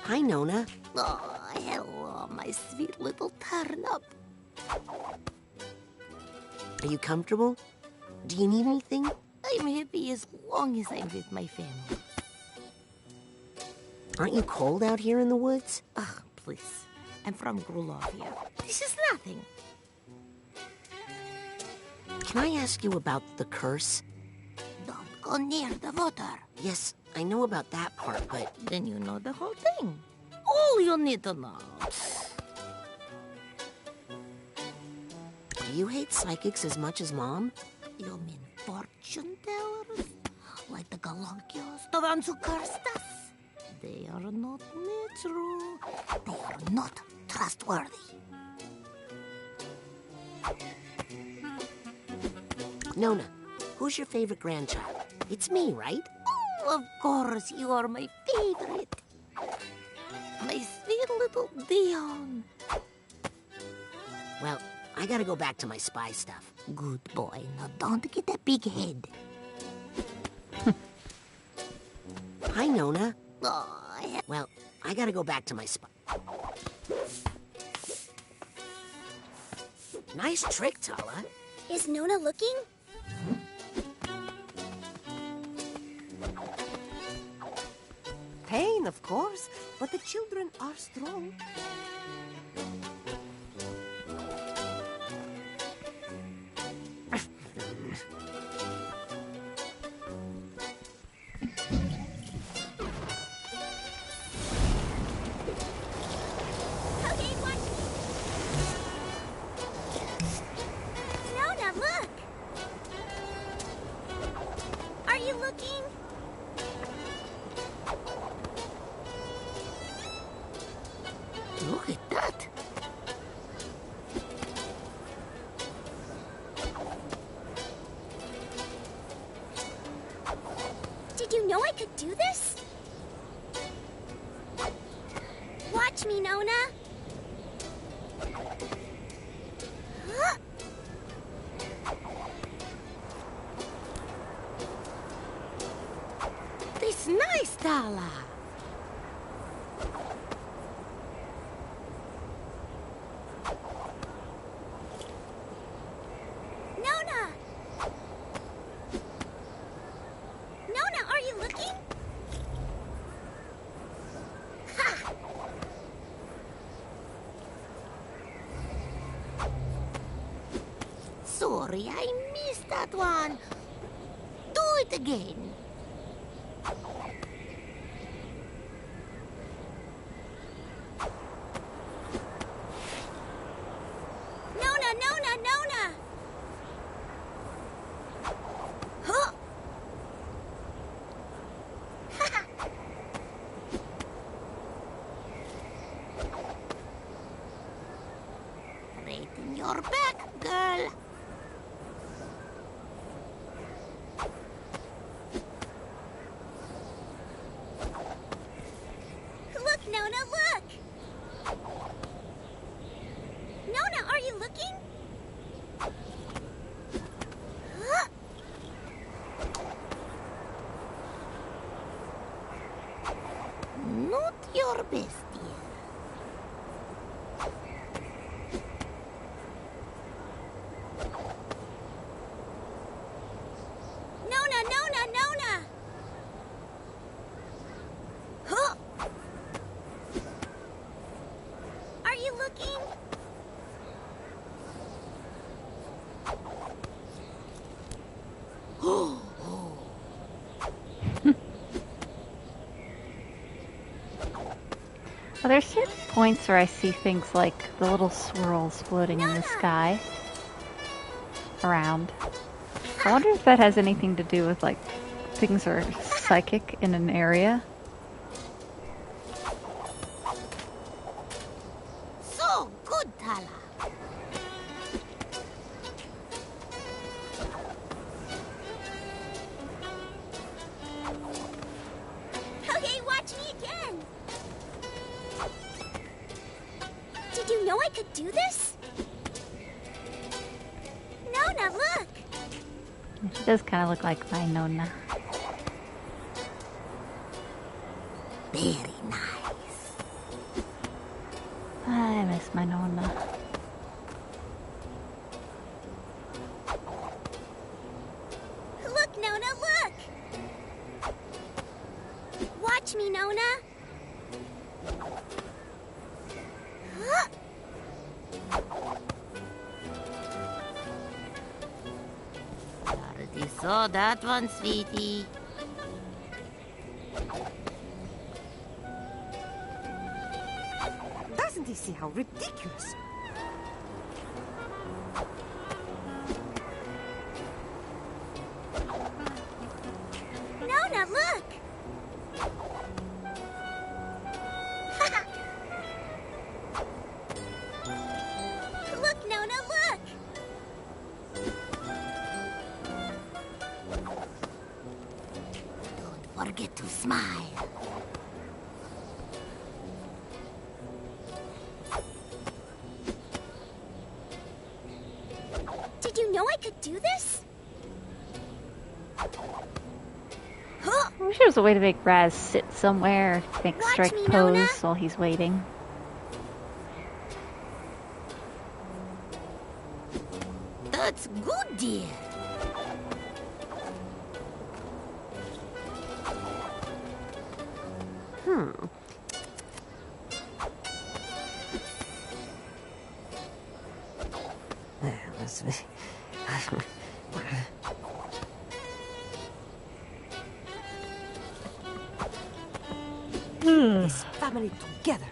Hi, Nona. Oh, hello, my sweet little turnip. Are you comfortable? Do you need anything? I'm happy as long as I'm with my family. Aren't you cold out here in the woods? Ugh, please. I'm from Grulovia. This is nothing. Can I ask you about the curse? Don't go near the water. Yes, I know about that part, but... Then you know the whole thing. All you need to know. Do you hate psychics as much as Mom? You mean fortune tellers? Like the Galunkios, the ones who cursed us? They are not natural. They are not trustworthy. Nona, who's your favorite grandchild? It's me, right? Oh, of course, you are my favorite. My sweet little Dion. Well, I gotta go back to my spy stuff. Good boy. Now don't get a big head. Hi, Nona. Oh, Well, I gotta go back to my spy. Nice trick, Tala. is Nona looking? Pain, of course, but the children are strong. Okay, watch me. Nona, look! Are you looking? Look at that. Did you know I could do this? Watch me, Nona. Huh? This nice, Tala. Nona! Nona, are you looking? Ha! Sorry, I missed that one. Do it again. Nona, Nona, Nona! Huh? Right in your back, girl. Look, Nona, look! Nona, are you looking? Huh? Not your best, dear. Nona, Nona, Nona! Huh? Are you looking? Well, there's certain points where I see things like the little swirls floating in the sky around. I wonder if that has anything to do with, like, things are psychic in an area. So good, Tala. Okay, watch me again! Did you know I could do this? Nona, look! She does kind of look like my Nona. Very nice. I miss my Nona. Nona? Already saw that one, sweetie. Doesn't he see how ridiculous? Nona, look! Look, Nona, look! Don't forget to smile. Did you know I could do this? I wish there was a way to make Raz sit somewhere, make Watch strike me, pose Nona. while he's waiting. That's good, dear. Let's see. This family together.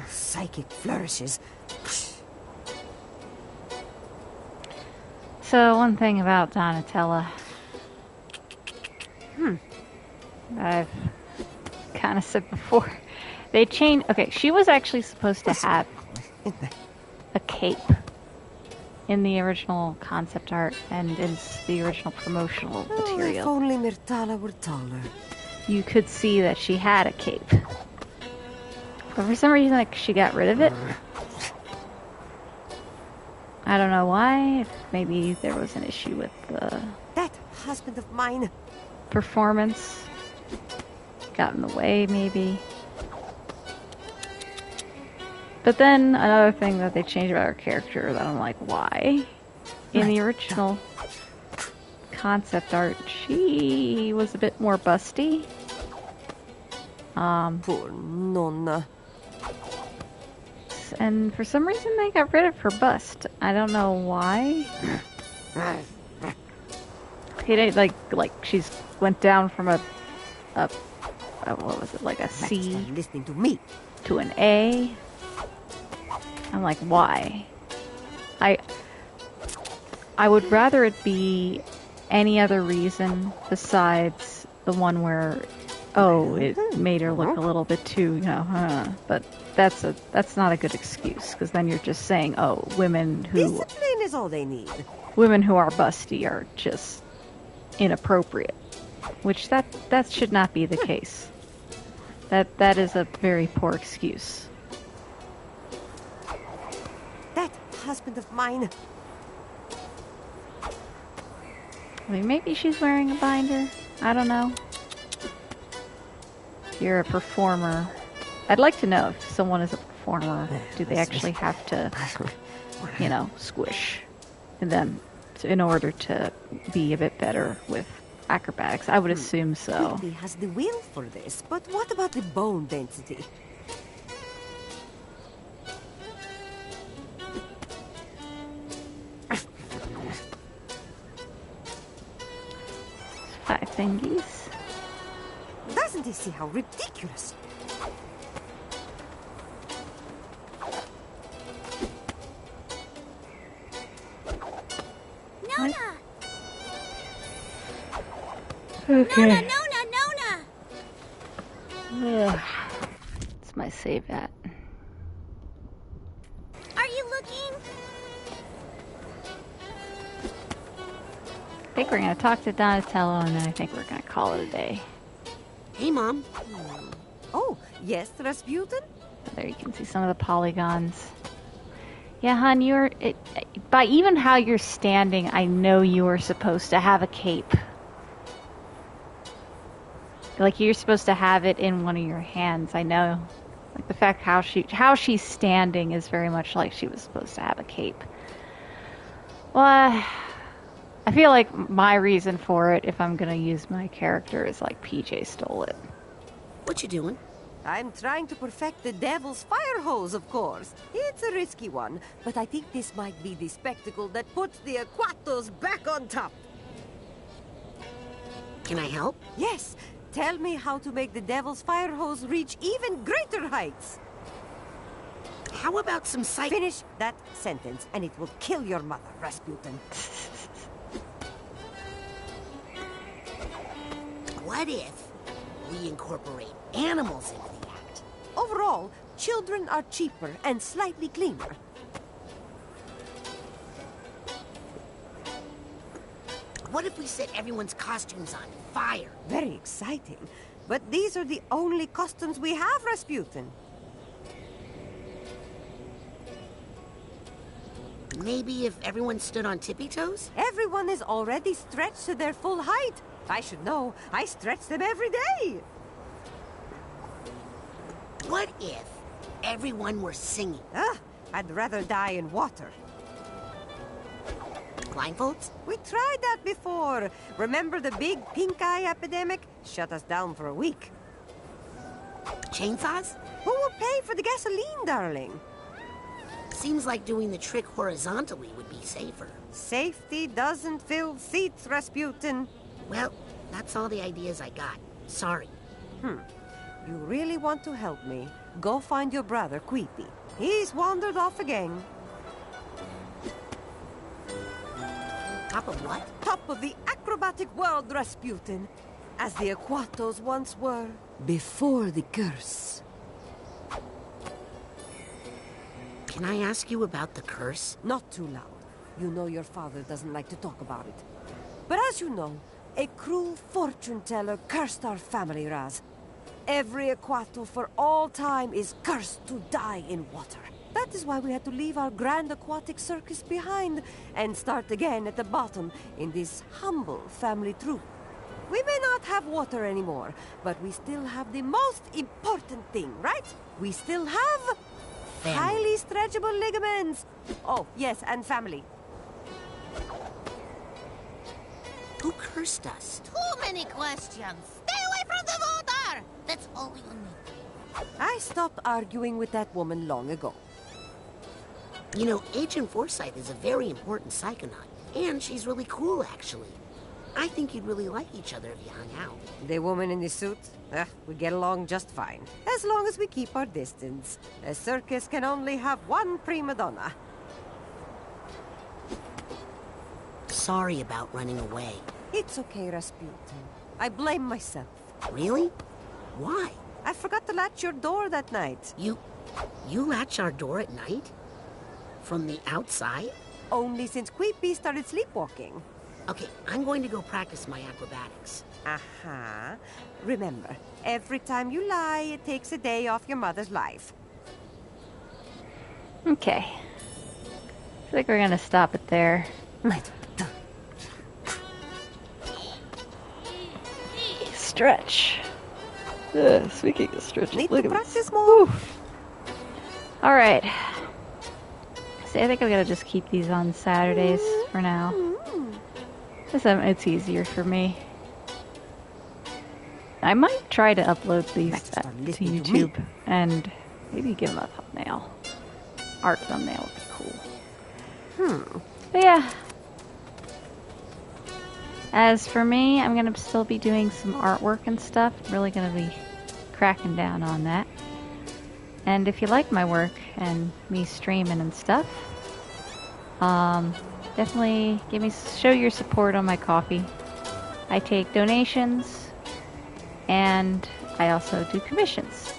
Psychic flourishes. So one thing about Donatella that I've kind of said before, they changed. Okay, she was actually supposed to have a cape in the original concept art and in the original promotional If material. only Myrtala were taller. You could see that she had a cape, but for some reason, like, she got rid of it. I don't know why. If maybe there was an issue with the That husband of mine. performance. Got in the way, maybe. But then another thing that they changed about her character that I'm like, why? In the original concept art, she was a bit more busty. Poor Nonna. And for some reason they got rid of her bust. I don't know why. It like she's went down from a what was it, like a C Listening to me. to an A. I'm like, why? I would rather it be any other reason besides the one where, oh, it made her look a little bit too, but that's not a good excuse, because then you're just saying, oh, women who Discipline is all they need. are busty are just inappropriate, which that should not be the case. That is a very poor excuse. That husband of mine. I mean, maybe she's wearing a binder. I don't know. If you're a performer, I'd like to know if someone is a performer, do they actually have to, squish them in order to be a bit better with acrobatics? I would assume so. He has the will for this, but what about the bone density? Five thingies. Doesn't he see how ridiculous? Nona! Okay. Nona! Ugh. It's my save at. Are you looking? I think we're going to talk to Donatello, and then I think we're going to call it a day. Hey, Mom. Oh, yes, Rasputin? There you can see some of the polygons. Yeah, hon, by even how you're standing, I know you were supposed to have a cape. Like, you're supposed to have it in one of your hands, I know. Like the fact how she's standing is very much like she was supposed to have a cape. Well, I feel like my reason for it, if I'm gonna use my character, is like PJ stole it. What you doing? I'm trying to perfect the devil's fire hose, of course. It's a risky one, but I think this might be the spectacle that puts the Aquatos back on top. Can I help? Yes. Tell me how to make the devil's fire hose reach even greater heights. How about some Finish that sentence, and it will kill your mother, Rasputin. What if we incorporate animals into the act? Overall, children are cheaper and slightly cleaner. What if we set everyone's costumes on fire? Very exciting. But these are the only costumes we have, Rasputin. Maybe if everyone stood on tippy toes? Everyone is already stretched to their full height. I should know. I stretch them every day. What if everyone were singing? I'd rather die in water. Blindfolds? We tried that before. Remember the big pink eye epidemic? Shut us down for a week. Chainsaws? Who will pay for the gasoline, darling? Seems like doing the trick horizontally would be safer. Safety doesn't fill seats, Rasputin. Well, that's all the ideas I got. Sorry. You really want to help me? Go find your brother, Queepy. He's wandered off again. Top of what? Top of the acrobatic world, Rasputin. As the Aquatos once were, before the curse. Can I ask you about the curse? Not too loud. You know your father doesn't like to talk about it. But as you know, a cruel fortune teller cursed our family, Raz. Every Aquato for all time is cursed to die in water. That is why we had to leave our grand aquatic circus behind and start again at the bottom in this humble family troupe. We may not have water anymore, but we still have the most important thing, right? We still have highly stretchable ligaments. Oh, yes, and family. Who cursed us? Too many questions. Stay away from the water! That's all you need. I stopped arguing with that woman long ago. You know, Agent Forsyth is a very important Psychonaut, and she's really cool, actually. I think you'd really like each other if you hung out. The woman in the suit? We get along just fine. As long as we keep our distance. A circus can only have one prima donna. Sorry about running away. It's okay, Rasputin. I blame myself. Really? Why? I forgot to latch your door that night. You latch our door at night? From the outside? Only since Queepy started sleepwalking. Okay, I'm going to go practice my acrobatics. Remember, every time you lie, it takes a day off your mother's life. Okay. I think we're gonna stop it there. Stretch. Speaking of stretching, need to practice more. All right. So I think I'm gonna just keep these on Saturdays for now. It's easier for me. I might try to upload these to YouTube and maybe give them a thumbnail. Art thumbnail would be cool. But yeah. As for me, I'm going to still be doing some artwork and stuff. I'm really going to be cracking down on that. And if you like my work and me streaming and stuff, definitely show your support on my Ko-fi. I take donations and I also do commissions.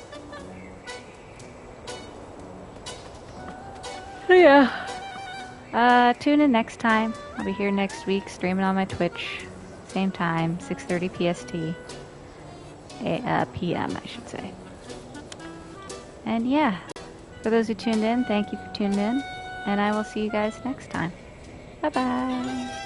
So yeah, tune in next time. I'll be here next week streaming on my Twitch, same time, 6:30 PST, PM I should say. And yeah, for those who tuned in, thank you for tuning in, and I will see you guys next time. Bye bye.